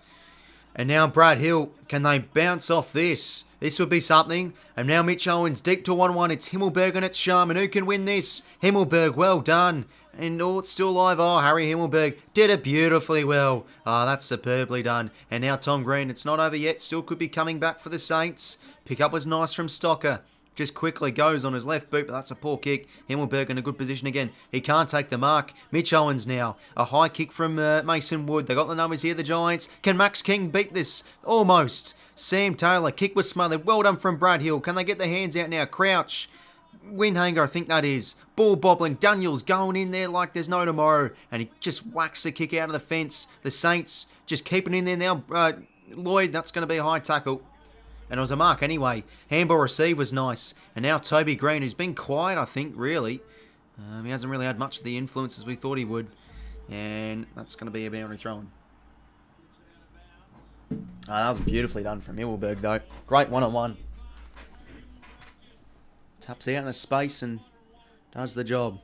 And now Brad Hill. Can they bounce off this? This would be something. And now Mitch Owens deep to 1-1. It's 𝐓𝐿𝐴 and it's Sharman. Who can win this? 𝐓𝐿𝐴, well done. And oh, it's still alive. Oh, Harry 𝐓𝐿𝐴 did it beautifully well. Oh, that's superbly done. And now Tom Green. It's not over yet. Still could be coming back for the Saints. Pick up was nice from Stocker. Just quickly goes on his left boot, but that's a poor kick. 𝐓𝐿𝐴 in a good position again. He can't take the mark. Mitch Owens now. A high kick from Mason Wood. They got the numbers here, the Giants. Can Max King beat this? Almost. Sam Taylor. Kick was smothered. Well done from Brad Hill. Can they get their hands out now? Crouch. Windhanger, I think that is. Ball bobbling. Daniels going in there like there's no tomorrow. And he just whacks the kick out of the fence. The Saints just keeping in there now. Lloyd, that's going to be a high tackle. And it was a mark anyway. Handball receive was nice. And now Toby Green, who's been quiet, I think, really. He hasn't really had much of the influence as we thought he would. And that's going to be a boundary throw-in. That was beautifully done from 𝐓𝐿𝐴, though. Great one-on-one. Taps out in the space and does the job.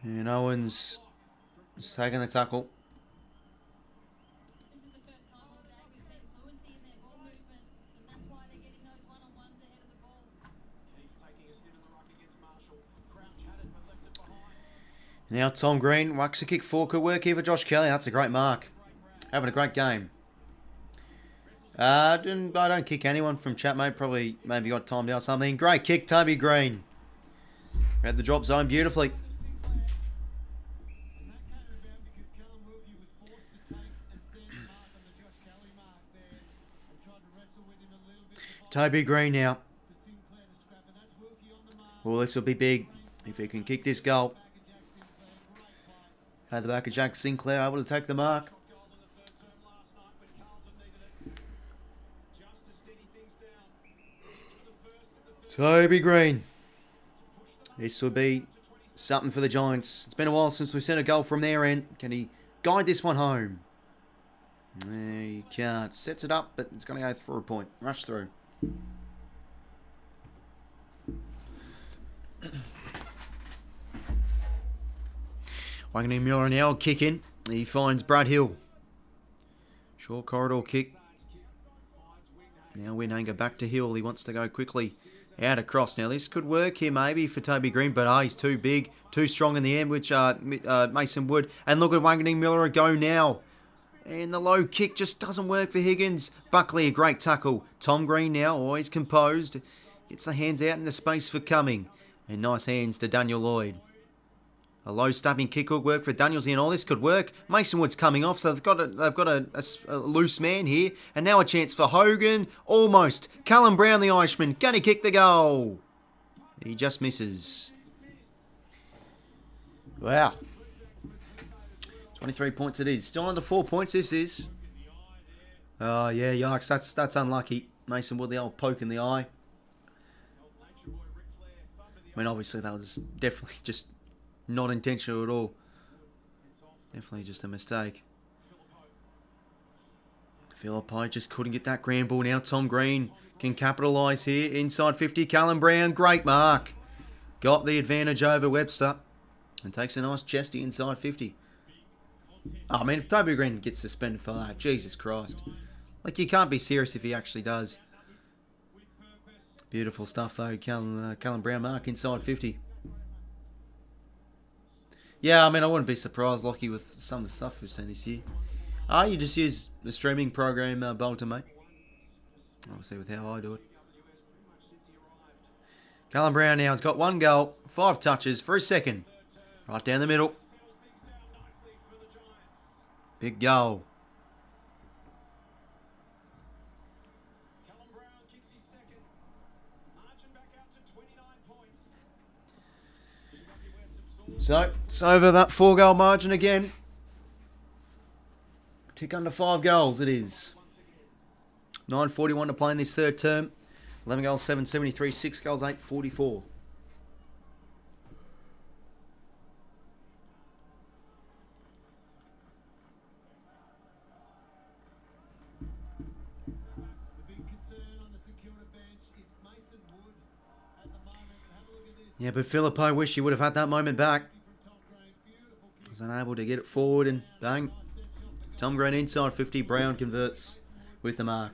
And Owens is taking the tackle. This is the first time all day we've seen fluency in their ball movement, and that's why they're getting those one-on-ones ahead of the ball. Keith taking a Now Tom Green, 𝐼𝐶𝐞 𝐎𝐥𝐿 work here for Josh Kelly. That's a great mark. Having a great game. I don't kick anyone from chat, mate. Probably maybe got timed out or something. Great kick, Toby Green. Read the drop zone beautifully. Toby Green now. Well, this will be big if he can kick this goal. Had the back of Jack Sinclair able to take the mark. Toby Green. This will be something for the Giants. It's been a while since we've seen a goal from their end. Can he guide this one home? He can't. Sets it up, but it's going to go for a point. Rush through. 𝐼𝐴𝐿𝐴 Muller now kick in. He finds Brad Hill. Short corridor kick. Now 𝐼𝐴𝐿𝐴 back to Hill. He wants to go quickly out across. Now this could work here maybe for Toby Green, but he's too big, too strong in the end, which Mason Wood. And look at 𝐼𝐴𝐿𝐴 Muller go now. And the low kick just doesn't work for Higgins. Buckley, a great tackle. Tom Green now, always composed. Gets the hands out in the space for Cumming. And nice hands to Daniel Lloyd. A low stabbing kick will work for Daniels and all this could work. Mason Wood's coming off, so they've got a loose man here. And now a chance for Hogan. Almost. Callum Brown, the Irishman, gonna kick the goal. He just misses. Wow. 23 points it is. Still under 4 points this is. Oh yeah, yikes. That's unlucky. Mason Wood, the old poke in the eye. I mean, obviously that was definitely just not intentional at all. Definitely just a mistake. 𝐵𝐿𝐴 just couldn't get that grand ball. Now Tom Green can capitalise here. Inside 50, Callum Brown. Great mark. Got the advantage over Webster. And takes a nice chesty inside 50. Oh, man, if Toby Green gets suspended for that, Jesus Christ. Like, you can't be serious if he actually does. Beautiful stuff, though. Callum Brown mark inside 50. Yeah, I mean, I wouldn't be surprised, Lockie, with some of the stuff we've seen this year. You just use the streaming program, Bolton, mate. Obviously, with how I do it. Callum Brown now has got 1 goal, 5 touches for a second. Right down the middle. Big goal. So, it's over that 4-goal margin again. Tick under 5 goals it is. 9:41 to play in this third term. 11 goals, 773, 6 goals, 844. Yeah, but 𝐵𝐿𝐴 wish he would have had that moment back. Was unable to get it forward and bang. Tom Green inside 50. Brown converts with the mark.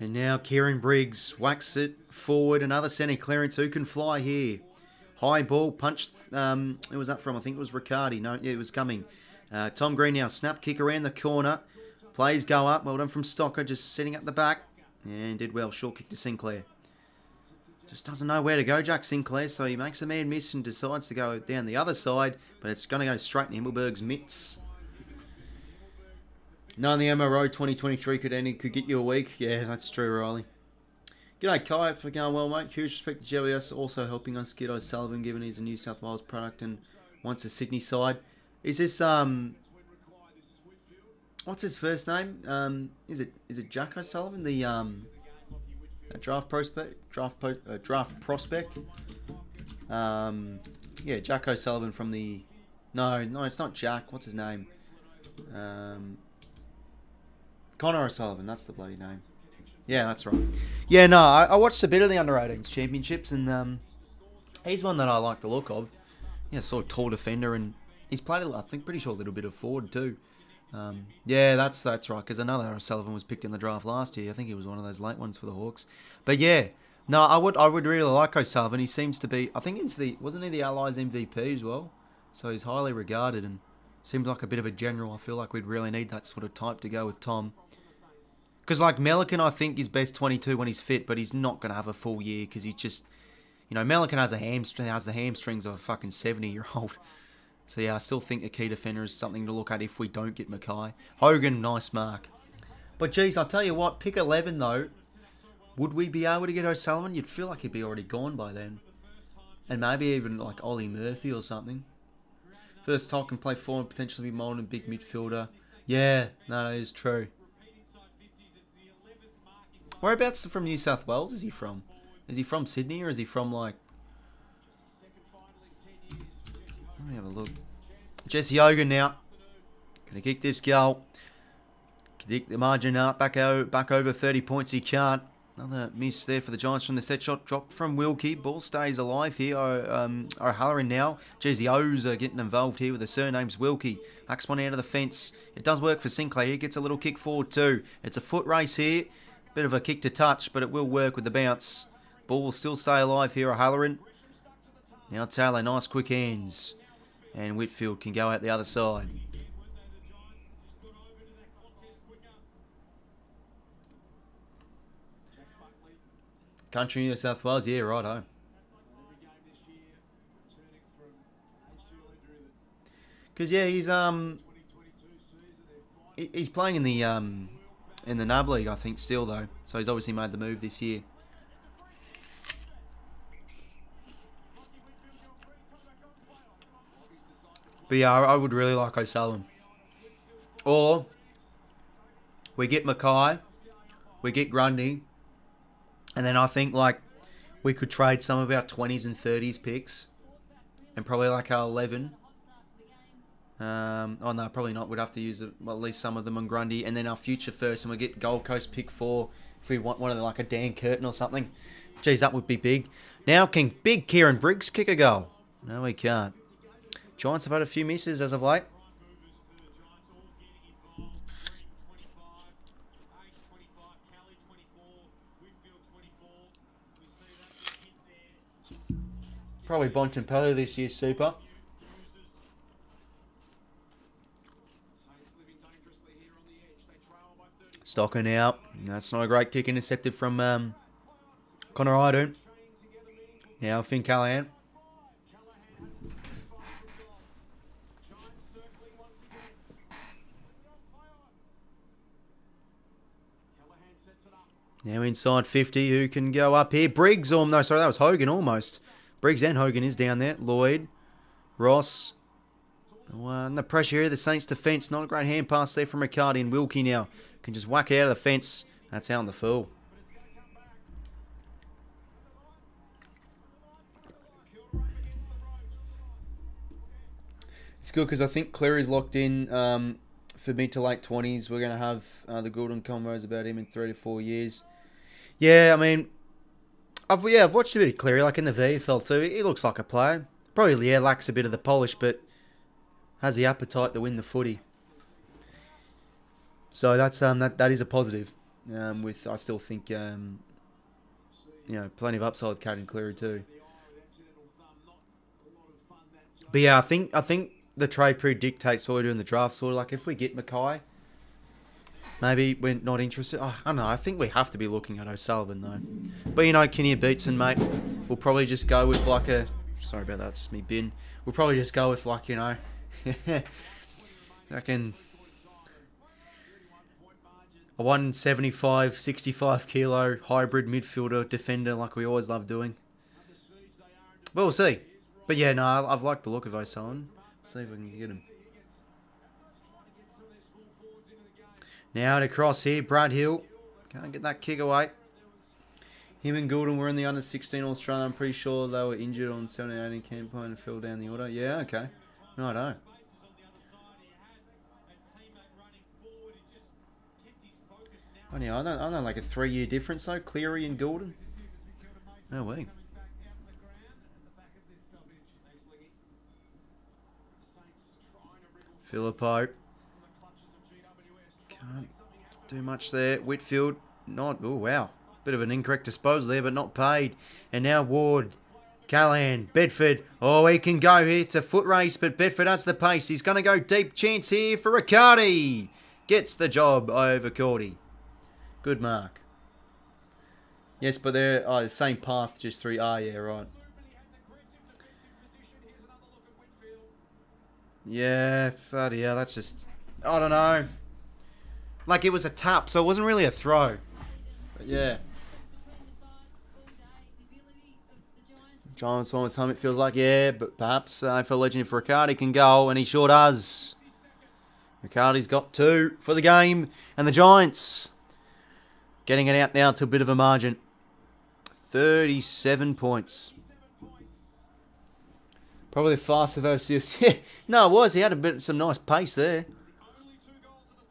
And now Kieran Briggs whacks it forward. Another centre clearance. Who can fly here? High ball punched. Who was that from? I think it was Riccardi. No, yeah, it was coming. Tom Green now. Snap kick around the corner. Plays go up. Well done from Stocker. Just sitting at the back. And did well. Short kick to Sinclair. Just doesn't know where to go, Jack Sinclair. So he makes a man miss and decides to go down the other side. But it's going to go straight in Himmelberg's mitts. No, the MRO 2023 could get you a week. Yeah, that's true, Riley. G'day, Kai. For going well, mate. Huge respect to GWS also helping us get 𝐼𝐿𝐴, given he's a New South Wales product and wants a Sydney side. Is this what's his first name? Is it Jack O'Sullivan, the draft prospect? Draft prospect. Yeah, Jack O'Sullivan from the. No, it's not Jack. What's his name? Connor O'Sullivan. That's the bloody name. Yeah, that's right. Yeah, no, I watched a bit of the under-18s championships, and he's one that I like the look of. Yeah, sort of tall defender, and he's played, I think, pretty sure a little bit of forward too. Yeah, that's right, because another O'Sullivan was picked in the draft last year. I think he was one of those late ones for the Hawks. But yeah, No, I would really like O'Sullivan. He seems to be. I think wasn't he the Allies MVP as well? So he's highly regarded and seems like a bit of a general. I feel like we'd really need that sort of type to go with Tom. Because like 𝐼𝐿𝐼𝐿, I think is best 22 when he's fit, but he's not going to have a full year because he's just, you know, 𝐼𝐿𝐼𝐿 has the hamstrings of a fucking 70-year-old. So yeah, I still think a key defender is something to look at if we don't get Mackay. Hogan, nice mark. But geez, I'll tell you what, pick 11 though. Would we be able to get O'Sullivan? You'd feel like he'd be already gone by then. And maybe even like Ollie Murphy or something. First time can play forward, potentially be moulded big midfielder. Yeah, no, that is true. Whereabouts from New South Wales is he from? Is he from Sydney or is he from like... Let me have a look. Jessie Hogan now. Gonna kick this goal. Kick the margin up, back over 30 points. He can't. Another miss there for the Giants from the set shot. Drop from 𝐼𝐿𝐼𝐿. Ball stays alive here. 𝐼𝐿𝐼𝐿 now. Geez, the O's are getting involved here with the surnames 𝐼𝐿𝐼𝐿𝐼𝐿. Hacks one out of the fence. It does work for Sinclair. He gets a little kick forward too. It's a foot race here. Bit of a kick to touch, but it will work with the bounce. Ball will still stay alive here. 𝐼𝐿𝐼𝐿. Now Taylor, nice quick hands. And 𝐻𝐻𝐿𝐼𝐿 can go out the other side. Country New South Wales, yeah, righto. Because yeah, he's playing in the NAB League, I think, still though. So he's obviously made the move this year. But yeah, I would really like O'Sullivan. Or we get Mackay, we get Grundy. And then I think, like, we could trade some of our 20s and 30s picks. And probably, like, our 11. Oh, no, probably not. We'd have to use at least some of them on Grundy. And then our future first. And we get Gold Coast pick 4. If we want one of them, like a Dan Curtin or something. Geez, that would be big. Now, can big Kieran Briggs kick a goal? No, he can't. Giants have had a few misses as of late. Probably Bontempelli this year, super. Stocker now. That's not a great kick, intercepted from 𝐼𝐿𝐼𝐿𝐼𝐿. Now Finn Callahan. Now inside 50, who can go up here? Briggs, or no, sorry, that was Hogan almost. Briggs and Hogan is down there. Lloyd, Ross. Under pressure here, the Saints defence. Not a great hand pass there from Riccardi, and 𝐻𝐻𝐿𝐼𝐿 now can just whack it out of the fence. That's out on the full. It's good because I think Cleary's locked in for mid to late 20s. We're going to have the Goulden convos about him in 3 to 4 years. Yeah, I mean, I've watched a bit of Cleary, like in the VFL too. He looks like a player. Probably, yeah, lacks a bit of the polish, but has the appetite to win the footy. So that's that is a positive. With I still think you know, plenty of upside with Caden Cleary too. But yeah, I think the trade predictates what we do in the draft. Sort of like if we get Mackay, maybe we're not interested. I don't know. I think we have to be looking at O'Sullivan though. But you know, 𝐤𝐻𝐿𝐼𝐿 𝐵𝐴𝑡𝑠𝑜N, mate. We'll probably just go with like a. Sorry about that. It's me bin. We'll probably just go with like, you know, I can. A 175, 65 kilo hybrid midfielder defender like we always love doing. But we'll see. But yeah, no, I've liked the look of O'Sullivan. See if we can get him. Now to cross here, Brad Hill. Can't get that kick away. Him and Goulden were in the under-16 Australian. I'm pretty sure they were injured on 17-18 campaign and fell down the order. Yeah, okay. Righto. Oh, yeah, I don't know, like a 3-year difference though, Cleary and Goulden. No way. Phillippo. Can't do much there. Whitfield, not. Oh, wow. Bit of an incorrect disposal there, but not paid. And now Ward, Callahan, Bedford. Oh, he can go here. It's a foot race, but Bedford has the pace. He's going to go deep. Chance here for Riccardi. Gets the job over Cordy. Good mark. Yes, but they're the same path, just through. Ah, yeah, right. Yeah, bloody hell, that's just... I don't know. Like, it was a tap, so it wasn't really a throw. But yeah. Giants almost home, it feels like, yeah, but perhaps AFL legend if Riccardi can go, and he sure does. Riccardi's got 2 for the game, and the Giants getting it out now to a bit of a margin. 37 points. Probably the fastest I've ever seen. Yeah, no, it was. He had some nice pace there. Only 2 goals in the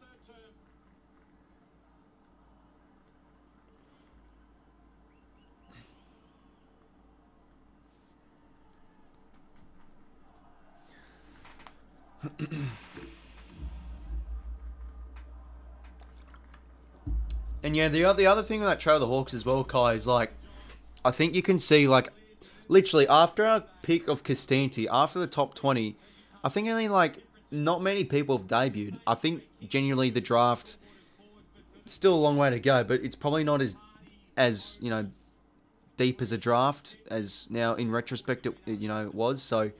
third term. And yeah, the other thing with that trade of the Hawks as well, Kai, is like, I think you can see, like, literally after our pick of 𝐓𝐡𝐞, after the top 20, I think only, like, not many people have debuted. I think genuinely the draft, still a long way to go, but it's probably not as you know, deep as a draft as now in retrospect it was. So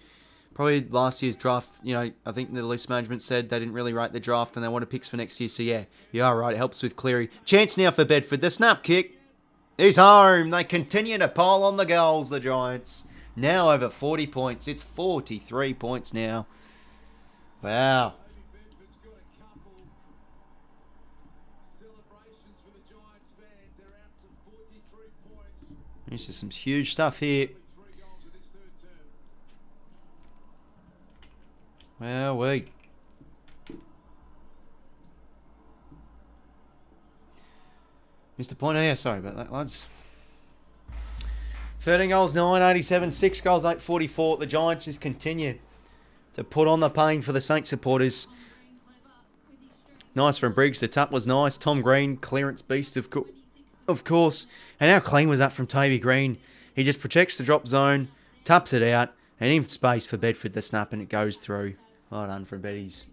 probably last year's draft, I think the list management said they didn't really rate the draft and they wanted picks for next year. So yeah, you are right. It helps with Cleary. Chance now for Bedford. The snap kick. He's home. They continue to pile on the goals, the Giants. Now over 40 points. It's 43 points now. Wow. Bedford's got a couple celebrations for the Giants fans. They're out to 43 points. This is some huge stuff here. 3 goals in this third term. Well, we. Mr. Pointer, sorry about that, lads. 13 goals, 987, 6 goals, 844. The Giants just continue to put on the pain for the Saints supporters. Nice from Briggs. The tap was nice. Tom Green, clearance beast, of course. And how clean was that from Toby Green? He just protects the drop zone, taps it out, and in space for Bedford the snap, and it goes through. Well done for Beddies.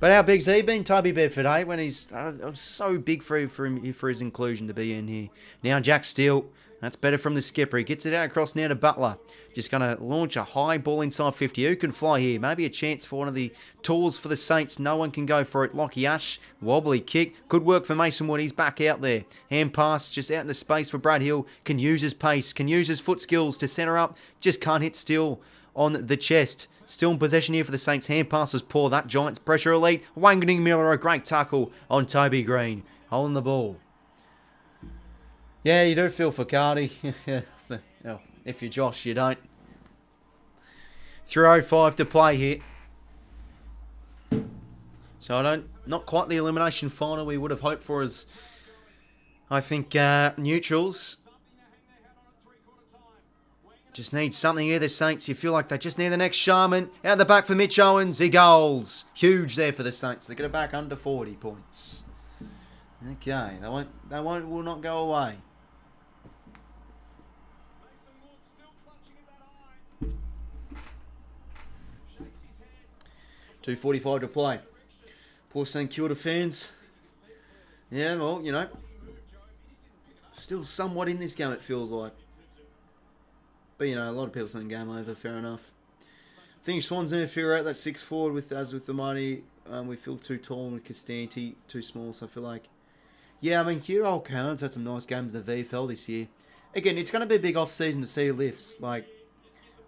But how big's he been, Toby Bedford, eh? When he's so big for his inclusion to be in here. Now Jack Steele. That's better from the skipper. He gets it out across now to Butler. Just going to launch a high ball inside 50. Who can fly here? Maybe a chance for one of the tools for the Saints. No one can go for it. 𝐼𝐻𝐿𝐴. Wobbly kick. Good work for Mason Wood. He's back out there. Hand pass just out in the space for Brad Hill. Can use his pace. Can use his foot skills to centre up. Just can't hit Steele on the chest. Still in possession here for the Saints. Hand pass was poor. That Giants pressure elite. 𝐼𝐻𝐿𝐴 Muller, a great tackle on Toby Green. Holding the ball. Yeah, you do feel for Cardi. If you're Josh, you don't. 3:05 to play here. So not quite the elimination final we would have hoped for as, I think, neutrals. Just need something here, the Saints. You feel like they just need the next Sharman. Out the back for Mitch Owens. He goals. Huge there for the Saints. They get it back under 40 points. Okay, they will not go away. 2:45 to play. Poor St Kilda fans. Yeah, well, still somewhat in this game, it feels like. But, a lot of people saying game over, fair enough. I think Swans need to figure out that 6 forward as with the mighty. We feel too tall and with 𝐓𝐡𝐞 too small, so I feel like... Yeah, I mean, 𝐼𝐻𝐿𝐴's had some nice games in the VFL this year. Again, it's going to be a big off-season to see lifts. Like,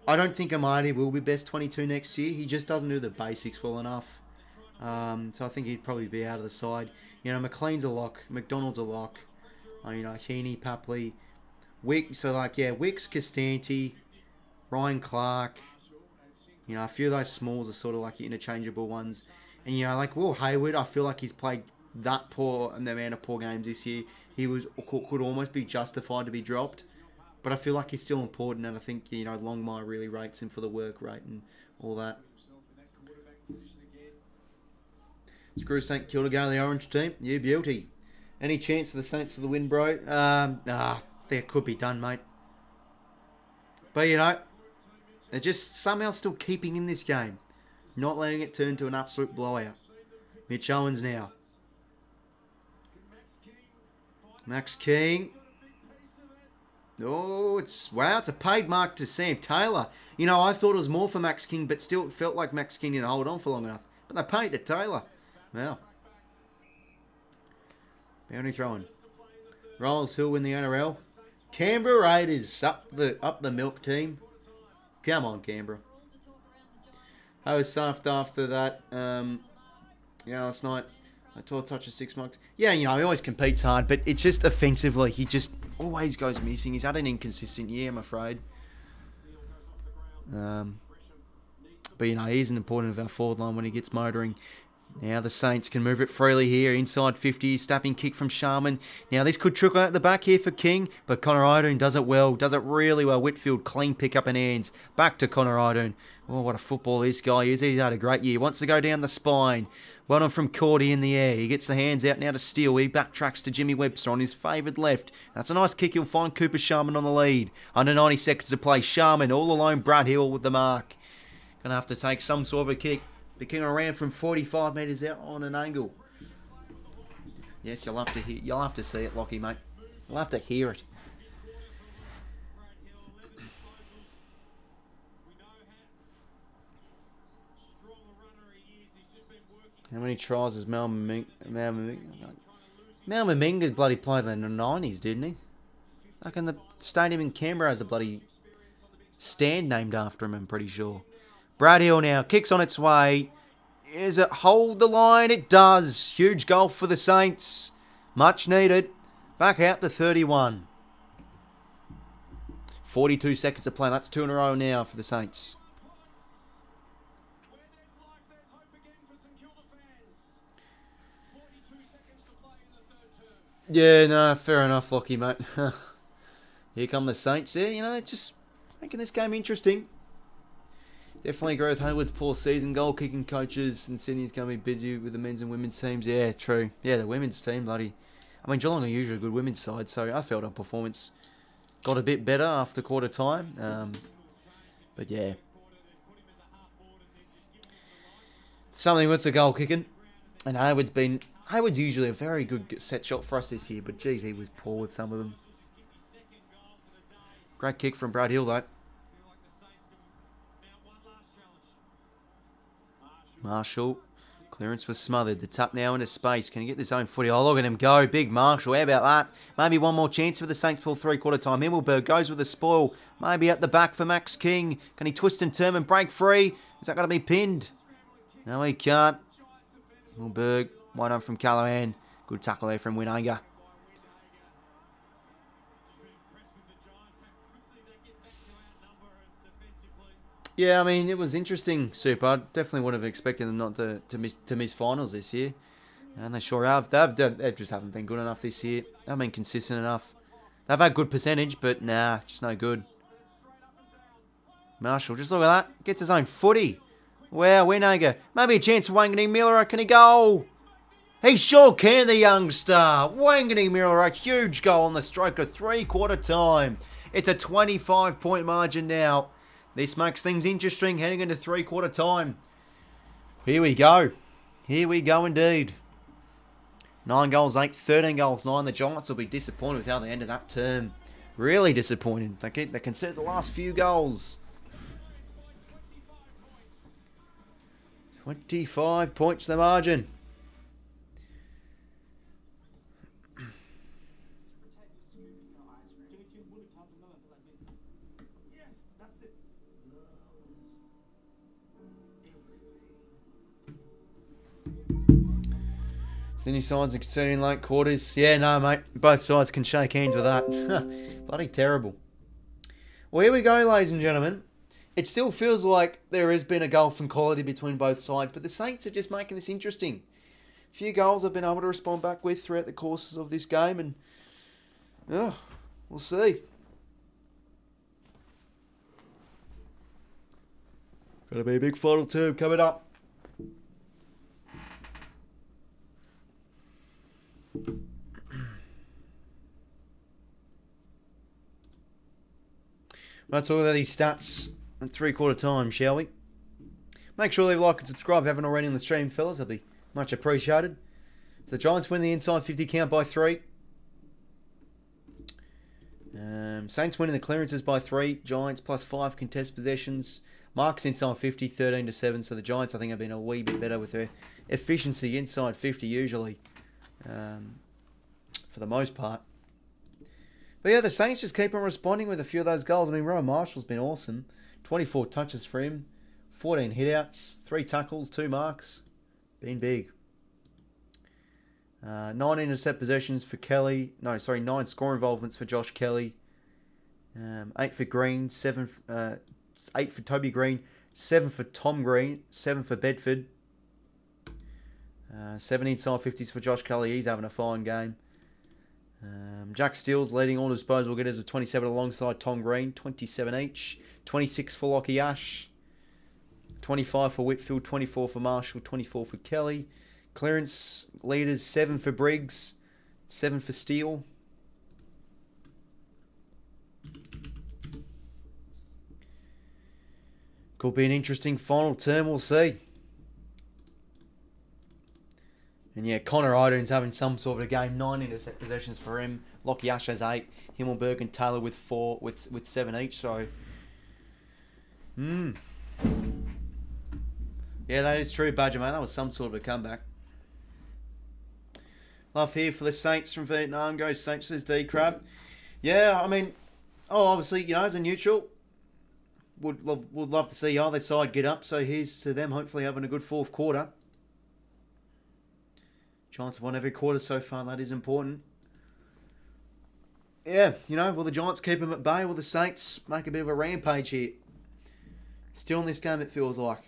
I don't think 𝐼𝐻𝐿𝐴 will be best 22 next year. He just doesn't do the basics well enough. So I think he'd probably be out of the side. McLean's a lock. McDonald's a lock. Heaney, Papley, Wick. So, Wicks, 𝐓𝐡𝐞, Ryan Clark. A few of those smalls are sort of like interchangeable ones. And, Will Hayward, I feel like he's played that poor and the amount of poor games this year. He could almost be justified to be dropped. But I feel like he's still important, and I think, Longmire really rates him for the work rate and all that. Screw St Kilda going to the orange team. Yeah, beauty. Any chance of the Saints for the win, bro? That could be done, mate. But, you know, they're just somehow still keeping in this game. Not letting it turn to an absolute blowout. Mitch Owens now. Max King. Oh, it's a paid mark to Sam Taylor. You know, I thought it was more for Max King, but still it felt like Max King didn't hold on for long enough. But they paid to Taylor. Wow. Boundary throwing. Rolls Hill win the NRL. Canberra Raiders up the milk team. Come on, Canberra. I was soft after that. Last night I taught touch of 6 months. Yeah, you know, he always competes hard, but it's just offensively, he just always goes missing. He's had an inconsistent year, I'm afraid. But you know, he's an important of our forward line when he gets motoring. Now the Saints can move it freely here. Inside 50, snapping kick from Sharman. Now this could trickle out the back here for King, but Connor Idoon does it well. Does it really well. Whitfield, clean pick up and hands. Back to Connor Idoon. Oh, what a football this guy is. He's had a great year. Wants to go down the spine. Well done from Cordy in the air. He gets the hands out now to Steele. He backtracks to Jimmy Webster on his favoured left. That's a nice kick. He'll find Cooper Sharman on the lead. Under 90 seconds to play. Sharman all alone. Brad Hill with the mark. Going to have to take some sort of a kick. The King around from 45 metres out on an angle. Yes, you'll have to see it, Lockie, mate. You'll have to hear it. How many tries has Mal Meminga bloody played in the 90s, didn't he? Like in the stadium in Canberra has a bloody stand named after him, I'm pretty sure. Brad Hill now kicks on its way. Is it hold the line? It does. Huge goal for the Saints. Much needed. Back out to 31. 42 seconds to play. That's 2 in a row now for the Saints. Yeah, no, fair enough, Lockie, mate. Here come the Saints there. You know, they're just making this game interesting. Definitely agree with Hayward's poor season. Goal-kicking coaches and Sydney's going to be busy with the men's and women's teams. Yeah, true. Yeah, the women's team, bloody... I mean, Geelong are usually a good women's side, so I felt our performance got a bit better after quarter time. But yeah. Something with the goal-kicking. And Hayward's usually a very good set shot for us this year, but geez, he was poor with some of them. Great kick from Brad Hill, though. Marshall. Clearance was smothered. The tap now into space. Can he get this own footy? Oh, look at him go. Big Marshall. How about that? Maybe one more chance for the Saints before three-quarter time. Himmelberg goes with the spoil. Maybe at the back for Max King. Can he twist and turn and break free? Is that going to be pinned? No, he can't. Himmelberg. One up from Callahan. Good tackle there from Winaga. Yeah, I mean, it was interesting, Super. I definitely would have expected them not to miss finals this year. And they sure have. They just haven't been good enough this year. They haven't been consistent enough. They've had good percentage, but nah, just no good. Marshall, just look at that. Gets his own footy. Wow, Winaga. Maybe a chance for 𝐼𝐴 Miller. Can he go? He sure can, the youngster. 𝐼𝐴 Miller, a huge goal on the stroke of three-quarter time. It's a 25-point margin now. This makes things interesting heading into three-quarter time. Here we go. Here we go indeed. 9 goals, 8, 13 goals, 9. The Giants will be disappointed with how they ended that term. Really disappointed. They conceded the last few goals. 25 points the margin. Sydney sides are conceding late quarters. Yeah, no, mate. Both sides can shake hands with that. Bloody terrible. Well, here we go, ladies and gentlemen. It still feels like there has been a gulf in quality between both sides, but the Saints are just making this interesting. A few goals I've been able to respond back with throughout the courses of this game, and we'll see. Got to be a big final two coming up. Let's talk about these stats in 3/4 time, shall we? Make sure you like and subscribe if you haven't already on the stream, fellas. That'd be much appreciated. So the Giants win the inside 50 count by 3. Saints winning the clearances by 3. Giants +5 contest possessions. Marks inside 50, 13-7. So the Giants, I think, have been a wee bit better with their efficiency inside 50 usually, for the most part. But yeah, the Saints just keep on responding with a few of those goals. I mean, Rowan Marshall's been awesome. 24 touches for him, 14 hitouts, 3 tackles, 2 marks. Been big. 9 intercept possessions for Kelly. No, sorry, 9 score involvements for Josh Kelly. 8 for Green, 8 for Toby Green, 7 for Tom Green, 7 for Bedford. 7 inside 50s for Josh Kelly. He's having a fine game. Jack Steele's leading all disposable getters with 27 alongside Tom Green, 27 each. 26 for Lockie Ash. 25 for Whitfield, 24 for Marshall, 24 for Kelly. Clearance leaders, 7 for Briggs, 7 for Steele. Could be an interesting final term, we'll see. And yeah, Connor Idone's having some sort of a game. 9 intercept possessions for him. Lockie Ash has 8. Himmelberg and Taylor with 4, with 7 each. So, yeah, that is true, Badger, man. That was some sort of a comeback. Love here for the Saints from Vietnam. Go Saints, says D-Crab. Yeah, I mean, obviously, you know, as a neutral, would love to see either side get up. So here's to them hopefully having a good 4th quarter. Giants have won every quarter so far. That is important. Yeah, you know, will the Giants keep them at bay? Will the Saints make a bit of a rampage here? Still in this game, it feels like.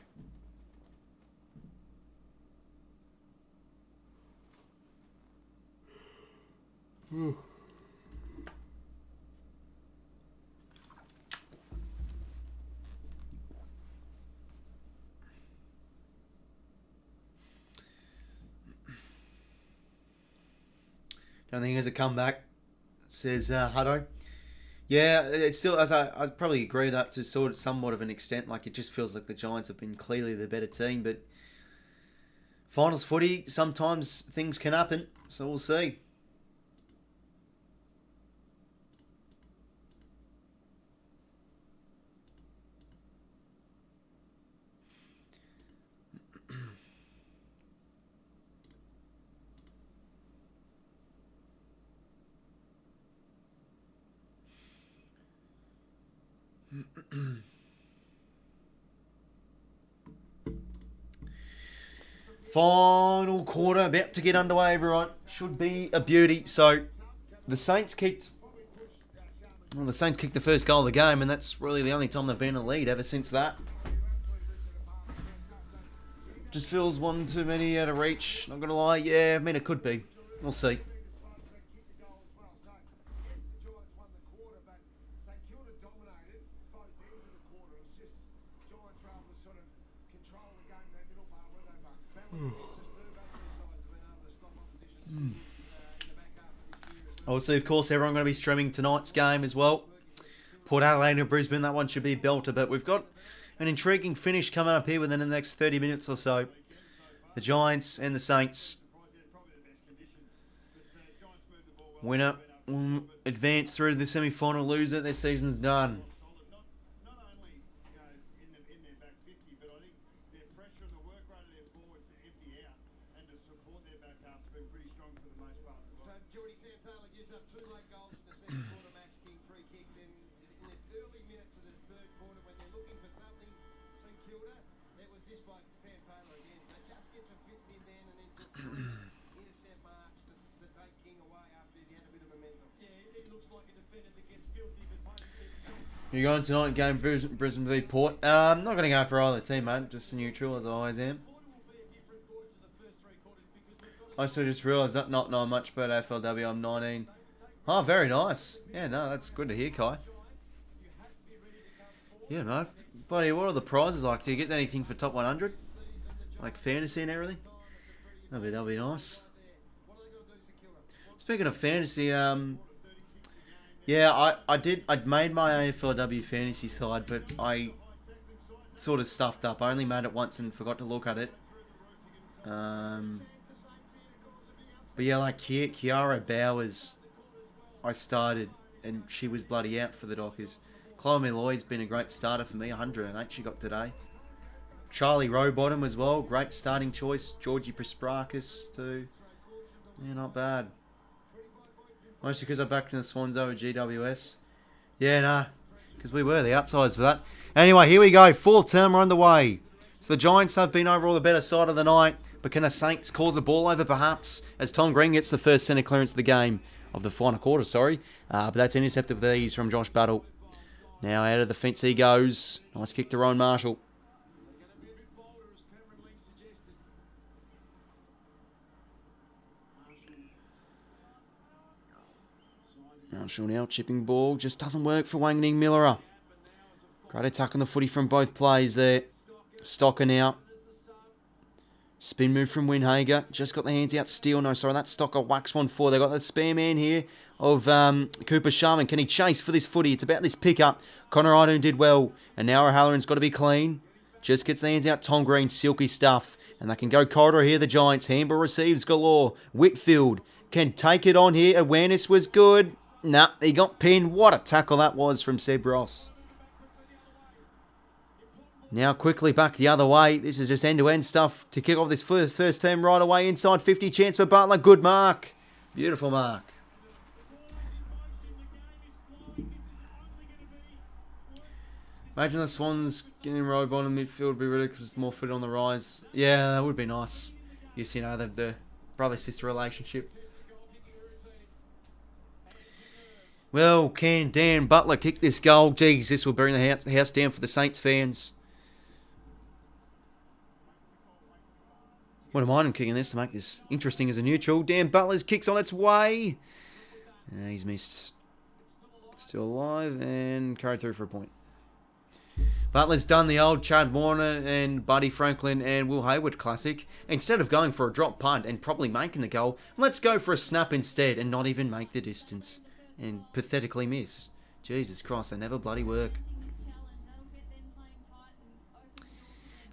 Don't think there's a comeback, says Hutto. Yeah, it's still, as I'd probably agree with that to somewhat of an extent. Like, it just feels like the Giants have been clearly the better team, but finals footy, sometimes things can happen, so we'll see. Final quarter about to get underway, everyone. Should be a beauty. So the Saints kicked the first goal of the game, and that's really the only time they've been in the lead ever since that. Just feels one too many out of reach. Not gonna lie, yeah, I mean it could be. We'll see. Obviously, of course, everyone going to be streaming tonight's game as well. Port Adelaide and Brisbane, that one should be a belter. But we've got an intriguing finish coming up here within the next 30 minutes or so. The Giants and the Saints. Winner will advance through to the semi-final. Loser, their season's done. You're going tonight game Brisbane v Port. I'm not going to go for either team, mate. Just a neutral, as I always am. I also just realised that not knowing much about AFLW. I'm 19. Oh, very nice. Yeah, no, that's good to hear, Kai. Yeah, no. Buddy, what are the prizes like? Do you get anything for top 100? Like fantasy and everything? That'll be nice. Speaking of fantasy, Yeah, I'd made my AFLW fantasy side, but I sort of stuffed up. I only made it once and forgot to look at it. But yeah, like 𝐓𝐿𝐴 𝐕𝐿𝐹, I started, and she was bloody out for the Dockers. Chloe Lloyd's been a great starter for me. 108 she got today. Charlie Rowbottom as well. Great starting choice. 𝐼𝐻𝐤 𝐕𝗶 too. Yeah, not bad. Mostly because I backed in the Swans over GWS. Yeah, nah. Because we were the outsiders for that. Anyway, here we go. Fourth term are underway. So the Giants have been overall the better side of the night. But can the Saints cause a ball over perhaps? As Tom Green gets the first centre clearance of the game. Of the final quarter, sorry. But that's intercepted with ease from Josh Battle. Now out of the fence he goes. Nice kick to Rowan Marshall. Marshall now chipping ball. Just doesn't work for 𝐼𝐚𝐭𝐞𝐬. Great attack on the footy from both plays there. Stocker now. Spin move from Winhager. Just got the hands out. Steele. No, sorry. That Stocker whacks one for. They got the spare man here of Cooper Sharman. Can he chase for this footy? It's about this pickup. Connor Idun did well. And now O'Halloran's got to be clean. Just gets the hands out. Tom Green. Silky stuff. And they can go corridor here. The Giants. Handball receives galore. Whitfield can take it on here. Awareness was good. Nah, he got pinned. What a tackle that was from Seb Ross. Now quickly back the other way. This is just end-to-end stuff to kick off this first team right away. Inside 50, chance for Butler. Good mark. Beautiful mark. Imagine the Swans getting Robon in midfield would be really because it's more fit on the rise. Yeah, that would be nice. You know, the brother-sister relationship. Well, can Dan Butler kick this goal? Jeez, this will bring the house down for the Saints fans. Wouldn't mind him kicking this to make this interesting as a neutral. Dan Butler's kick's on its way. He's missed. Still alive and carried through for a point. Butler's done the old Chad Warner and Buddy Franklin and Will Hayward classic. Instead of going for a drop punt and probably making the goal, let's go for a snap instead and not even make the distance. And pathetically miss. Jesus Christ, they never bloody work.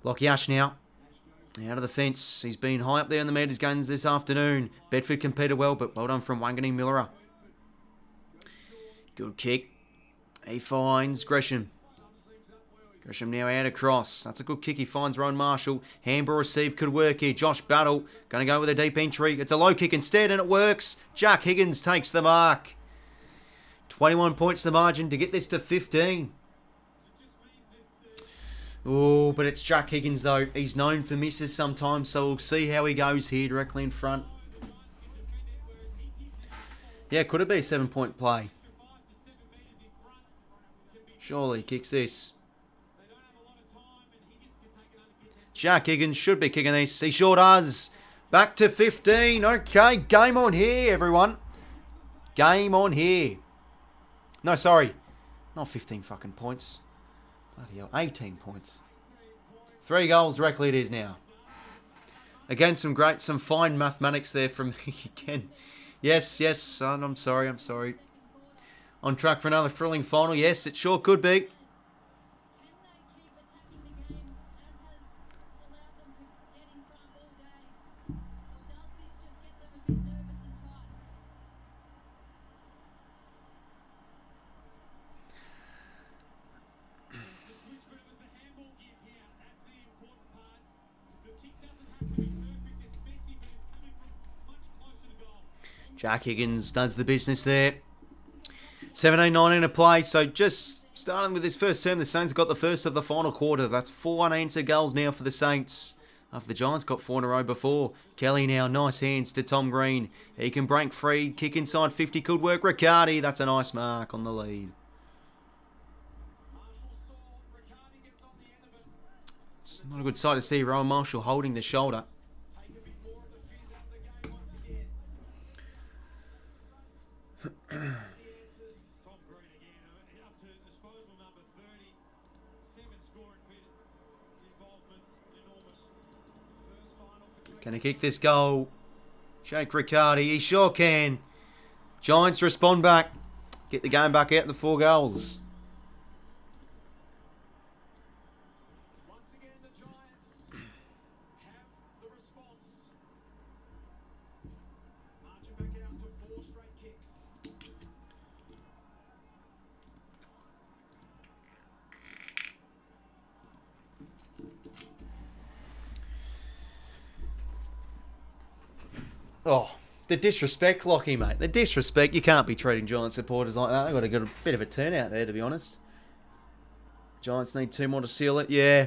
Lockie Ash now. Out of the fence. He's been high up there in the metres gains this afternoon. Bedford competed well, but well done from 𝐼𝐚𝐭𝐞𝐬. Good kick. He finds 𝐵𝐵𝐵. 𝐵𝐵𝐵 now out across. That's a good kick. He finds Rowan Marshall. Handball receive could work here. Josh Battle going to go with a deep entry. It's a low kick instead, and it works. Jack Higgins takes the mark. 21 points the margin to get this to 15. Oh, but it's Jack Higgins though. He's known for misses sometimes, so we'll see how he goes here directly in front. Yeah, could it be a 7-point play? Surely kicks this. Jack Higgins should be kicking this. He sure does. Back to 15. Okay, game on here, everyone. Game on here. No, sorry. Not 15 fucking points. Bloody hell. 18 points. 3 goals directly it is now. Again, some fine mathematics there from me again. Yes, son, I'm sorry. On track for another thrilling final. Yes, it sure could be. Jack Higgins does the business there. 17-19 to play. So just starting with this first term, the Saints have got the first of the final quarter. That's 4 unanswered goals now for the Saints. After the Giants got 4 in a row before. Kelly now, nice hands to Tom Green. He can break free. Kick inside 50 could work. Riccardi, that's a nice mark on the lead. It's not a good sight to see Rowan Marshall holding the shoulder. Can he kick this goal? Jake Riccardi, he sure can. Giants respond back. Get the game back out the 4 goals. Once again, the Giants have the response. Marching back out to 4 straight kicks. Oh, the disrespect, Lockie, mate. The disrespect. You can't be treating Giants supporters like that. They've got to get a bit of a turnout there, to be honest. Giants need 2 more to seal it. Yeah.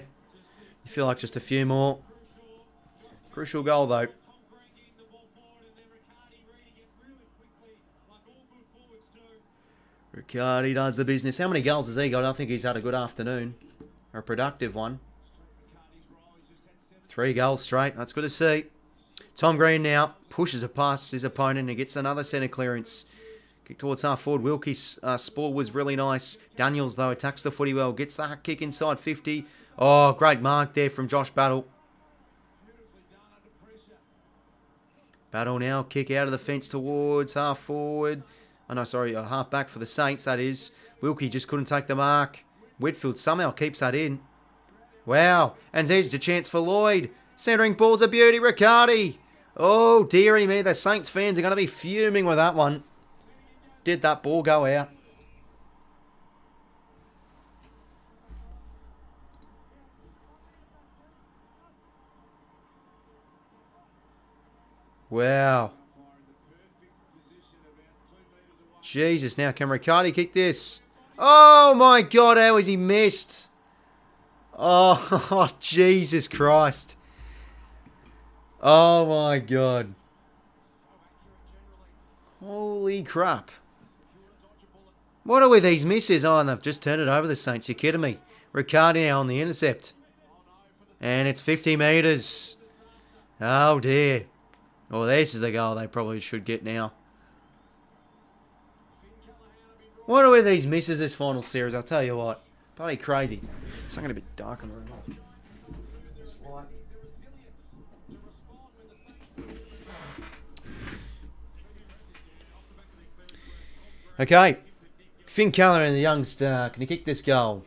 You feel like just a few more. Crucial goal, though. Tom Green getting the ball forward and then Riccardi reading it really quickly, like all good forwards do. Riccardi does the business. How many goals has he got? I think he's had a good afternoon. A productive one. Riccardi's role, he's just had 7. 3 goals straight. That's good to see. Tom Green now pushes a past his opponent and gets another centre clearance. Kick towards half forward. 𝐓𝐡𝐞 was really nice. Daniels, though, attacks the footy well. Gets the kick inside 50. Oh, great mark there from Josh Battle. Beautifully done under pressure. Battle now. Kick out of the fence towards half forward. Oh, no, sorry. Half back for the Saints, that is. 𝐓𝐶𝐞 just couldn't take the mark. Whitfield somehow keeps that in. Wow. And there's a chance for Lloyd. Centering ball's a beauty. Riccardi. Oh, dearie me. The Saints fans are going to be fuming with that one. Did that ball go out? Wow. Jesus, now can Riccardi kick this? Oh my God, how has he missed? Oh, Jesus Christ. Oh my God. Holy crap. What are with these misses? Oh, and they've just turned it over the Saints. You're kidding me. Riccardi now on the intercept. And it's 50 metres. Oh dear. Well, this is the goal they probably should get now. What are with these misses this final series? I'll tell you what. Bloody crazy. It's not going to be dark on the room. Okay. Finn Callahan, the youngster, can he kick this goal?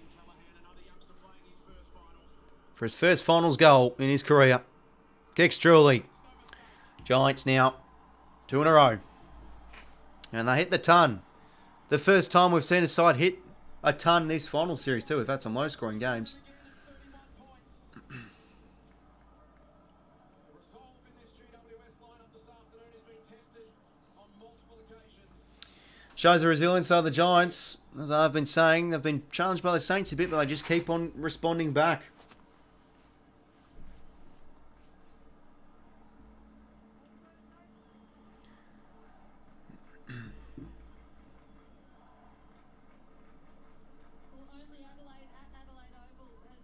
For his first finals goal in his career. Kicks truly. Giants now. 2 in a row. And they hit the ton. The first time we've seen a side hit a ton this final series too. We've had some low scoring games. The resolve in this GWS lineup this afternoon has been tested on multiple occasions. Shows the resilience of the Giants. As I've been saying, they've been challenged by the Saints a bit, but they just keep on responding back. Well, only Adelaide at Adelaide Oval has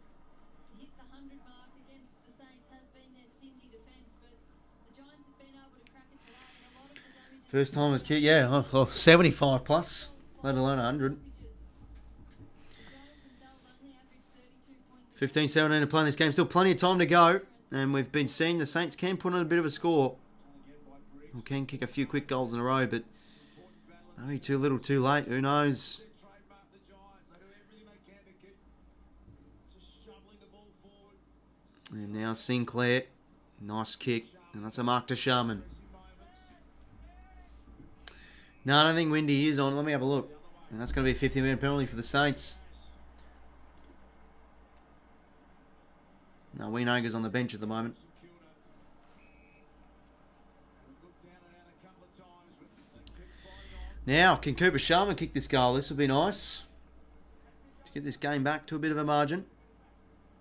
hit the 100 mark against the Saints, has been their stingy defence, but the Giants have been able to crack it today, and a lot of the damage... First time it's kicked, yeah, 75 plus, let alone 100. 15-17 to play in this game. Still plenty of time to go. And we've been seeing the Saints can put on a bit of a score. Or can kick a few quick goals in a row, but maybe too little too late. Who knows? Trademark the Giants. They do everything they can to keep just shoveling the ball forward. And now Sinclair. Nice kick. And that's a mark to Sharman. No, I don't think Windy is on. Let me have a look. And that's going to be a 50-minute penalty for the Saints. No, 𝐼𝐻𝐿𝐴's on the bench at the moment. Now, can 𝐓𝐴 kick this goal? This would be nice. To get this game back to a bit of a margin.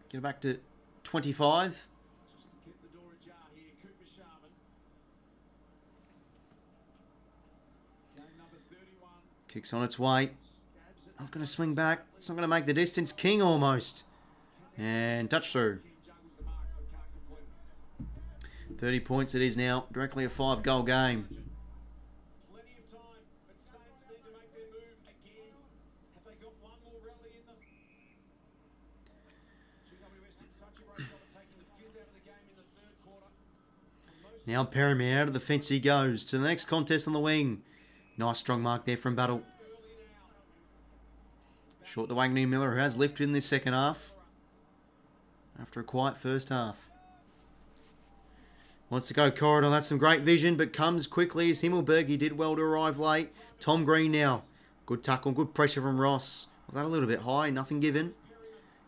Get it back to 25. Just to keep the door ajar here, 𝐓𝐴. Game number 31. Kicks on its way. Not going to swing back. It's not going to make the distance. King almost. And touch through. 30 points it is now. Directly a 5-goal game. Plenty of time, but Saints need to make their move again. Have they got one more rally in them? GWS did such a great job of taking the fizz out of the game in the third quarter. Now Perryman out of the fence he goes to the next contest on the wing. Nice strong mark there from Battle. Short to 𝐼𝐚𝐭𝐞𝐬 Miller, who has lifted in this second half. After a quiet first half. Wants to go corridor. That's some great vision, but comes quickly as 𝐼𝐵𝐵𝗹. He did well to arrive late. Tom Green now. Good tackle, good pressure from Ross. Was that a little bit high? Nothing given.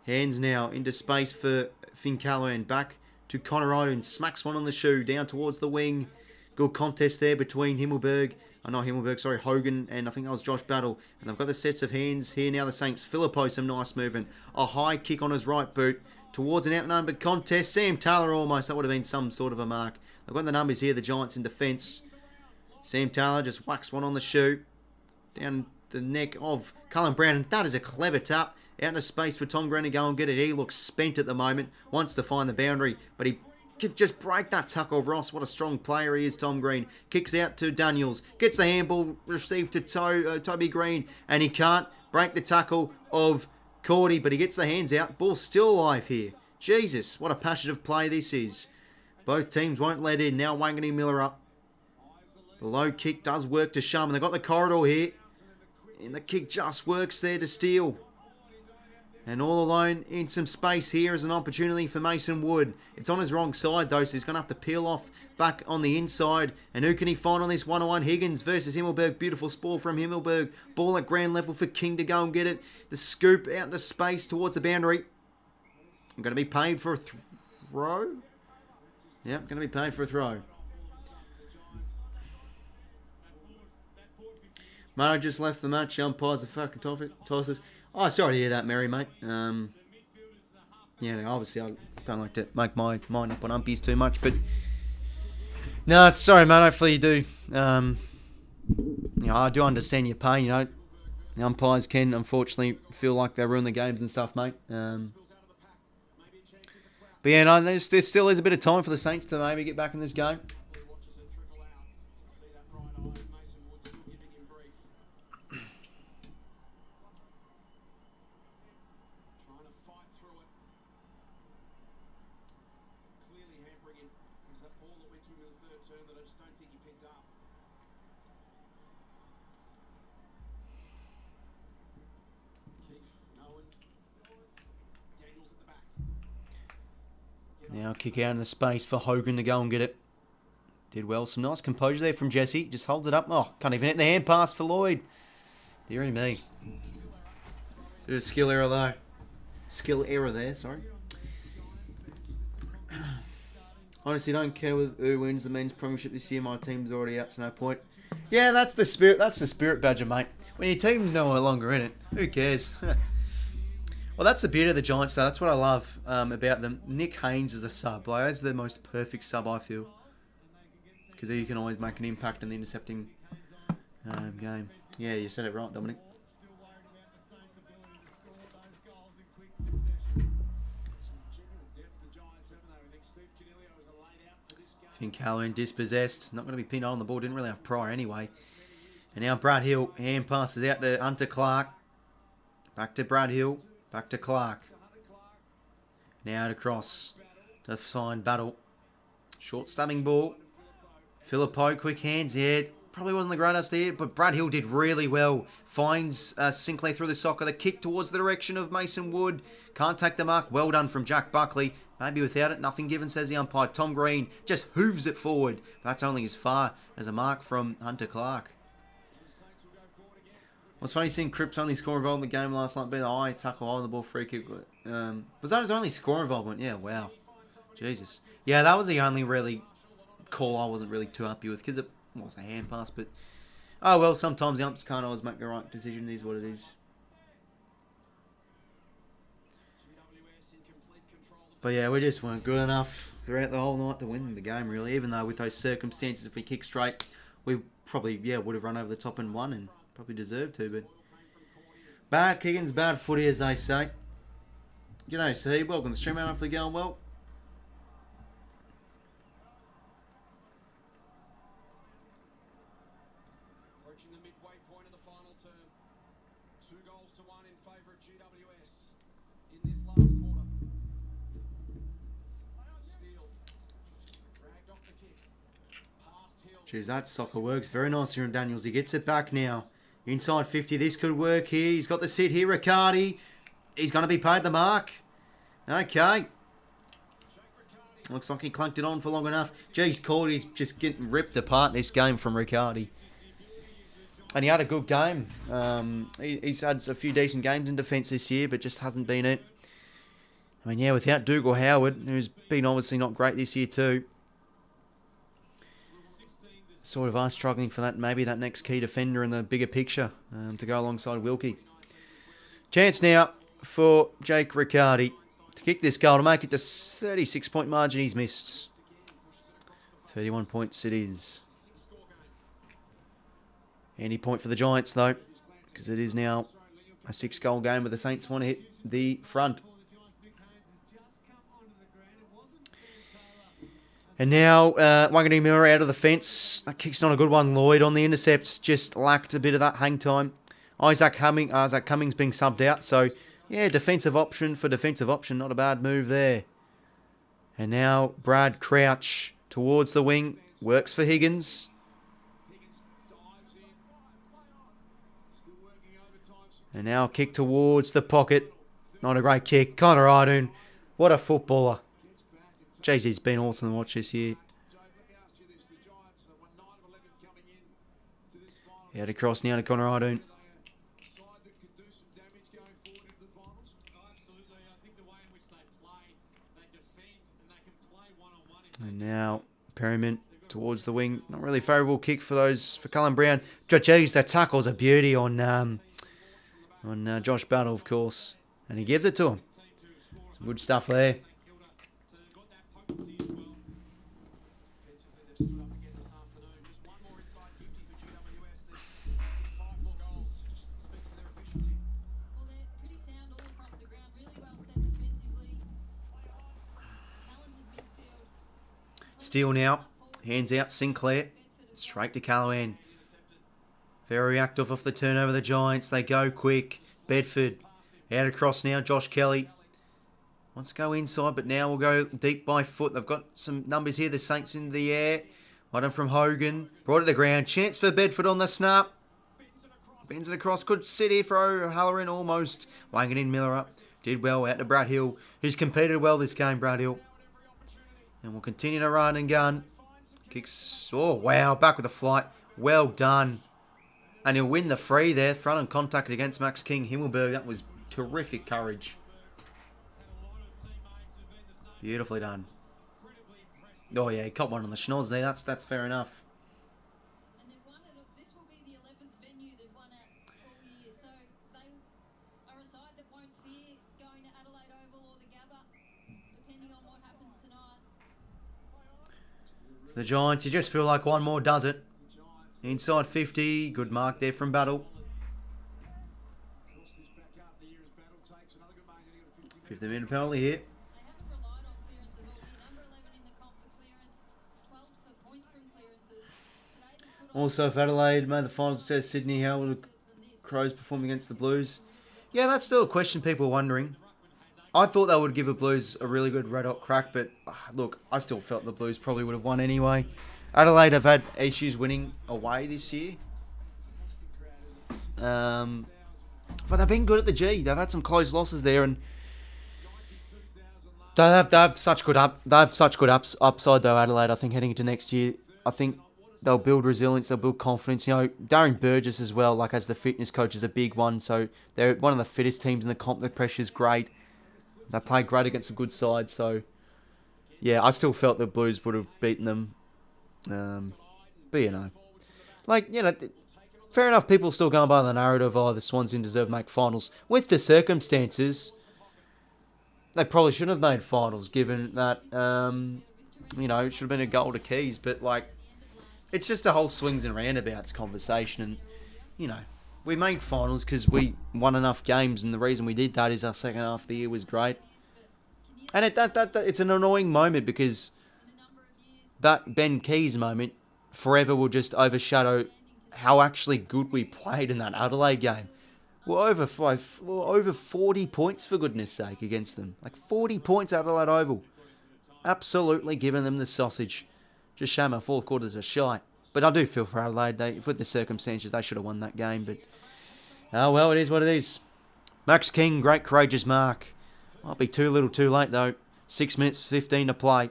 Hands now into space for 𝐓𝐴𝐿. Back to Conor and smacks one on the shoe. Down towards the wing. Good contest there between 𝐼𝐵𝐵𝗹. Oh, not 𝐼𝐵𝐵𝗹, sorry, Hogan, and I think that was Josh Battle. And they've got the sets of hands here now, the Saints. 𝐵𝐵𝐵𝗹, some nice movement. A high kick on his right boot towards an outnumbered contest. Sam Taylor almost, that would have been some sort of a mark. They've got the numbers here, the Giants in defence. Sam Taylor just whacks one on the shoe. Down the neck of Cullen Brown, and that is a clever tap. Out into space for Tom Green to go and get it. He looks spent at the moment, wants to find the boundary, but he could just break that tackle of Ross. What a strong player he is, Tom Green. Kicks out to Daniels. Gets the handball received to Toby Green. And he can't break the tackle of 𝐼𝐴𝐿, but he gets the hands out. Ball's still alive here. Jesus, what a passionate play this is. Both teams won't let in. Now 𝐼𝐴𝐿 Miller up. The low kick does work to Shaun. They've got the corridor here. And the kick just works there to steal. And all alone in some space here is an opportunity for Mason Wood. It's on his wrong side though, so he's going to have to peel off back on the inside. And who can he find on this 1-on-1? Higgins versus 𝐼𝐵𝐵𝗹. Beautiful sprawl from 𝐼𝐵𝐵𝗹. Ball at ground level for King to go and get it. The scoop out into space towards the boundary. I'm going to be paid for a throw. Yep, going to be paid for a throw. Mano just left the match. Umpires are fucking tossers. Oh, sorry to hear that, Mary, mate. Yeah, no, obviously I don't like to make my mind up on umpies too much, but no, sorry, mate. Hopefully you do. I do understand your pain. The umpires can unfortunately feel like they ruin the games and stuff, mate. But yeah, no, there still is a bit of time for the Saints to maybe get back in this game. Now kick out in the space for Hogan to go and get it. Did well. Some nice composure there from 𝐵𝐵𝐿. Just holds it up. Oh, can't even hit the hand pass for Lloyd. Deary me. Bit of skill error though. Skill error there, sorry. Honestly, don't care who wins the men's premiership this year. My team's already out to no point. Yeah, that's the spirit. That's the spirit badger, mate. When your team's no longer in it, who cares? Well, that's the beauty of the Giants, though. That's what I love about them. Nick Haynes is a sub. Like, that's the most perfect sub, I feel. Because he can always make an impact in the intercepting game. Yeah, you said it right, Dominic. 𝐓𝐴𝐿 dispossessed. Not going to be pinned on the ball. Didn't really have prior anyway. And now Brad Hill. Hand passes out to Hunter Clark. Back to Brad Hill. Back to Clark. Now to cross. To find Battle. Short stabbing ball. 𝐓𝐵𝐵𝗹, quick hands. Yeah, probably wasn't the greatest here, but Brad Hill did really well. Finds Sinclair through the soccer. The kick towards the direction of Mason Wood. Can't take the mark. Well done from Jack Buckley. Maybe without it, nothing given, says the umpire. Tom Green just hooves it forward. That's only as far as a mark from Hunter Clark. Well, it's funny seeing Cripps only score involved in the game last night. Being a high tackle, on the ball, free kick. Was that his only score involvement? Yeah, wow. Jesus. Yeah, that was the only really call I wasn't really too happy with because it was a hand pass. But, oh well, sometimes the umps can't always make the right decision. It is what it is. But yeah, we just weren't good enough throughout the whole night to win the game, really. Even though with those circumstances, if we kick straight, we probably, would have run over the top and won and probably deserved to. But bad kicking's bad footy, as they say. 𝐴𝐿, welcome to the stream. Hopefully going well. Approaching the midway point of the final term. 2-1 in favour of GWS in this last quarter. Steele dragged off the kick. Past Hill. Jeez, that soccer works very nice here in Daniels. He gets it back now. Inside 50, this could work here. He's got the sit here, Riccardi. He's going to be paid the mark. Okay. Looks like he clunked it on for long enough. Geez, Cordy's just getting ripped apart this game from Riccardi. And he had a good game. He's had a few decent games in defence this year, but just hasn't been it. I mean, yeah, without 𝐼𝐻𝐼𝐻𝐪, who's been obviously not great this year too. Sort of are struggling for that, maybe that next key defender in the bigger picture to go alongside 𝐼𝐻𝐼𝐻𝐼𝐻. Chance now for Jake Riccardi to kick this goal to make it to 36-point margin. He's missed. 31 points it is. Handy point for the Giants though, because it is now a 6-goal game where the Saints want to hit the front. And now, 𝐼𝐻𝐼𝐻𝐼𝐻 Muller out of the fence. That kick's not a good one. Lloyd on the intercept. Just lacked a bit of that hang time. Isaac Cummings being subbed out. So, yeah, defensive option for defensive option. Not a bad move there. And now, Brad Crouch towards the wing. Works for Higgins. And now, kick towards the pocket. Not a great kick. KangaGamer, what a footballer. Jeez, he's been awesome to watch this year. Out across now to KangaGamer. And now Perryman towards the wing. Not really favourable kick for Cullen Brown. Jeez, that tackle's a beauty on Josh Battle, of course. And he gives it to him. Some good stuff there. Steele now. Hands out Sinclair. Straight to Callaway. Very active off the turnover, the Giants. They go quick. Bedford. Out across now. Josh Kelly. Wants to go inside, but now we'll go deep by foot. They've got some numbers here. The Saints in the air. One from Hogan. Brought it to ground. Chance for Bedford on the snap. Bends it across. Could sit here for O'Halloran almost. 𝐼𝐻𝐼𝐻 Miller up. Did well out to Brad Hill, who's competed well this game, Brad Hill. And we'll continue to run and gun. Kicks. Oh, wow. Back with a flight. Well done. And he'll win the free there. Front on contact against 𝐬𝐻𝐼𝐻 𝐻𝐼𝐻. That was terrific courage. Beautifully done. Oh, yeah. He caught one on the schnoz there. That's fair enough. And they've won it. Look, this will be the 11th venue they've won at all year. So they are a side that won't fear going to Adelaide Oval or the Gabba, depending on what happens tonight. So the Giants, you just feel like one more does it. Inside 50. Good mark there from Battle. 50-minute penalty here. They haven't relied on clearances all year. Number 11 in the comp for clearance, 12 for points from clearances. Today they've put on Also, if Adelaide made the finals, it says Sydney, how will the Crows perform against the Blues? Yeah, that's still a question people are wondering. I thought they would give the Blues a really good red-hot crack, but look, I still felt the Blues probably would have won anyway. Adelaide have had issues winning away this year. But they've been good at the G. They've had some close losses there, and they have such good upside though, Adelaide. I think heading into next year, I think they'll build resilience, they'll build confidence. You know, Darren Burgess as well, like as the fitness coach, is a big one. So they're one of the fittest teams in the comp. The pressure's great. They played great against a good side. So yeah, I still felt the Blues would have beaten them. But you know, fair enough. People still going by the narrative, oh, the Swans didn't deserve to make finals. With the circumstances, they probably shouldn't have made finals, given that, it should have been a goal to Keys. But, it's just a whole swings and roundabouts conversation. And, we made finals because we won enough games. And the reason we did that is our second half of the year was great. And it's an annoying moment because that Ben Keys moment forever will just overshadow how actually good we played in that Adelaide game. We're over 40 points, for goodness sake, against them. 40 points at Adelaide Oval. Absolutely giving them the sausage. Just shame our fourth quarters are shite. But I do feel for Adelaide. With the circumstances, they should have won that game. But, oh well, it is what it is. Max King, great courageous mark. Might be too little too late, though. 6 minutes 15 to play.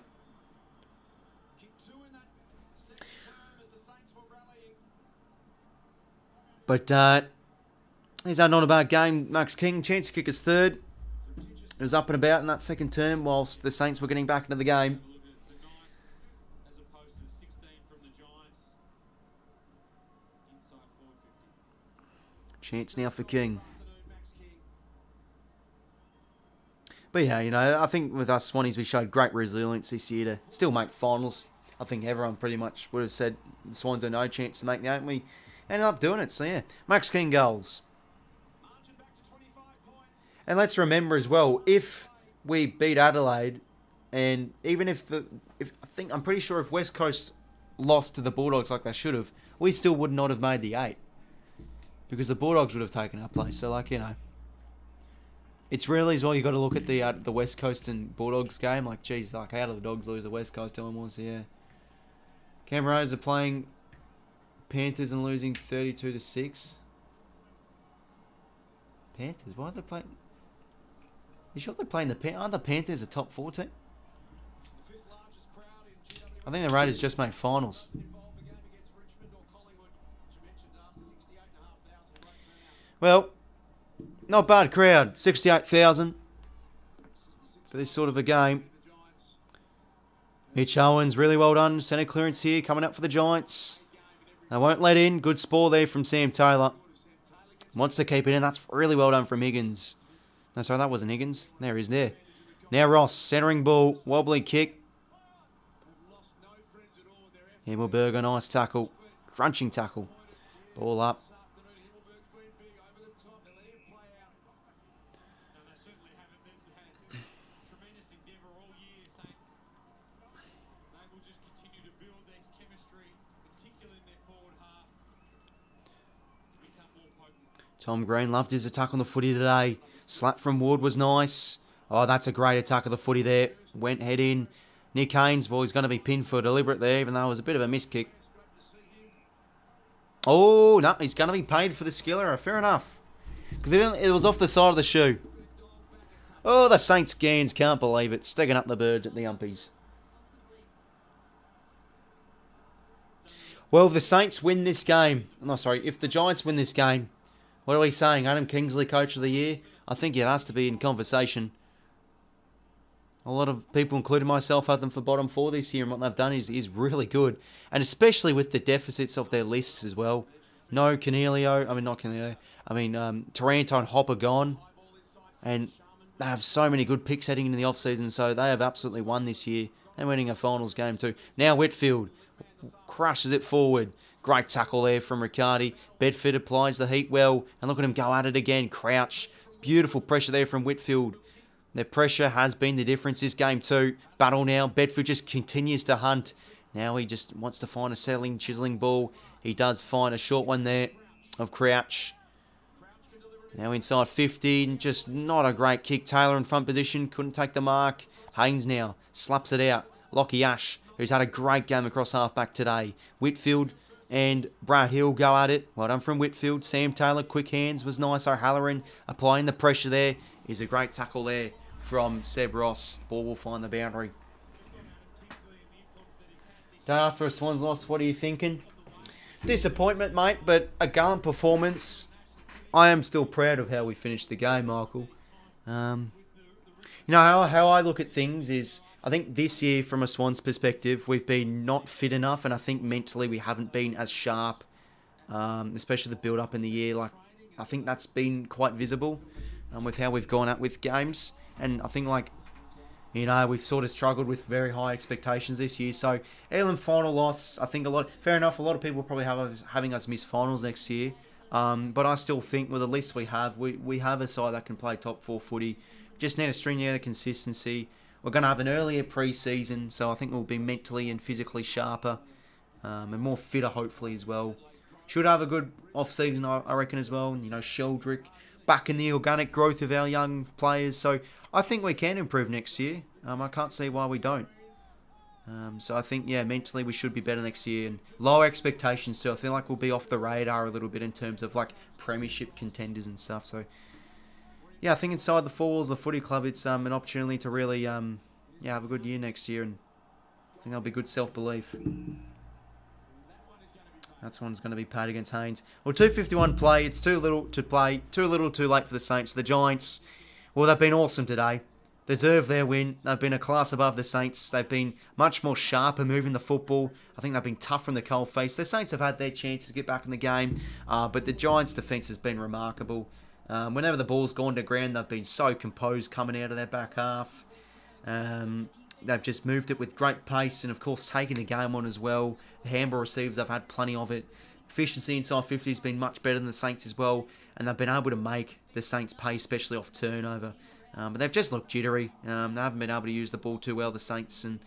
But he's had not a bad game. Max King, chance to kick his third. It was up and about in that second term whilst the Saints were getting back into the game. Chance now for King. But yeah, you know, I think with us Swannies, we showed great resilience this year to still make finals. I think everyone pretty much would have said the Swans had no chance to make the 8, and we ended up doing it. So yeah, Max King goals. And let's remember as well, if we beat Adelaide, and even if I'm pretty sure if West Coast lost to the Bulldogs like they should have, we still would not have made the 8. Because the Bulldogs would have taken our place. So, like, you know, it's really as well you got to look at the West Coast and Bulldogs game. Like, geez, like, how do the Dogs lose the West Coast Elements? Yeah. Camaros are playing Panthers and losing 32-6. Panthers? Why are they playing? You sure they're playing aren't the Panthers a top 4 team? I think the Raiders just made finals. Well, not bad crowd. 68,000 for this sort of a game. Mitch Owens, really well done. Centre clearance here, coming up for the Giants. They won't let in. Good spore there from Sam Taylor. Wants to keep it in. That's really well done from Higgins. No, sorry, that wasn't Higgins. There he is there. Now Ross, centering ball, wobbly kick. Himmelberger, nice tackle. Crunching tackle. Ball up. Tom Green loved his attack on the footy today. Slap from Wood was nice. Oh, that's a great attack of the footy there. Went head in. Nick Haynes, well, he's going to be pinned for deliberate there, even though it was a bit of a missed kick. Oh, no, he's going to be paid for the skill error. Fair enough. Because it was off the side of the shoe. Oh, the Saints Gans can't believe it. Sticking up the birds at the umpies. Well, if the Saints win this game... No, sorry. If the Giants win this game... What are we saying? Adam Kingsley, Coach of the Year? I think it has to be in conversation. A lot of people, including myself, have them for bottom 4 this year, and what they've done is really good. And especially with the deficits of their lists as well. No Taranto and Hopper gone. And they have so many good picks heading into the off-season, so they have absolutely won this year. And winning a finals game too. Now Whitfield crushes it forward. Great tackle there from Riccardi. Bedford applies the heat well. And look at him go at it again. Crouch. Beautiful pressure there from Whitfield. Their pressure has been the difference this game too. Battle now. Bedford just continues to hunt. Now he just wants to find a settling, chiseling ball. He does find a short one there of Crouch. Now inside 50. Just not a great kick. Taylor in front position. Couldn't take the mark. Haynes now slaps it out. Lockie Ash, who's had a great game across halfback today. Whitfield and Brad Hill go at it. Well done from Whitfield. Sam Taylor, quick hands, was nice. O'Halloran applying the pressure there. Is a great tackle there from Seb Ross. Ball will find the boundary. Day after a Swans loss, what are you thinking? Disappointment, mate, but a gallant performance. I am still proud of how we finished the game, Michael. You know, how I look at things is... I think this year, from a Swans perspective, we've been not fit enough, and I think mentally we haven't been as sharp, especially the build-up in the year. Like, I think that's been quite visible with how we've gone out with games, and I think, like, you know, we've sort of struggled with very high expectations this year. So, Elim final loss, I think fair enough, a lot of people probably having us miss finals next year, but I still think with the list we have a side that can play top 4 footy. Just need to string together consistency. We're going to have an earlier pre-season, so I think we'll be mentally and physically sharper and more fitter, hopefully, as well. Should have a good off-season, I reckon, as well. You know, Sheldrick, back in the organic growth of our young players. So I think we can improve next year. I can't see why we don't. So I think, yeah, mentally we should be better next year, and lower expectations too. I feel like we'll be off the radar a little bit in terms of like premiership contenders and stuff. So yeah, I think inside the four walls of the footy club, it's an opportunity to really have a good year next year, and I think that'll be good self-belief. That's one's going to be paid against Haynes. Well, 2:51 play. It's too little to play. Too little, too late for the Saints. The Giants, well, they've been awesome today. Deserve their win. They've been a class above the Saints. They've been much more sharper moving the football. I think they've been tough from the cold face. The Saints have had their chances to get back in the game, but the Giants' defence has been remarkable. Whenever the ball's gone to ground, they've been so composed coming out of their back half. They've just moved it with great pace and, of course, taking the game on as well. The handball receivers, they've had plenty of it. Efficiency inside 50 has been much better than the Saints as well, and they've been able to make the Saints pay, especially off turnover. But they've just looked jittery. They haven't been able to use the ball too well, the Saints. And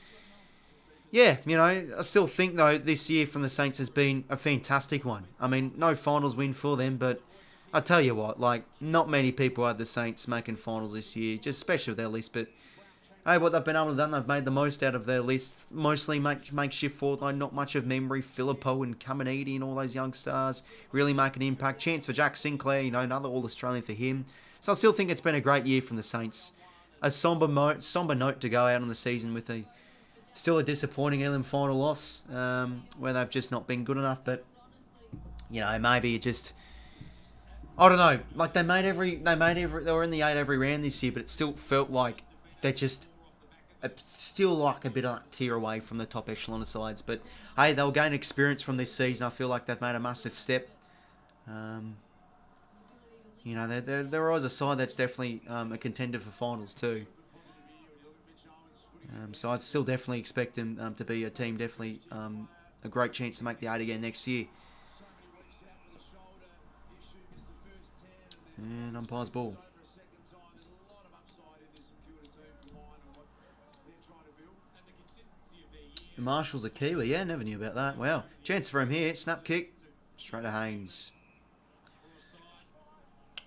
yeah, I still think, though, this year from the Saints has been a fantastic one. I mean, no finals win for them, but I tell you what, like, not many people had the Saints making finals this year, just especially with their list. But hey, what they've been able to do, they've made the most out of their list. Mostly makeshift forward line, not much of memory. Phillippo and 𝐓𝐡𝐞 and all those young stars really make an impact. Chance for Jack Sinclair, another All-Australian for him. So I still think it's been a great year from the Saints. A somber note to go out on the season with still a disappointing Elim final loss, where they've just not been good enough. But maybe it just, I don't know. Like they were in the 8 every round this year, but it still felt like they're just still like a bit of that tier away from the top echelon of sides. But hey, they'll gain experience from this season. I feel like they've made a massive step. They're always a side that's definitely a contender for finals too. So I'd still definitely expect them to be a team, definitely a great chance to make the 8 again next year. And umpire's ball. Marshall's a Kiwi, yeah, never knew about that. Wow, chance for him here, snap kick, straight to Haynes.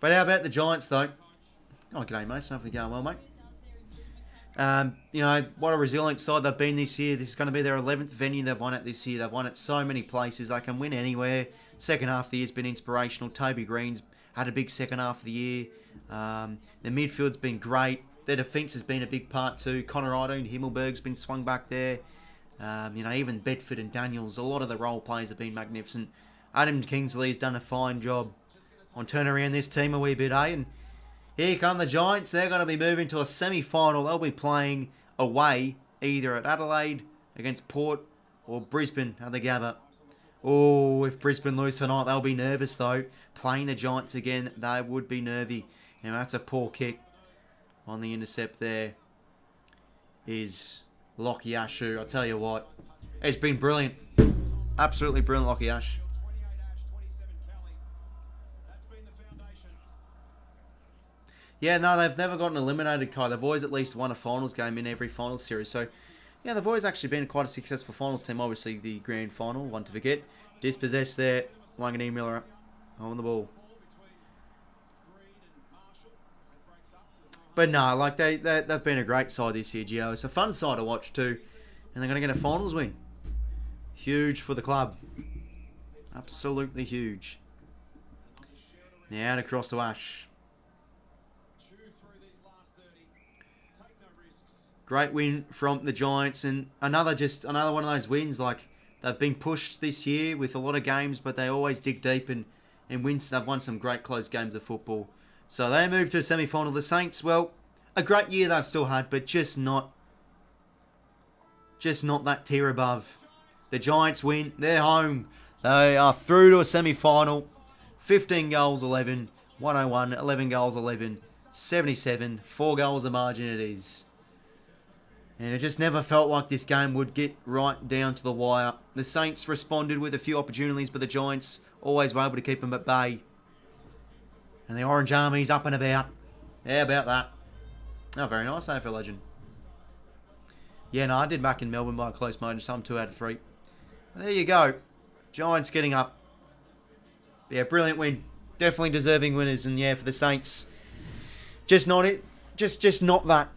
But how about the Giants, though? Oh, g'day, mate. Hopefully going well, mate. What a resilient side they've been this year. This is going to be their 11th venue they've won at this year. They've won at so many places. They can win anywhere. Second half of the year's been inspirational. Toby Green's had a big second half of the year. The midfield's been great. Their defence has been a big part too. Conrado and 𝐓𝐡𝐿berg's been swung back there. Even Bedford and Daniels. A lot of the role players have been magnificent. Adam Kingsley's done a fine job on turning around this team a wee bit, eh? And here come the Giants. They're going to be moving to a semi-final. They'll be playing away either at Adelaide against Port or Brisbane at the Gabba. Oh, if Brisbane lose tonight, they'll be nervous, though. Playing the Giants again, they would be nervy. That's a poor kick on the intercept there. Is 𝐼𝐻𝐿𝐼𝐻𝐿. I'll tell you what. It's been brilliant. Absolutely brilliant, 𝐼𝐻𝐿𝐼𝐻𝐿. Yeah, no, they've never gotten eliminated, Kai. They've always at least won a finals game in every finals series. So, yeah, they've always actually been quite a successful finals team. Obviously, the grand final, one to forget. Dispossessed there. 𝐼𝐻𝐿𝐼𝐻𝐿 Muller on the ball. But no, like they've been a great side this year, Gio. It's a fun side to watch too. And they're going to get a finals win. Huge for the club. Absolutely huge. Now across to Ash. Great win from the Giants, and another one of those wins. Like they've been pushed this year with a lot of games, but they always dig deep and win. They've won some great close games of football. So they move to a semi-final. The Saints, well, a great year they've still had, but just not that tier above. The Giants win. They're home. They are through to a semi-final. 15 goals, 11, 101, 11 goals, 11, 77, 4 goals the margin it is. And it just never felt like this game would get right down to the wire. The Saints responded with a few opportunities, but the Giants always were able to keep them at bay. And the Orange Army's up and about. How about that? Oh, very nice, AFL legend. Yeah, no, I did back in Melbourne by a close margin, so I'm 2 out of 3. There you go. Giants getting up. Yeah, brilliant win. Definitely deserving winners. And yeah, for the Saints, just not it. Just not that.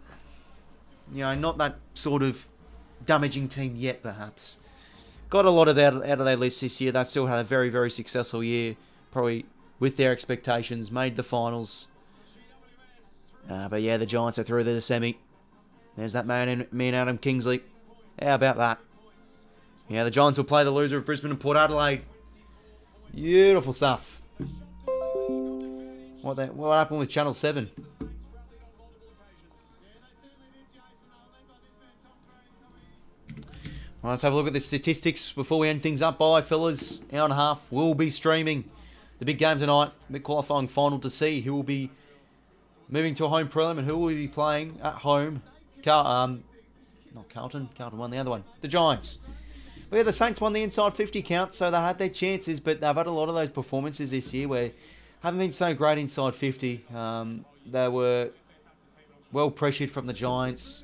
Not that sort of damaging team yet, perhaps. Got a lot of that out of their list this year. They've still had a very, very successful year, probably with their expectations. Made the finals. But yeah, the Giants are through to the semi. There's that man Adam Kingsley. How about that? Yeah, the Giants will play the loser of Brisbane and Port Adelaide. Beautiful stuff. What happened with Channel 7? Well, let's have a look at the statistics before we end things up. Bye, fellas. Hour and a half. We'll be streaming the big game tonight, the qualifying final, to see who will be moving to a home prelim and who will be playing at home. Not Carlton. Carlton won the other one. The Giants. But yeah, the Saints won the inside 50 count, so they had their chances, but they've had a lot of those performances this year where haven't been so great inside 50. They were well pressured from the Giants.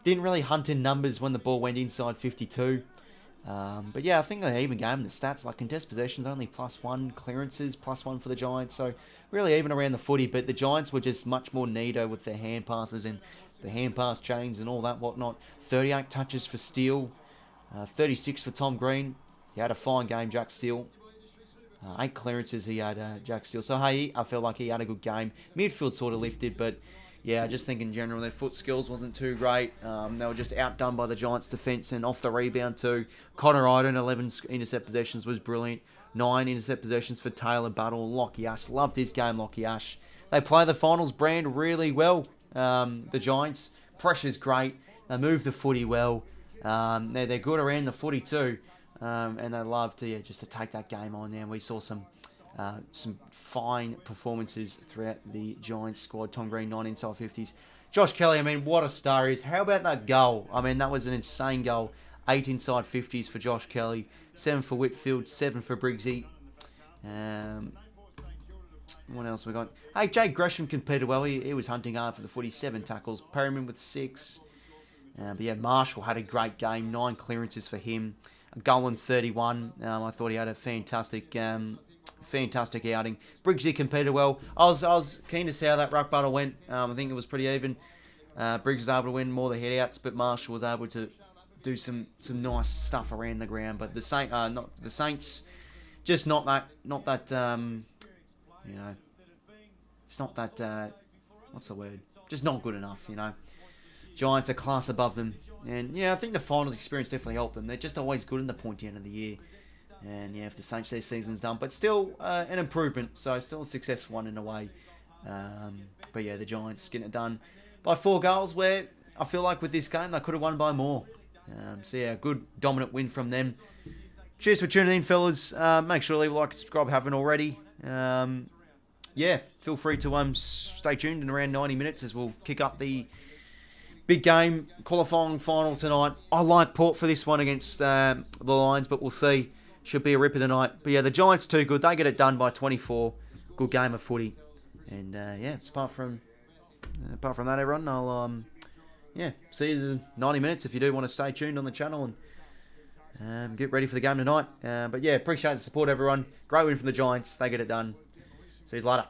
Didn't really hunt in numbers when the ball went inside 52. But yeah, I think they even game in the stats, like contest possessions only +1, clearances +1 for the Giants, so really even around the footy. But the Giants were just much more neato with their hand passes and the hand pass chains and all that whatnot. 38 touches for Steele, 36 for Tom Green. He had a fine game, Jack Steele. 8 clearances he had, Jack Steele. So hey, I felt like he had a good game. Midfield sort of lifted, but yeah, I just think in general their foot skills wasn't too great. They were just outdone by the Giants' defence, and off the rebound too. Connor Idun, 11 intercept possessions, was brilliant. 9 intercept possessions for Taylor Battle. 𝐼𝐴𝐴𝐻, loved his game, 𝐼𝐴𝐴𝐻. They play the finals brand really well, the Giants. Pressure's great. They move the footy well. They're good around the footy too. And they love to just to take that game on there. And we saw some fine performances throughout the Giants squad. Tom Green, 9 inside 50s. Josh Kelly, I mean, what a star he is. How about that goal? I mean, that was an insane goal. 8 inside 50s for Josh Kelly. 7 for Whitfield. 7 for 𝐼𝐴𝐴𝐻𝐿. What else we got? Hey, Jake Gresham competed well. He was hunting hard for the footy. 7 tackles. Perryman with 6. But yeah, Marshall had a great game. 9 clearances for him. Golan 31. I thought he had a fantastic outing. 𝐼𝐴𝐴𝐻𝐿 competed well. I was keen to see how that ruck battle went. I think it was pretty even. Briggs was able to win more of the headouts, but Marshall was able to do some nice stuff around the ground. But the Saints, just not that it's not that what's the word? Just not good enough, Giants are class above them. And yeah, I think the finals experience definitely helped them. They're just always good in the pointy end of the year. And yeah, if the Saints, their season's done. But still an improvement. So still a successful one in a way. But yeah, the Giants getting it done by 4 goals, where I feel like with this game, they could have won by more. So yeah, good dominant win from them. Cheers for tuning in, fellas. Make sure to leave a like and subscribe if you haven't already. Yeah, feel free to stay tuned in around 90 minutes as we'll kick up the big game, qualifying final tonight. I like Port for this one against the Lions, but we'll see. Should be a ripper tonight. But yeah, the Giants too good. They get it done by 24. Good game of footy. And yeah, it's apart from that, everyone, I'll see you in 90 minutes if you do want to stay tuned on the channel and get ready for the game tonight. But yeah, appreciate the support, everyone. Great win from the Giants. They get it done. See you later.